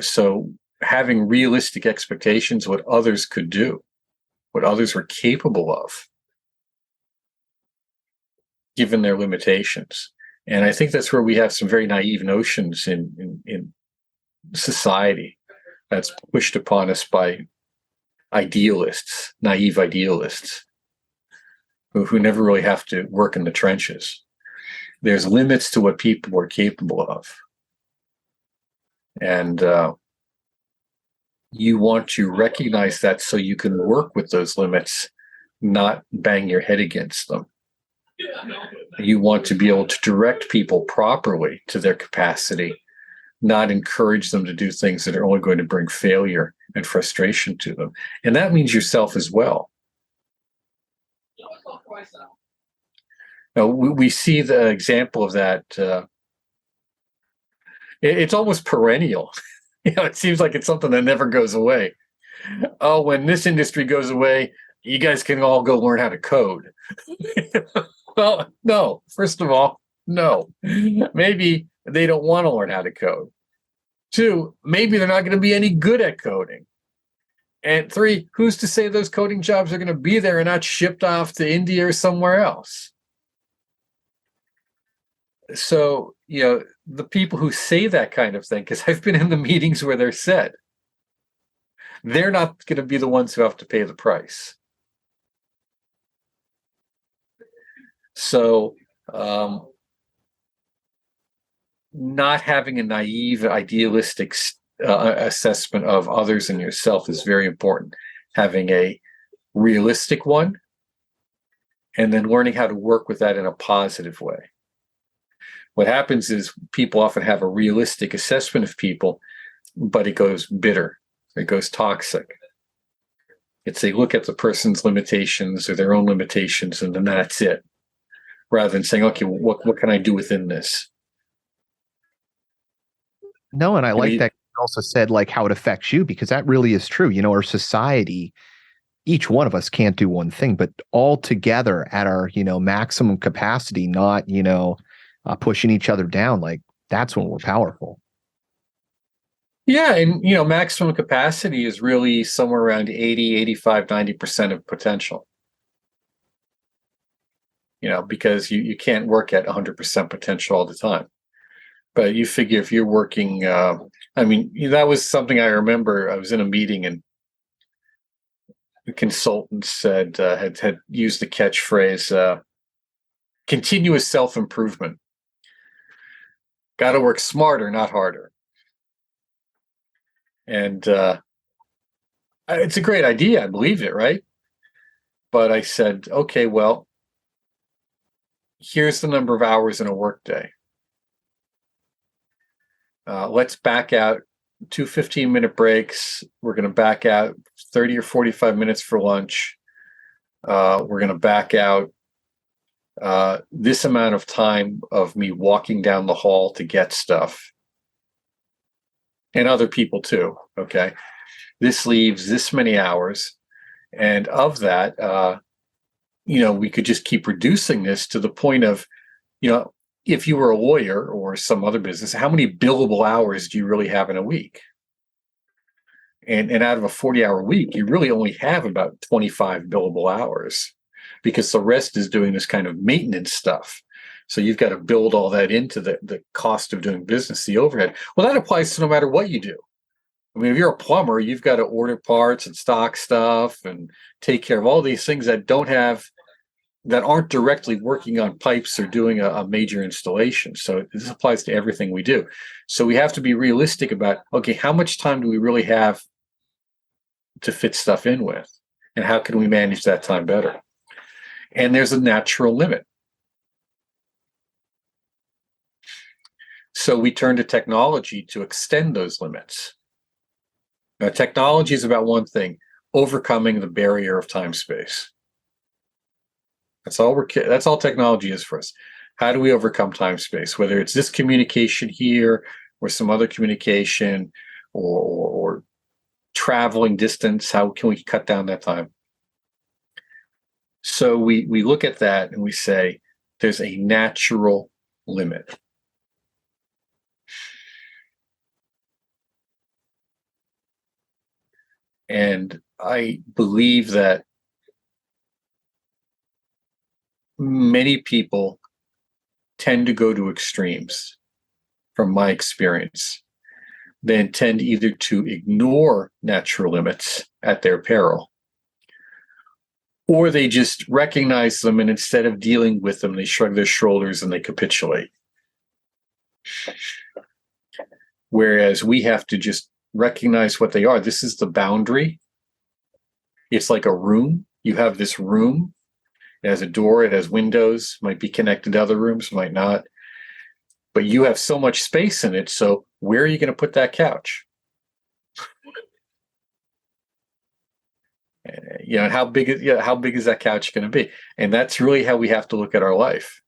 So having realistic expectations, what others could do, what others were capable of, given their limitations, and I think that's where we have some very naive notions in society. That's pushed upon us by idealists, naive idealists, who never really have to work in the trenches. There's limits to what people are capable of. And you want to recognize that so you can work with those limits, not bang your head against them. You want to be able to direct people properly to their capacity, not encourage them to do things that are only going to bring failure and frustration to them. And that means yourself as well. Now, we see the example of that. It's almost perennial. It seems like it's something that never goes away. Oh, when this industry goes away, you guys can all go learn how to code. Well, no. First of all, no. Maybe they don't want to learn how to code. 2, maybe they're not going to be any good at coding. And 3, who's to say those coding jobs are going to be there and not shipped off to India or somewhere else? So, the people who say that kind of thing, because I've been in the meetings where they're said, they're not going to be the ones who have to pay the price. So, not having a naive, idealistic assessment of others and yourself is very important. Having a realistic one, and then learning how to work with that in a positive way. What happens is people often have a realistic assessment of people, but it goes bitter. It goes toxic. It's they look at the person's limitations or their own limitations, and then that's it. Rather than saying, okay, what can I do within this?
No, and I like
mean-
that you also said like how it affects you, because that really is true. You know, our society, each one of us can't do one thing, but all together at our, you know, maximum capacity, not, you know, pushing each other down, like that's when we're powerful.
Yeah, and you know, maximum capacity is really somewhere around 80, 85, 90% of potential. You know, because you can't work at 100% potential all the time. But you figure if you're working, I mean, that was something I remember. I was in a meeting and the consultant said, had used the catchphrase, continuous self-improvement. Got to work smarter, not harder. And it's a great idea. I believed it, right? But I said, okay, well, here's the number of hours in a workday. Let's back out 2 15-minute breaks. We're going to back out 30 or 45 minutes for lunch. We're going to back out this amount of time of me walking down the hall to get stuff. And other people too, okay? This leaves this many hours. And of that, you know, we could just keep reducing this to the point of, you know, if you were a lawyer or some other business, how many billable hours do you really have in a week? And out of a 40-hour week, you really only have about 25 billable hours because the rest is doing this kind of maintenance stuff. So you've got to build all that into the cost of doing business, the overhead. Well, that applies to no matter what you do. I mean, if you're a plumber, you've got to order parts and stock stuff and take care of all these things that aren't directly working on pipes or doing a major installation. So this applies to everything we do. So we have to be realistic about, okay, how much time do we really have to fit stuff in with? And how can we manage that time better? And there's a natural limit. So we turn to technology to extend those limits. Now, technology is about one thing: overcoming the barrier of time-space. That's all technology is for us. How do we overcome time-space? Whether it's this communication here or some other communication or traveling distance, how can we cut down that time? So we look at that and we say there's a natural limit. And I believe that many people tend to go to extremes, from my experience. They tend either to ignore natural limits at their peril, or they just recognize them, and instead of dealing with them, they shrug their shoulders and they capitulate. Whereas we have to just recognize what they are. This is the boundary. It's like a room. You have this room. It has a door. It has windows. Might be connected to other rooms, might not. But you have so much space in it. So where are you going to put that couch? You know, how big is that couch going to be? And that's really how we have to look at our life.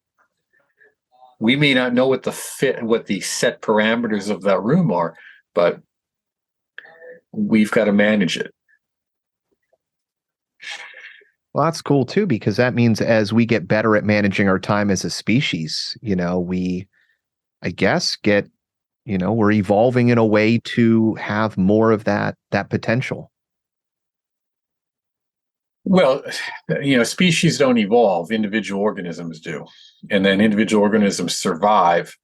We may not know what the set parameters of that room are, but we've got to manage it.
Well, that's cool too, because that means as we get better at managing our time as a species, you know, we, I guess, we're evolving in a way to have more of that potential.
Well, you know, species don't evolve, individual organisms do. And then individual organisms survive,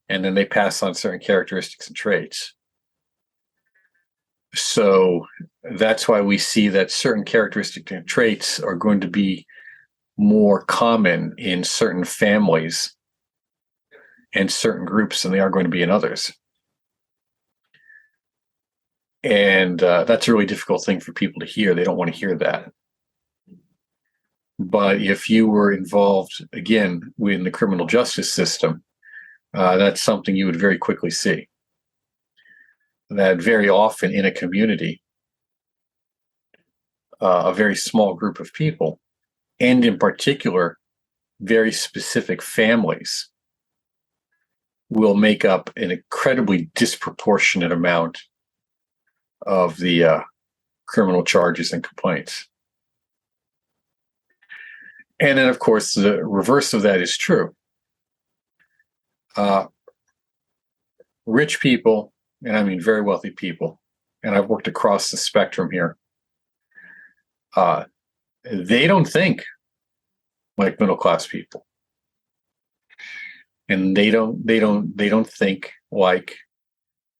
and then they pass on certain characteristics and traits. So that's why we see that certain characteristics and traits are going to be more common in certain families and certain groups than they are going to be in others. And that's a really difficult thing for people to hear. They don't want to hear that. But if you were involved, again, in the criminal justice system, that's something you would very quickly see. that very often in a community, a very small group of people, and in particular, very specific families, will make up an incredibly disproportionate amount of the criminal charges and complaints. And then, of course, the reverse of that is true. Rich people, and I mean very wealthy people, and I've worked across the spectrum here, they don't think like middle-class people. And they don't think like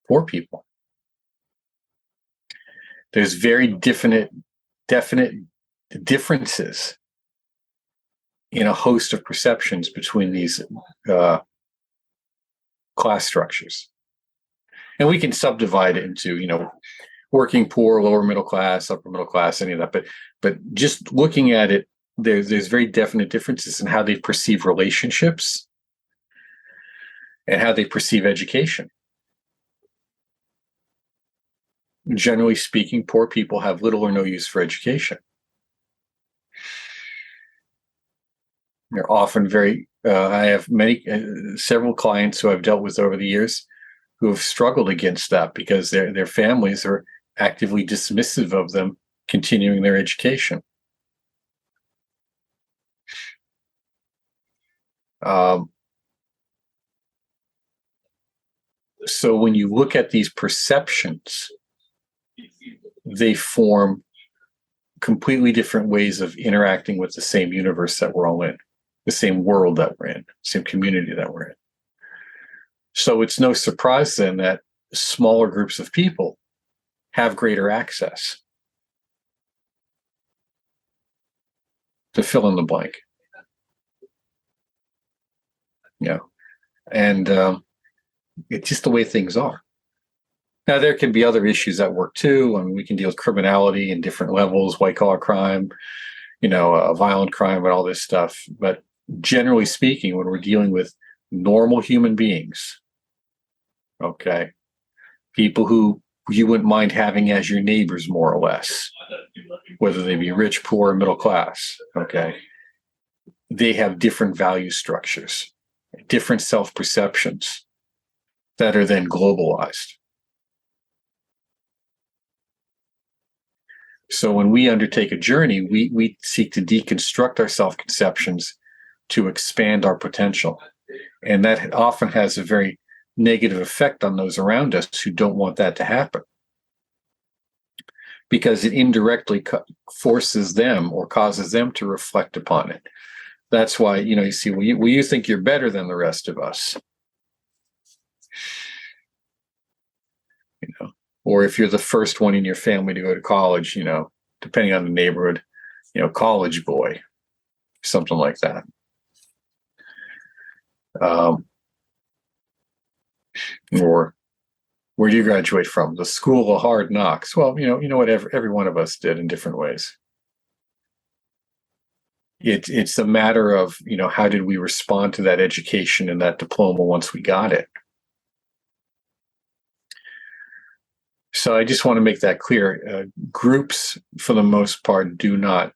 poor people. There's very definite differences in a host of perceptions between these class structures. And we can subdivide it into, working poor, lower middle class, upper middle class, any of that. But just looking at it, there's very definite differences in how they perceive relationships and how they perceive education. Generally speaking, poor people have little or no use for education. They're often I have several clients who I've dealt with over the years who have struggled against that because their families are actively dismissive of them continuing their education. So when you look at these perceptions, they form completely different ways of interacting with the same universe that we're all in, the same world that we're in, same community that we're in. So it's no surprise then that smaller groups of people have greater access to fill in the blank. And it's just the way things are. Now, there can be other issues at work too. I mean, we can deal with criminality in different levels, white-collar crime, violent crime, and all this stuff. But generally speaking, when we're dealing with normal human beings, okay, people who you wouldn't mind having as your neighbors, more or less, whether they be rich, poor, or middle class, okay, they have different value structures, different self-perceptions that are then globalized. So when we undertake a journey, we seek to deconstruct our self-conceptions to expand our potential. And that often has a very negative effect on those around us who don't want that to happen, because it indirectly forces them or causes them to reflect upon it. That's why, you see, you think you're better than the rest of us. Or if you're the first one in your family to go to college, depending on the neighborhood, college boy, something like that. Or where do you graduate from? The school of hard knocks. Well, what every one of us did in different ways. It's a matter of, how did we respond to that education and that diploma once we got it? So I just want to make that clear. Groups, for the most part, do not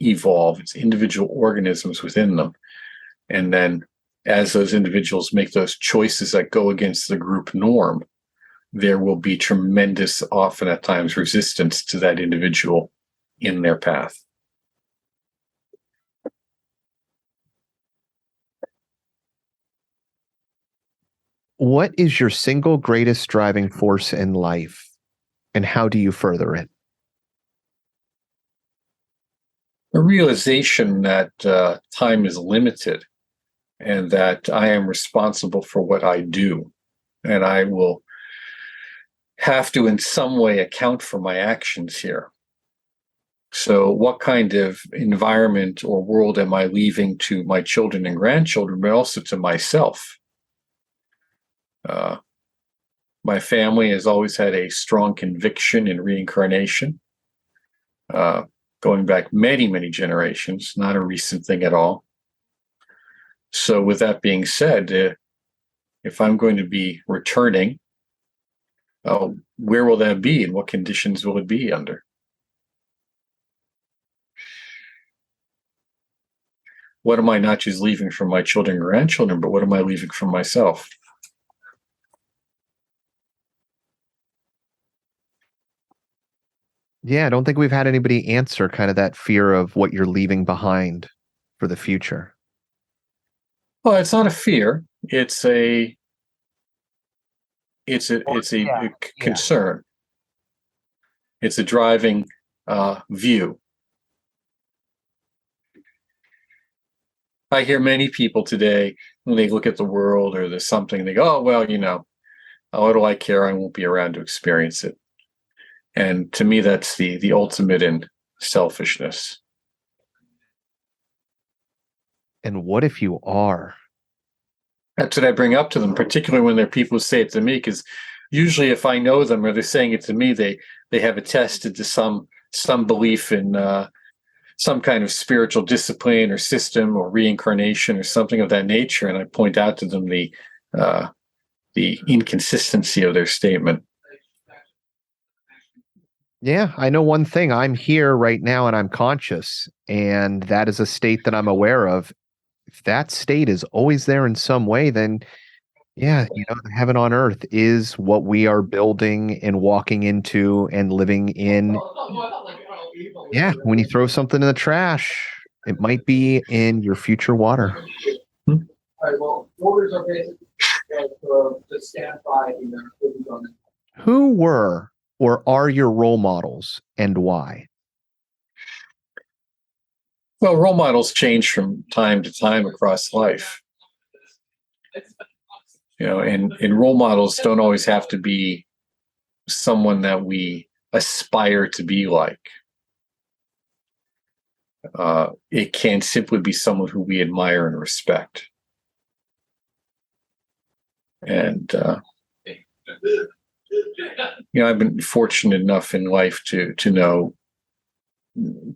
evolve. It's individual organisms within them. And then as those individuals make those choices that go against the group norm, there will be tremendous, often at times, resistance to that individual in their path.
What is your single greatest driving force in life, and how do you further it?
A realization that time is limited and that I am responsible for what I do, and I will have to in some way account for my actions here. So what kind of environment or world am I leaving to my children and grandchildren, but also to myself? My family has always had a strong conviction in reincarnation, going back many, many generations, not a recent thing at all. So with that being said, if I'm going to be returning, where will that be and what conditions will it be under? What am I not just leaving from my children and grandchildren, but what am I leaving from myself?
Yeah, I don't think we've had anybody answer kind of that fear of what you're leaving behind for the future.
Well, it's not a fear. It's a concern. It's a driving view. I hear many people today when they look at the world or there's something, they go, "Oh well, what do I care? I won't be around to experience it." And to me, that's the ultimate in selfishness.
And what if you are?
That's what I bring up to them, particularly when there are people who say it to me, because usually if I know them or they're saying it to me, they have attested to some belief in some kind of spiritual discipline or system or reincarnation or something of that nature, and I point out to them the inconsistency of their statement.
Yeah, I know one thing. I'm here right now and I'm conscious, and that is a state that I'm aware of. If that state is always there in some way, then yeah, the heaven on earth is what we are building and walking into and living in. Yeah, when you throw something in the trash, it might be in your future water.
All right, well, orders are basically to stand by
Who were or are your role models and why?
Well, role models change from time to time across life. And role models don't always have to be someone that we aspire to be like. It can simply be someone who we admire and respect. And I've been fortunate enough in life to know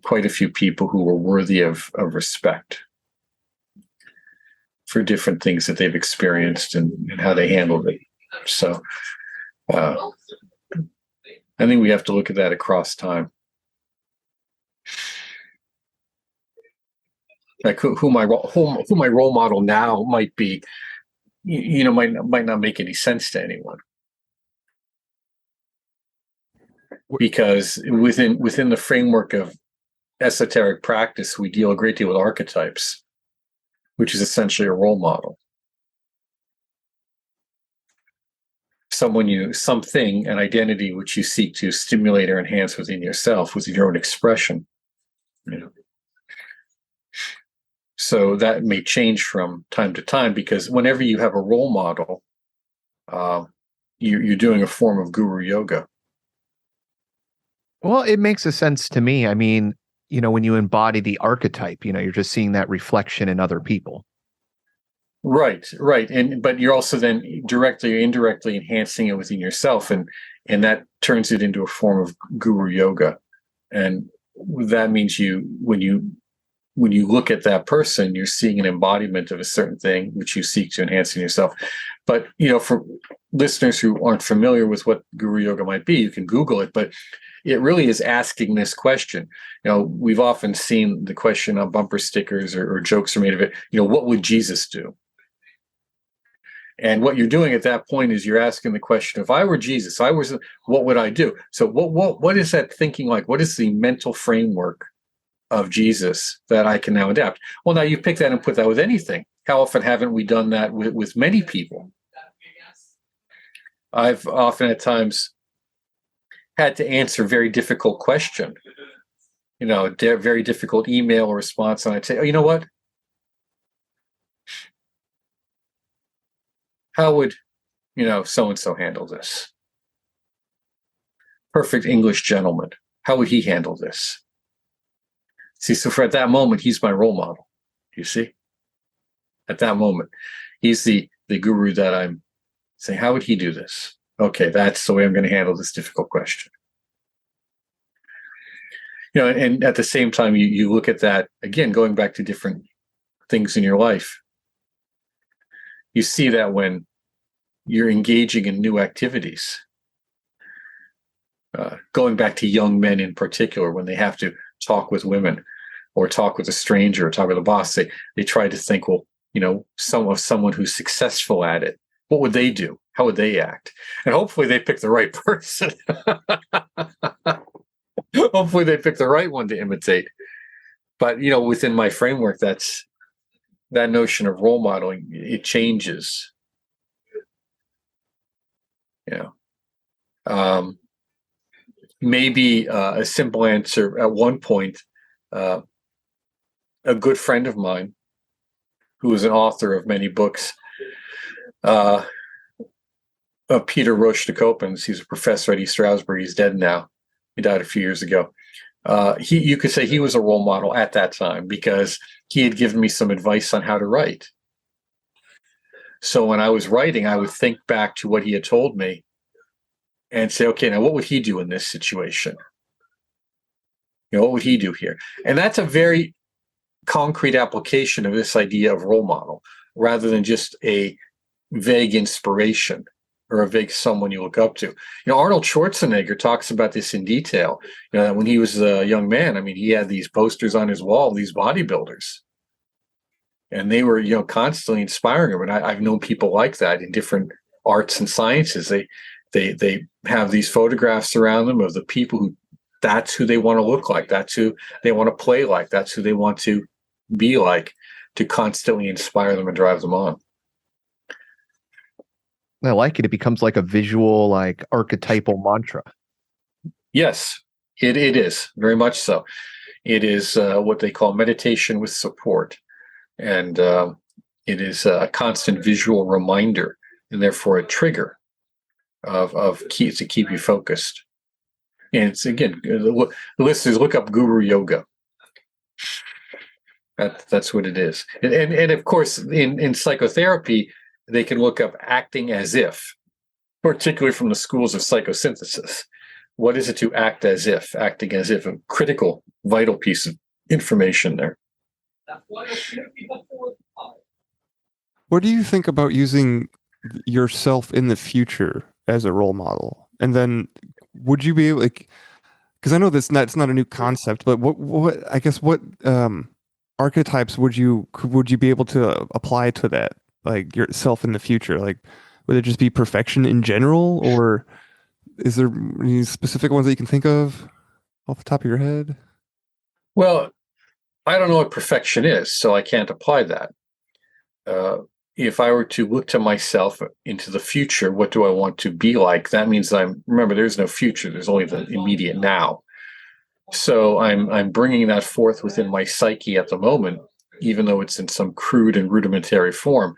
quite a few people who were worthy of respect for different things that they've experienced and how they handled it. So I think we have to look at that across time. Like who my role model now might be, might not make any sense to anyone. Because within the framework of esoteric practice, we deal a great deal with archetypes, which is essentially a role model. Something, an identity which you seek to stimulate or enhance within yourself, within your own expression. So that may change from time to time, because whenever you have a role model, you're doing a form of guru yoga.
Well, it makes a sense to me. I mean, when you embody the archetype, you're just seeing that reflection in other people.
Right. But you're also then directly or indirectly enhancing it within yourself, and that turns it into a form of guru yoga. And that means when you look at that person, you're seeing an embodiment of a certain thing which you seek to enhance in yourself. But for listeners who aren't familiar with what guru yoga might be, you can Google it, but it really is asking this question. We've often seen the question on bumper stickers or jokes are made of it. What would Jesus do? And what you're doing at that point is you're asking the question: if I were Jesus, what would I do? So what is that thinking like? What is the mental framework of Jesus that I can now adapt? Well, now you pick that and put that with anything. How often haven't we done that with many people? I've often at times had to answer a very difficult question, a very difficult email or response, and I'd say, "Oh, you know what? How would, so-and-so handle this? Perfect English gentleman. How would he handle this?" See, so for at that moment, he's my role model. You see? At that moment, he's the guru that I'm saying, how would he do this? Okay, that's the way I'm going to handle this difficult question. And at the same time, you look at that, again, going back to different things in your life. You see that when you're engaging in new activities, going back to young men in particular, when they have to talk with women or talk with a stranger or talk with a boss, they try to think, well, someone who's successful at it, what would they do? How would they act? And hopefully they pick the right person. Hopefully they pick the right one to imitate. But, within my framework, that notion of role modeling, it changes. Maybe a simple answer at one point, a good friend of mine, who is an author of many books, Peter Roche de Copens, he's a professor at East Stroudsburg. He's dead now. He died a few years ago. You could say he was a role model at that time because he had given me some advice on how to write. So when I was writing, I would think back to what he had told me and say, okay, now what would he do in this situation? What would he do here? And that's a very concrete application of this idea of role model, rather than just a vague inspiration or a vague someone you look up to. Arnold Schwarzenegger talks about this in detail. That when he was a young man, he had these posters on his wall, these bodybuilders, and they were, constantly inspiring him. And I've known people like that in different arts and sciences. They have these photographs around them of the people who, that's who they want to look like. That's who they want to play like. That's who they want to be like, to constantly inspire them and drive them on.
I like it. It becomes like a visual, like archetypal mantra.
Yes, it is very much so. It is what they call meditation with support. And it is a constant visual reminder, and therefore a trigger of keys to keep you focused. And it's, again, the listeners, look up Guru Yoga. That's what it is. And of course, in psychotherapy, they can look up acting as if, particularly from the schools of psychosynthesis. What is it to act as if? Acting as if, a critical, vital piece of information there.
What do you think about using yourself in the future as a role model? And then would you be able, because I know it's not a new concept, but what archetypes would you be able to apply to that, like yourself in the future? Like, would it just be perfection in general, or is there any specific ones that you can think of off the top of your head?
Well, I don't know what perfection is, so I can't apply that. If I were to look to myself into the future, what do I want to be like? That means remember, there's no future. There's only the immediate now. So I'm bringing that forth within my psyche at the moment, even though it's in some crude and rudimentary form.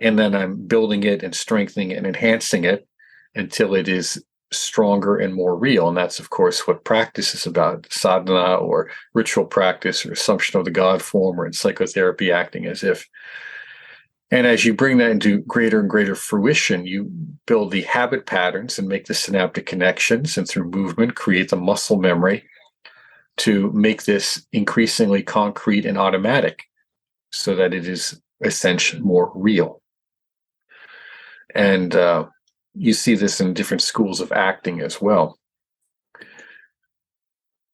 And then I'm building it and strengthening it and enhancing it until it is stronger and more real. And that's, of course, what practice is about: sadhana, or ritual practice, or assumption of the God form, or in psychotherapy, acting as if. And as you bring that into greater and greater fruition, you build the habit patterns and make the synaptic connections, and through movement, create the muscle memory to make this increasingly concrete and automatic, so that it is essentially more real. And you see this in different schools of acting as well.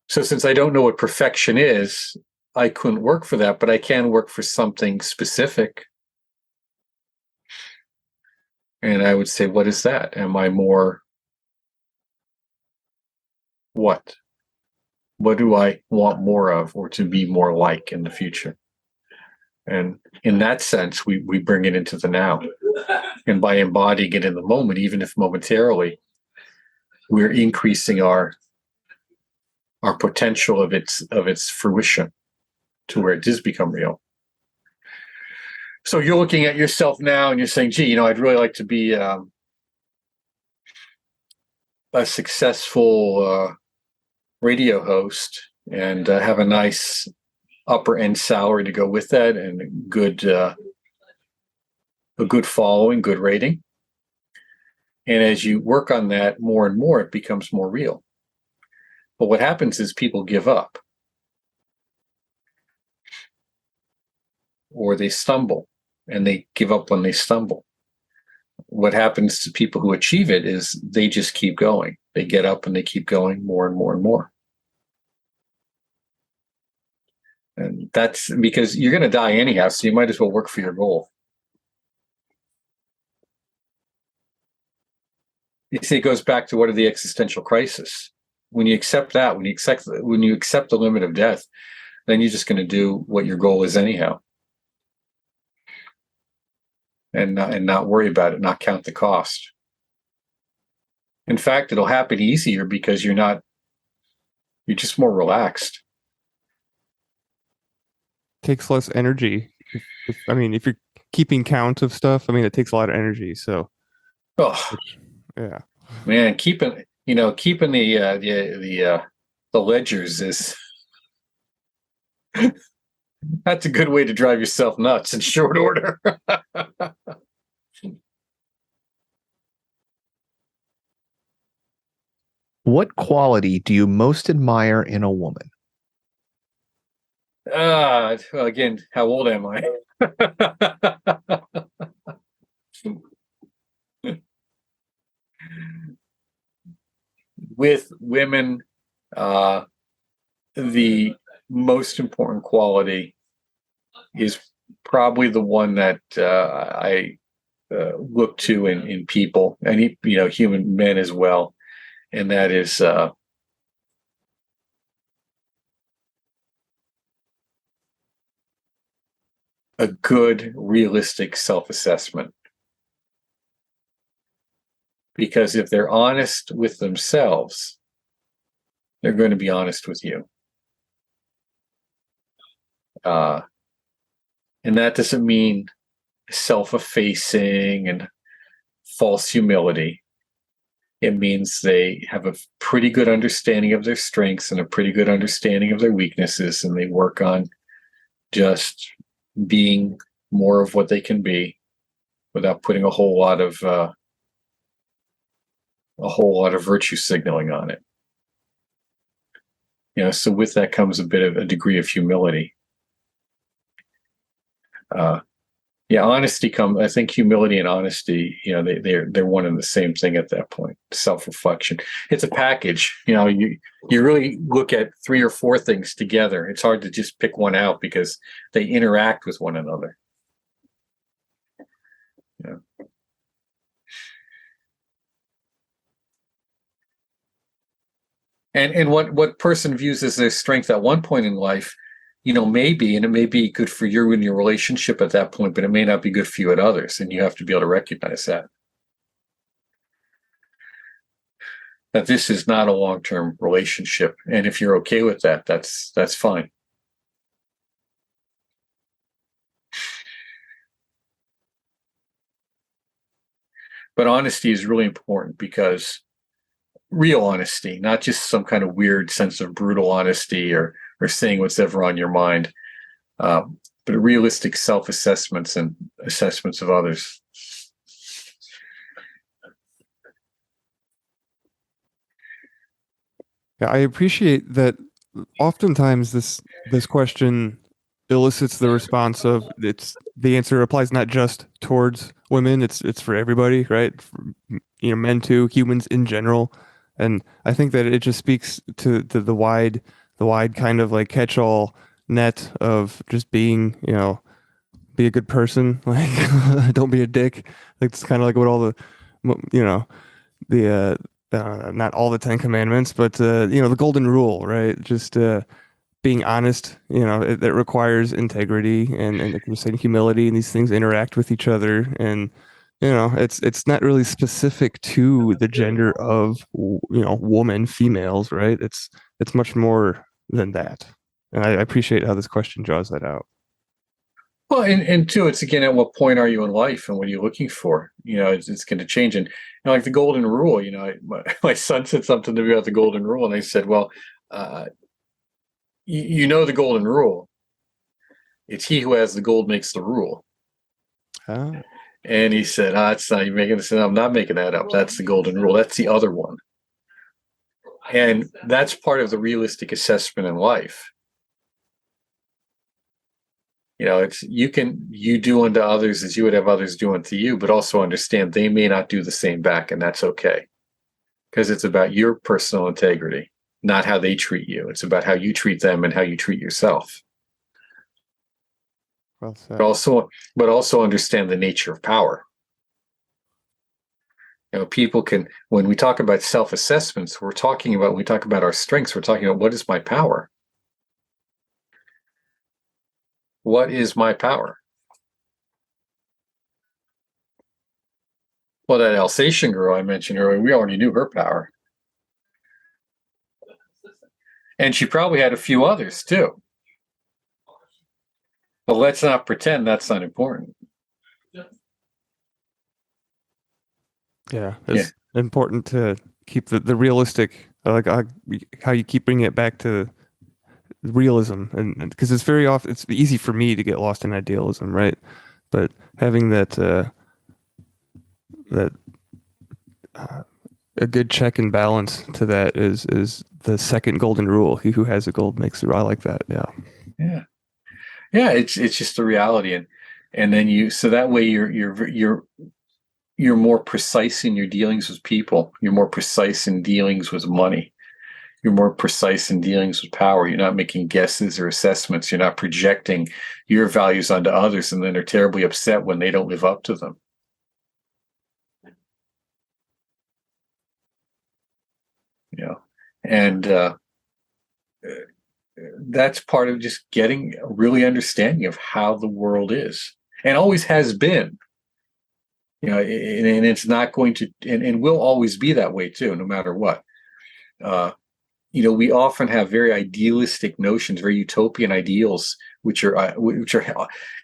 So since I don't know what perfection is, I couldn't work for that, but I can work for something specific. And I would say, what is that? Am I more what? What do I want more of, or to be more like in the future? And in that sense, we bring it into the now. And by embodying it in the moment, even if momentarily, we're increasing our potential of its fruition to where it does become real. So you're looking at yourself now and you're saying, gee, I'd really like to be a successful radio host and have a nice upper end salary to go with that, and a good following, good rating. And as you work on that more and more, it becomes more real. But what happens is people give up, or they stumble, and they give up when they stumble. what happens to people who achieve it is they just keep going. They get up and they keep going more and more and more. And that's because you're going to die anyhow, so you might as well work for your goal. You see, it goes back to what are the existential crisis. When you accept that, when you accept the limit of death, then you're just going to do what your goal is anyhow, and not worry about it, not count the cost. In fact, it'll happen easier because you're just more relaxed.
Takes less energy. If you're keeping count of stuff, it takes a lot of energy. So, yeah,
man, keeping the ledgers is that's a good way to drive yourself nuts in short order.
What quality do you most admire in a woman?
Well, again, how old am I? With women, the most important quality is probably the one that I look to in people, and human men as well, and that is a good, realistic self-assessment. Because if they're honest with themselves, they're going to be honest with you. And that doesn't mean self-effacing and false humility. It means they have a pretty good understanding of their strengths and a pretty good understanding of their weaknesses, and they work on just being more of what they can be without putting a whole lot of virtue signaling on it. So with that comes a bit of a degree of humility. Honesty comes. I think humility and honesty, they're one and the same thing at that point. Self-reflection. It's a package. You really look at 3 or 4 things together. It's hard to just pick one out because they interact with one another. Yeah. And what person views as their strength at one point in life, maybe, and it may be good for you in your relationship at that point, but it may not be good for you at others, and you have to be able to recognize that this is not a long-term relationship, and if you're okay with that, that's fine. But honesty is really important, because real honesty, not just some kind of weird sense of brutal honesty or saying what's ever on your mind, but realistic self-assessments and assessments of others.
Yeah, I appreciate that. Oftentimes, this question elicits the response of the answer applies not just towards women; it's for everybody, right? Men too, humans in general. And I think that it just speaks to the wide kind of like catch-all net of just being, be a good person, like don't be a dick. Like it's kind of like what all the not all the 10 commandments, but the golden rule, right? Just being honest, it requires integrity and like you're saying, humility, and these things interact with each other. And it's not really specific to the gender of woman, females, right? It's much more than that, and I appreciate how this question draws that out.
Well, and two, it's again, at what point are you in life, and what are you looking for? It's going to change, and like the golden rule. My son said something to me about the golden rule, and I said, well, the golden rule. It's he who has the gold makes the rule.
Oh.
And he said, it's not, you making this. I'm not making that up. That's the golden rule. That's the other one. And that's part of the realistic assessment in life. It's you do unto others as you would have others do unto you, but also understand they may not do the same back, and that's okay. Because it's about your personal integrity, not how they treat you. It's about how you treat them and how you treat yourself.
Well said.
But also understand the nature of power. People can, when we talk about self-assessments, when we talk about our strengths, we're talking about what is my power? What is my power? Well, that Alsatian girl I mentioned earlier, we already knew her power. And she probably had a few others too. But let's not pretend that's not important.
Yeah, it's important to keep the realistic, like how you keep bringing it back to realism, and because it's very often it's easy for me to get lost in idealism, right? But having that a good check and balance to that is the second golden rule. He who has a gold makes the. I like that. Yeah.
It's just the reality, and then so that way you're more precise in your dealings with people. You're more precise in dealings with money. You're more precise in dealings with power. You're not making guesses or assessments. You're not projecting your values onto others and then are terribly upset when they don't live up to them. And that's part of just getting a really understanding of how the world is and always has been. And it's not going to, and will always be that way too, no matter what. We often have very idealistic notions, very utopian ideals, which are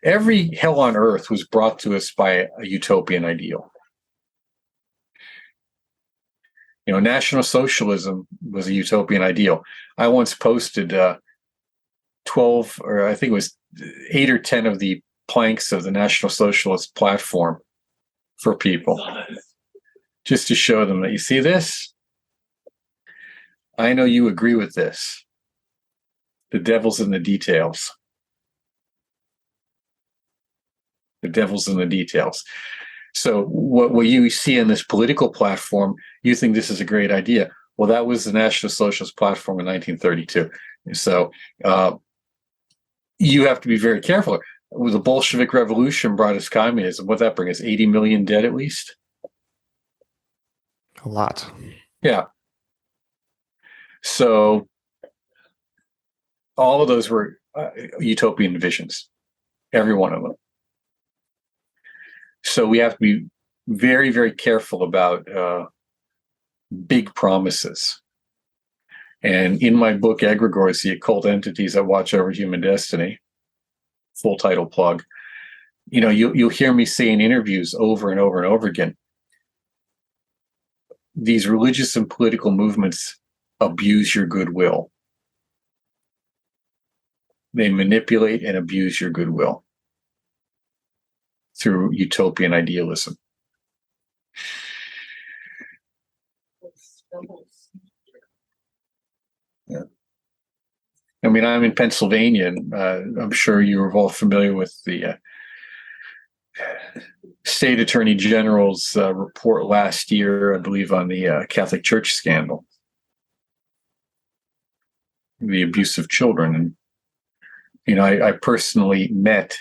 every hell on earth was brought to us by a utopian ideal. National Socialism was a utopian ideal. I once posted 12, or I think it was 8 or 10 of the planks of the National Socialist platform for people, just to show them that, you see this? I know you agree with this. The devil's in the details. The devil's in the details. So what you see in this political platform, you think this is a great idea. Well, that was the National Socialist platform in 1932. So you have to be very careful. The Bolshevik Revolution brought us communism. What that bring us? 80 million dead at least?
A lot.
Yeah. So all of those were utopian visions, every one of them. So we have to be very, very careful about big promises. And in my book, Egregores, the Occult Entities That Watch Over Human Destiny, full title plug, you'll hear me say in interviews over and over and over again, these religious and political movements abuse your goodwill. They manipulate and abuse your goodwill through utopian idealism. Yeah. I mean, I'm in Pennsylvania, and I'm sure you're all familiar with the State Attorney General's report last year, I believe, on the Catholic Church scandal, the abuse of children. And, I personally met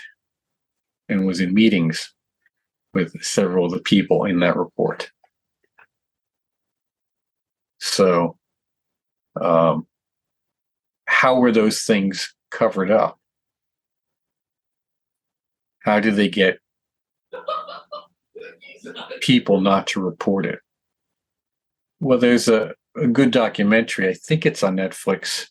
and was in meetings with several of the people in that report. So, how were those things covered up? How did they get people not to report it? Well, there's a good documentary. I think it's on Netflix.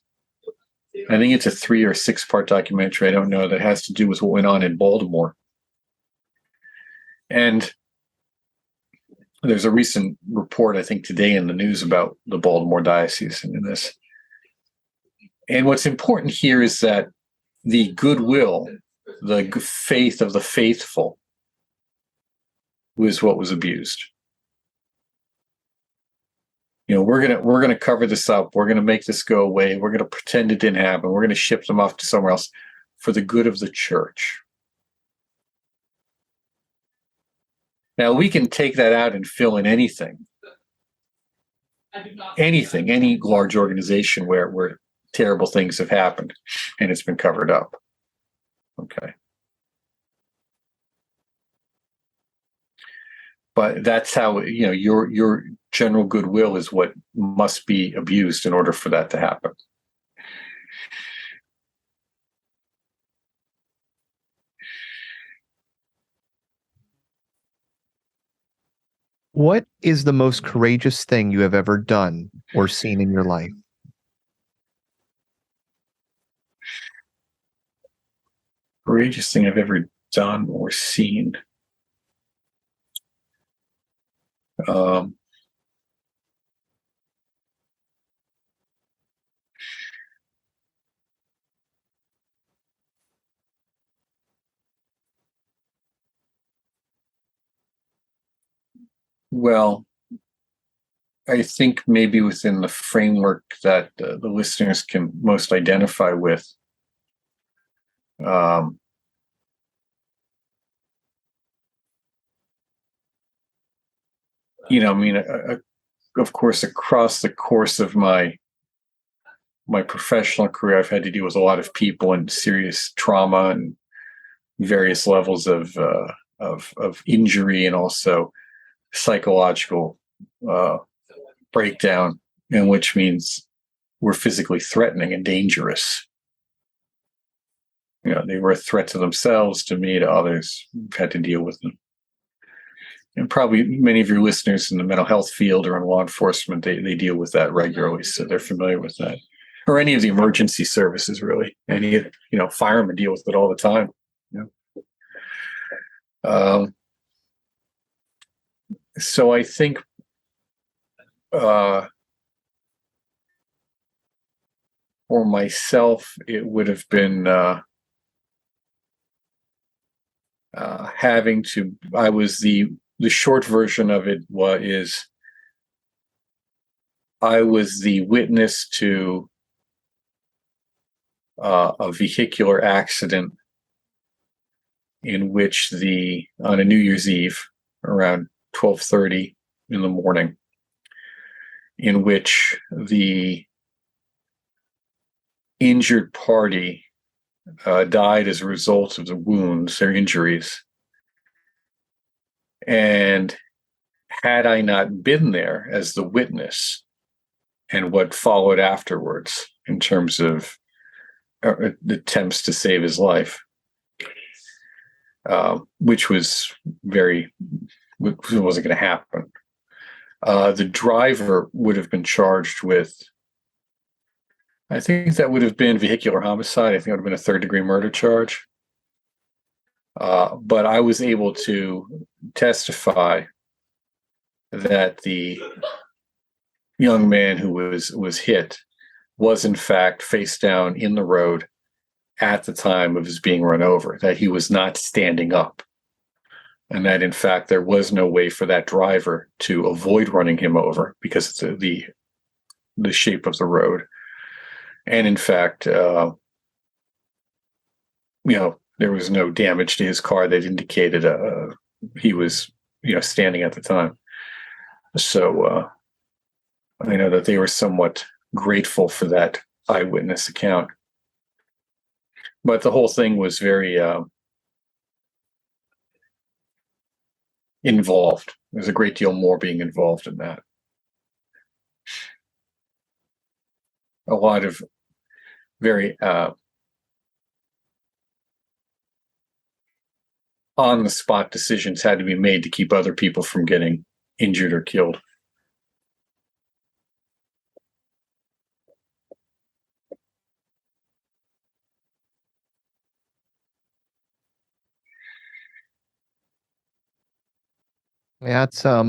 I think it's a 3 or 6 part documentary. I don't know, that has to do with what went on in Baltimore. And there's a recent report, I think today in the news, about the Baltimore diocese and in this. And what's important here is that the goodwill, the faith of the faithful was what was abused. We're gonna cover this up. We're gonna make this go away. We're gonna pretend it didn't happen. We're gonna ship them off to somewhere else. for the good of the church. Now, we can take that out and fill in anything, any large organization where terrible things have happened and it's been covered up. Okay. But that's how, your general goodwill is what must be abused in order for that to happen.
What is the most courageous thing you have ever done or seen in your life?
Courageous thing I've ever done or seen. Well, I think maybe within the framework that the listeners can most identify with, of course, across the course of my professional career, I've had to deal with a lot of people and serious trauma and various levels of injury and also psychological breakdown, and which means we're physically threatening and dangerous. They were a threat to themselves, to me, to others. We've had to deal with them. And probably many of your listeners in the mental health field or in law enforcement, they deal with that regularly, so they're familiar with that. Or any of the emergency services, really. Any, firemen deal with it all the time. So I think for myself, it would have been I was the short version of it I was the witness to a vehicular accident in which on a New Year's Eve around 12:30 in the morning, in which the injured party died as a result of the wounds, their injuries. And had I not been there as the witness and what followed afterwards in terms of attempts to save his life, which wasn't going to happen, the driver would have been charged with, I think that would have been vehicular homicide. I think it would have been a third-degree murder charge. But I was able to testify that the young man who was hit was in fact face down in the road at the time of his being run over, that he was not standing up, and that in fact there was no way for that driver to avoid running him over because it's the shape of the road. And in fact, there was no damage to his car that indicated he was, standing at the time. So I know that they were somewhat grateful for that eyewitness account. But the whole thing was very involved. There's a great deal more being involved in that. A lot of very on-the-spot decisions had to be made to keep other people from getting injured or killed.
That's
I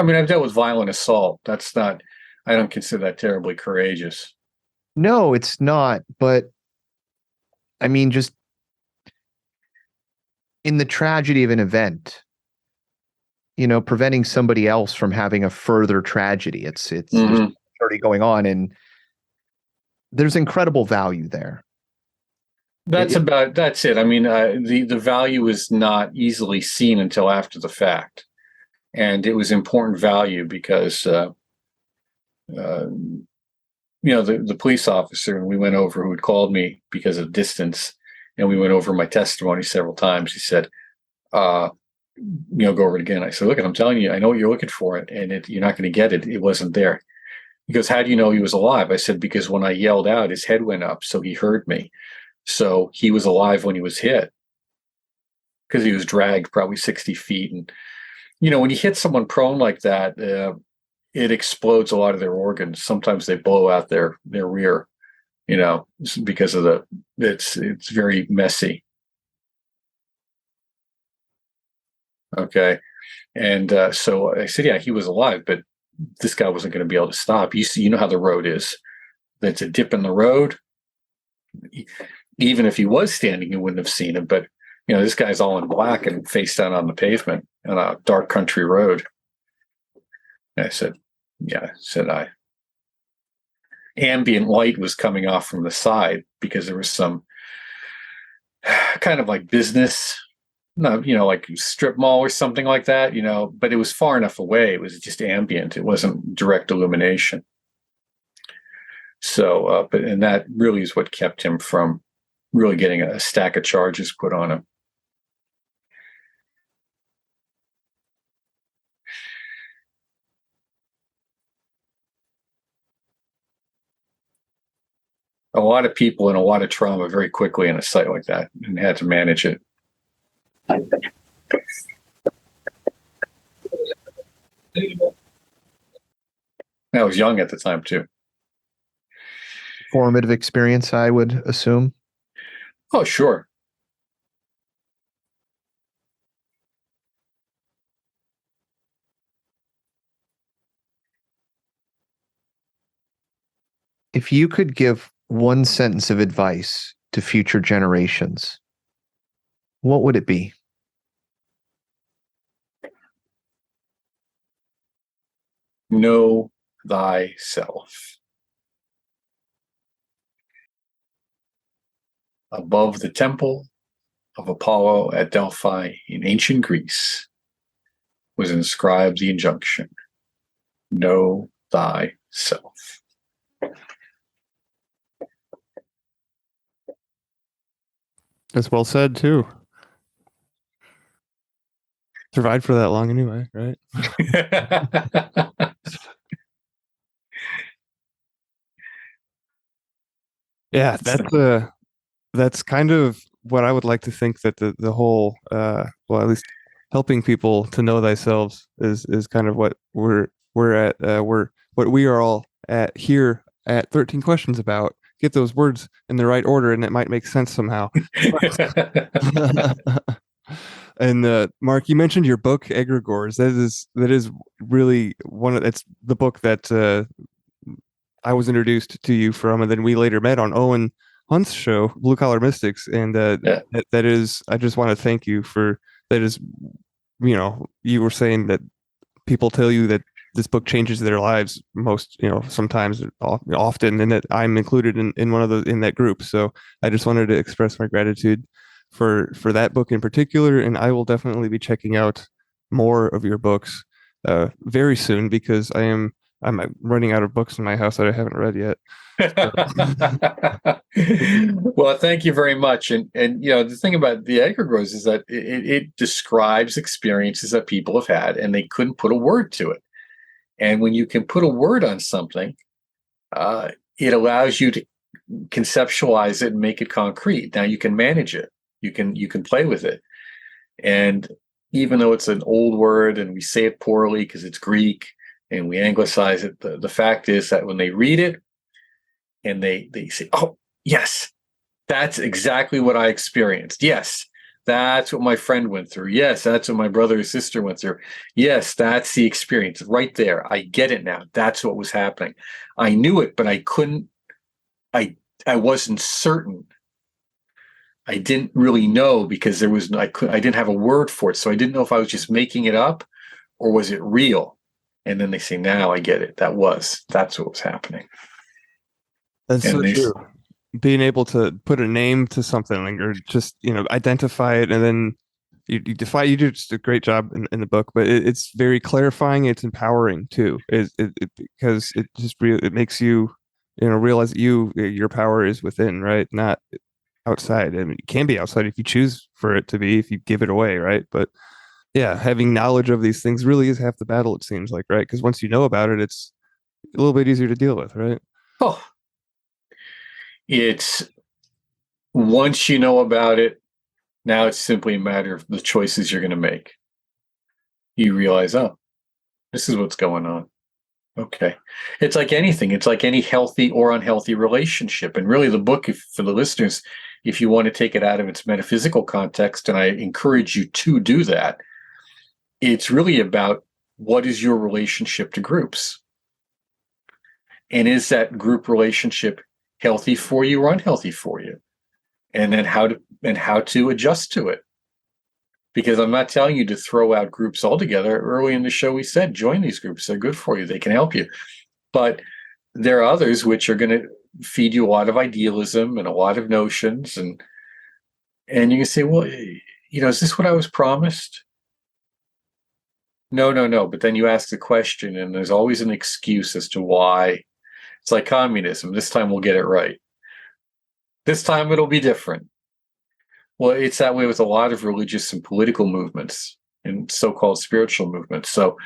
mean, I've dealt with violent assault. I don't consider that terribly courageous.
no, it's not. But I mean, just in the tragedy of an event, preventing somebody else from having a further tragedy. It's
Mhm.
there's already going on, and there's incredible value there.
That's it. I mean, the value is not easily seen until after the fact, and it was important value because the police officer, and we went over, who had called me because of distance, and we went over my testimony several times. He said, go over it again. I said, look, I'm telling you, I know what you're looking for, and you're not going to get it. It wasn't there. He goes, how do you know he was alive? I said, because when I yelled out, his head went up, so he heard me. So he was alive when he was hit, because he was dragged probably 60 feet. And, when you hit someone prone like that, it explodes a lot of their organs. Sometimes they blow out their rear, because of it's very messy. Okay. And so I said, yeah, he was alive, but this guy wasn't going to be able to stop. You know how the road is. That's a dip in the road. Even if he was standing, you wouldn't have seen him. But, this guy's all in black and face down on the pavement on a dark country road. And I said, yeah, ambient light was coming off from the side because there was some kind of like business, like strip mall or something like that, but it was far enough away. It was just ambient. It wasn't direct illumination. So, and that really is what kept him from really getting a stack of charges put on him. A lot of people and a lot of trauma very quickly in a site like that, and had to manage it. I was young at the time too.
Formative experience, I would assume.
Oh, sure.
If you could give one sentence of advice to future generations, what would it be?
Know thyself. Above the temple of Apollo at Delphi in ancient Greece was inscribed the injunction, know thyself.
That's well said too. Survived for that long anyway, right? Yeah, that's kind of what I would like to think that the whole at least helping people to know thyself is kind of what we're at what we are all at here at 13 Questions About. Get those words in the right order and it might make sense somehow. And Mark, you mentioned your book Egregores. That is really it's the book that I was introduced to you from, and then we later met on Owen Hunt's show, Blue Collar Mystics, and that is. I just want to thank you for that. Is you were saying that people tell you that this book changes their lives most, sometimes, often, and that I'm included in one of those in that group. So I just wanted to express my gratitude for that book in particular, and I will definitely be checking out more of your books very soon because I'm running out of books in my house that I haven't read yet.
Well, thank you very much. And the thing about the egregores is that it describes experiences that people have had and they couldn't put a word to it. And when you can put a word on something, it allows you to conceptualize it and make it concrete. Now you can manage it. You can play with it. And even though it's an old word and we say it poorly because it's Greek and we anglicize it, the fact is that when they read it and they say, oh, yes, that's exactly what I experienced. Yes, that's what my friend went through. Yes, that's what my brother or sister went through. Yes, that's the experience right there. I get it now. That's what was happening. I knew it, but I couldn't, I wasn't certain. I didn't really know because I didn't have a word for it. So I didn't know if I was just making it up or was it real? And then they say, now I get it. That's what was happening.
That's
And
so
they-
true. Being able to put a name to something, like, or just, identify it, and then you do just a great job in the book, but it's very clarifying. It's empowering too, because it just it makes you, realize that your power is within, right? Not outside. I mean, it can be outside if you choose for it to be, if you give it away, right? But yeah, having knowledge of these things really is half the battle, it seems like, right? Because once you know about it, it's a little bit easier to deal with, right?
Oh, it's once you know about it, now it's simply a matter of the choices you're going to make. You realize, oh, this is what's going on. Okay. It's like anything. It's like any healthy or unhealthy relationship. And really the book, for the listeners, if you want to take it out of its metaphysical context, and I encourage you to do that, it's really about what is your relationship to groups? And is that group relationship healthy for you or unhealthy for you? And then how to adjust to it. Because I'm not telling you to throw out groups altogether. Early in the show, we said, join these groups. They're good for you. They can help you. But there are others which are going to feed you a lot of idealism and a lot of notions. And you can say, well, is this what I was promised? No. But then you ask the question, and there's always an excuse as to why. It's like communism. This time we'll get it right. This time it'll be different. Well, it's that way with a lot of religious and political movements and so-called spiritual movements. So,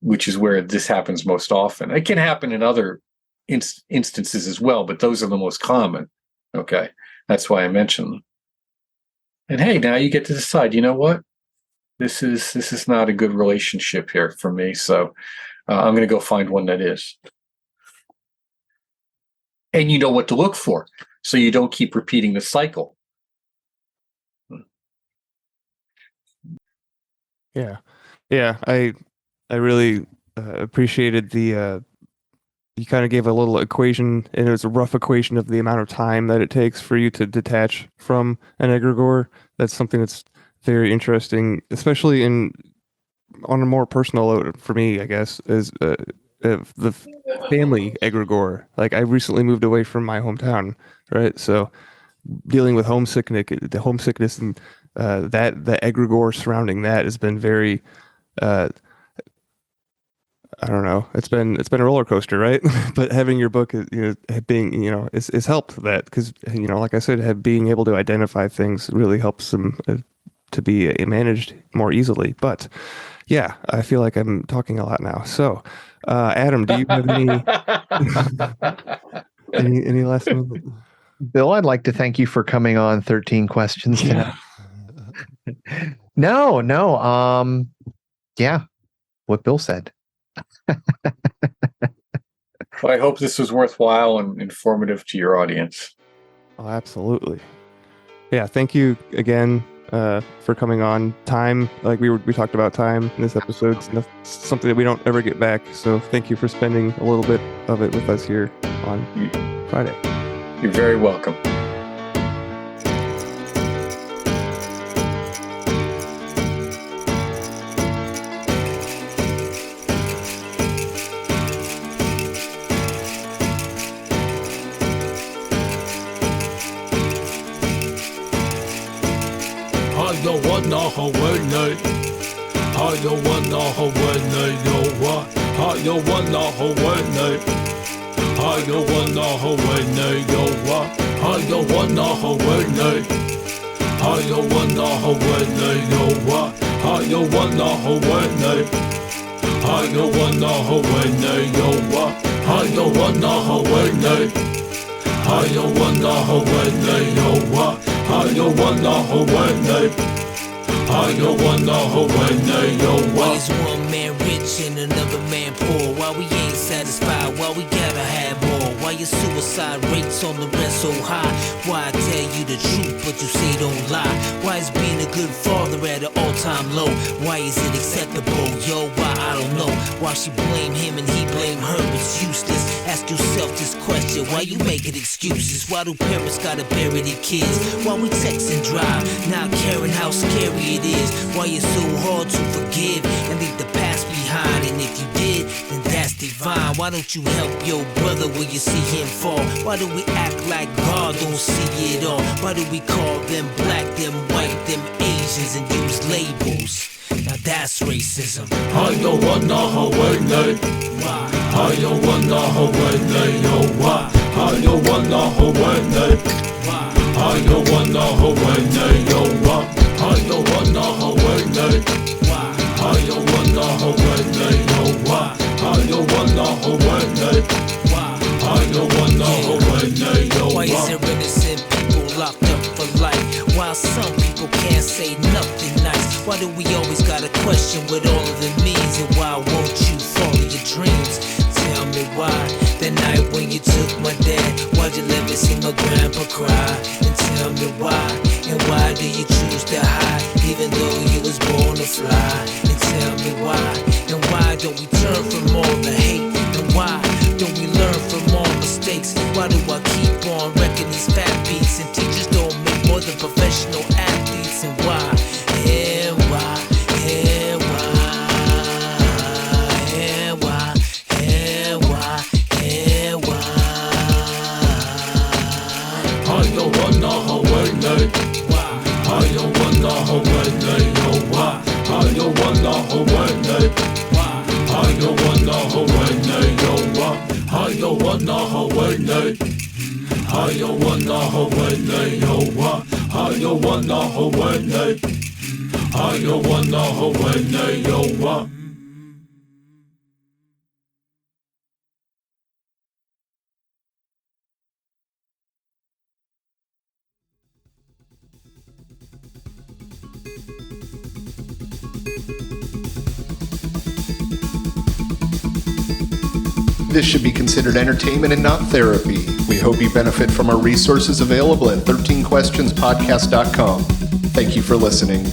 which is where this happens most often. It can happen in other instances as well, but those are the most common. Okay, that's why I mentioned them. And hey, now you get to decide. You know what? This is not a good relationship here for me. So, I'm going to go find one that is. And you know what to look for, so you don't keep repeating the cycle.
Yeah. I really appreciated the you kind of gave a little equation, and it was a rough equation of the amount of time that it takes for you to detach from an egregore. That's something that's very interesting, especially on a more personal note for me, I guess, is the family egregore. Like, I recently moved away from my hometown, right? So dealing with homesickness and that the egregore surrounding that has been very I don't know. It's been a roller coaster, right? But having your book, being, it's helped that, because, like I said, being able to identify things really helps them to be managed more easily. But yeah, I feel like I'm talking a lot now. So, Adam, do you have any last minute?
Bill, I'd like to thank you for coming on 13 Questions tonight. No. Yeah, what Bill said.
Well, I hope this was worthwhile and informative to your audience.
Oh, absolutely. Yeah, thank you again for coming on. Time, like we talked about time in this episode, it's something that we don't ever get back. So thank you for spending a little bit of it with us here on Friday.
You're very welcome.
Why is one man rich and another man poor? Why we ain't satisfied? Why we gotta have more?
Why your suicide rates on the rest so high? Why I tell you the truth, but you say don't lie? Why is being a good father at an all-time low? Why is it acceptable? Yo, why? I don't know. Why she blame him and he blame her? It's useless. Ask yourself this question. Why you making excuses? Why do parents gotta bury their kids? Why we text and drive, not caring how scary it is? Why it's so hard to forgive and leave the past behind? And if you did, then that's divine. Why don't you help your brother when you see him fall? Why do we act like God don't see it all? Why do we call them black, them white, them Asians and use labels? Now that's racism.
I don't wanna Hawaii.
Why?
I don't wanna Hawaii. Yo, why? I don't wanna Hawaii.
Why?
I don't wanna Hawaii. Yo, why? I don't wanna Hawaii.
Why?
I don't wanna Hawaii. Yo, why? I don't wanna Hawaii.
Why?
I don't wanna Hawaii. Yo,
Why is there innocent people locked up for life, while some people can't say nothing nice? Why do we always gotta question what all of it means? And why won't you follow your dreams? Tell me why. The night when you took my dad, why'd you let me see my grandpa cry? And tell me why. And why do you choose to hide, even though you was born to fly? And tell me why. And why don't we turn from all the hate? And why don't we learn from all mistakes? Why do I keep on wrecking these fat beats? And teachers don't make more than professional athletes. And why? And why? And why? And why? And why? And why?
I don't wanna Hawaii.
Why?
I don't wanna Hawaii. Yo, why? I don't wanna Hawaii.
Why?
I don't wanna Hawaii. Yo, why? I don't wanna Hawaii. I don't wanna Hawaii. Yo, why? I don't wanna Hawaii. I don't wanna Hawaii. Yo, why?
This should be considered entertainment and not therapy. We hope you benefit from our resources available at 13questionspodcast.com. Thank you for listening.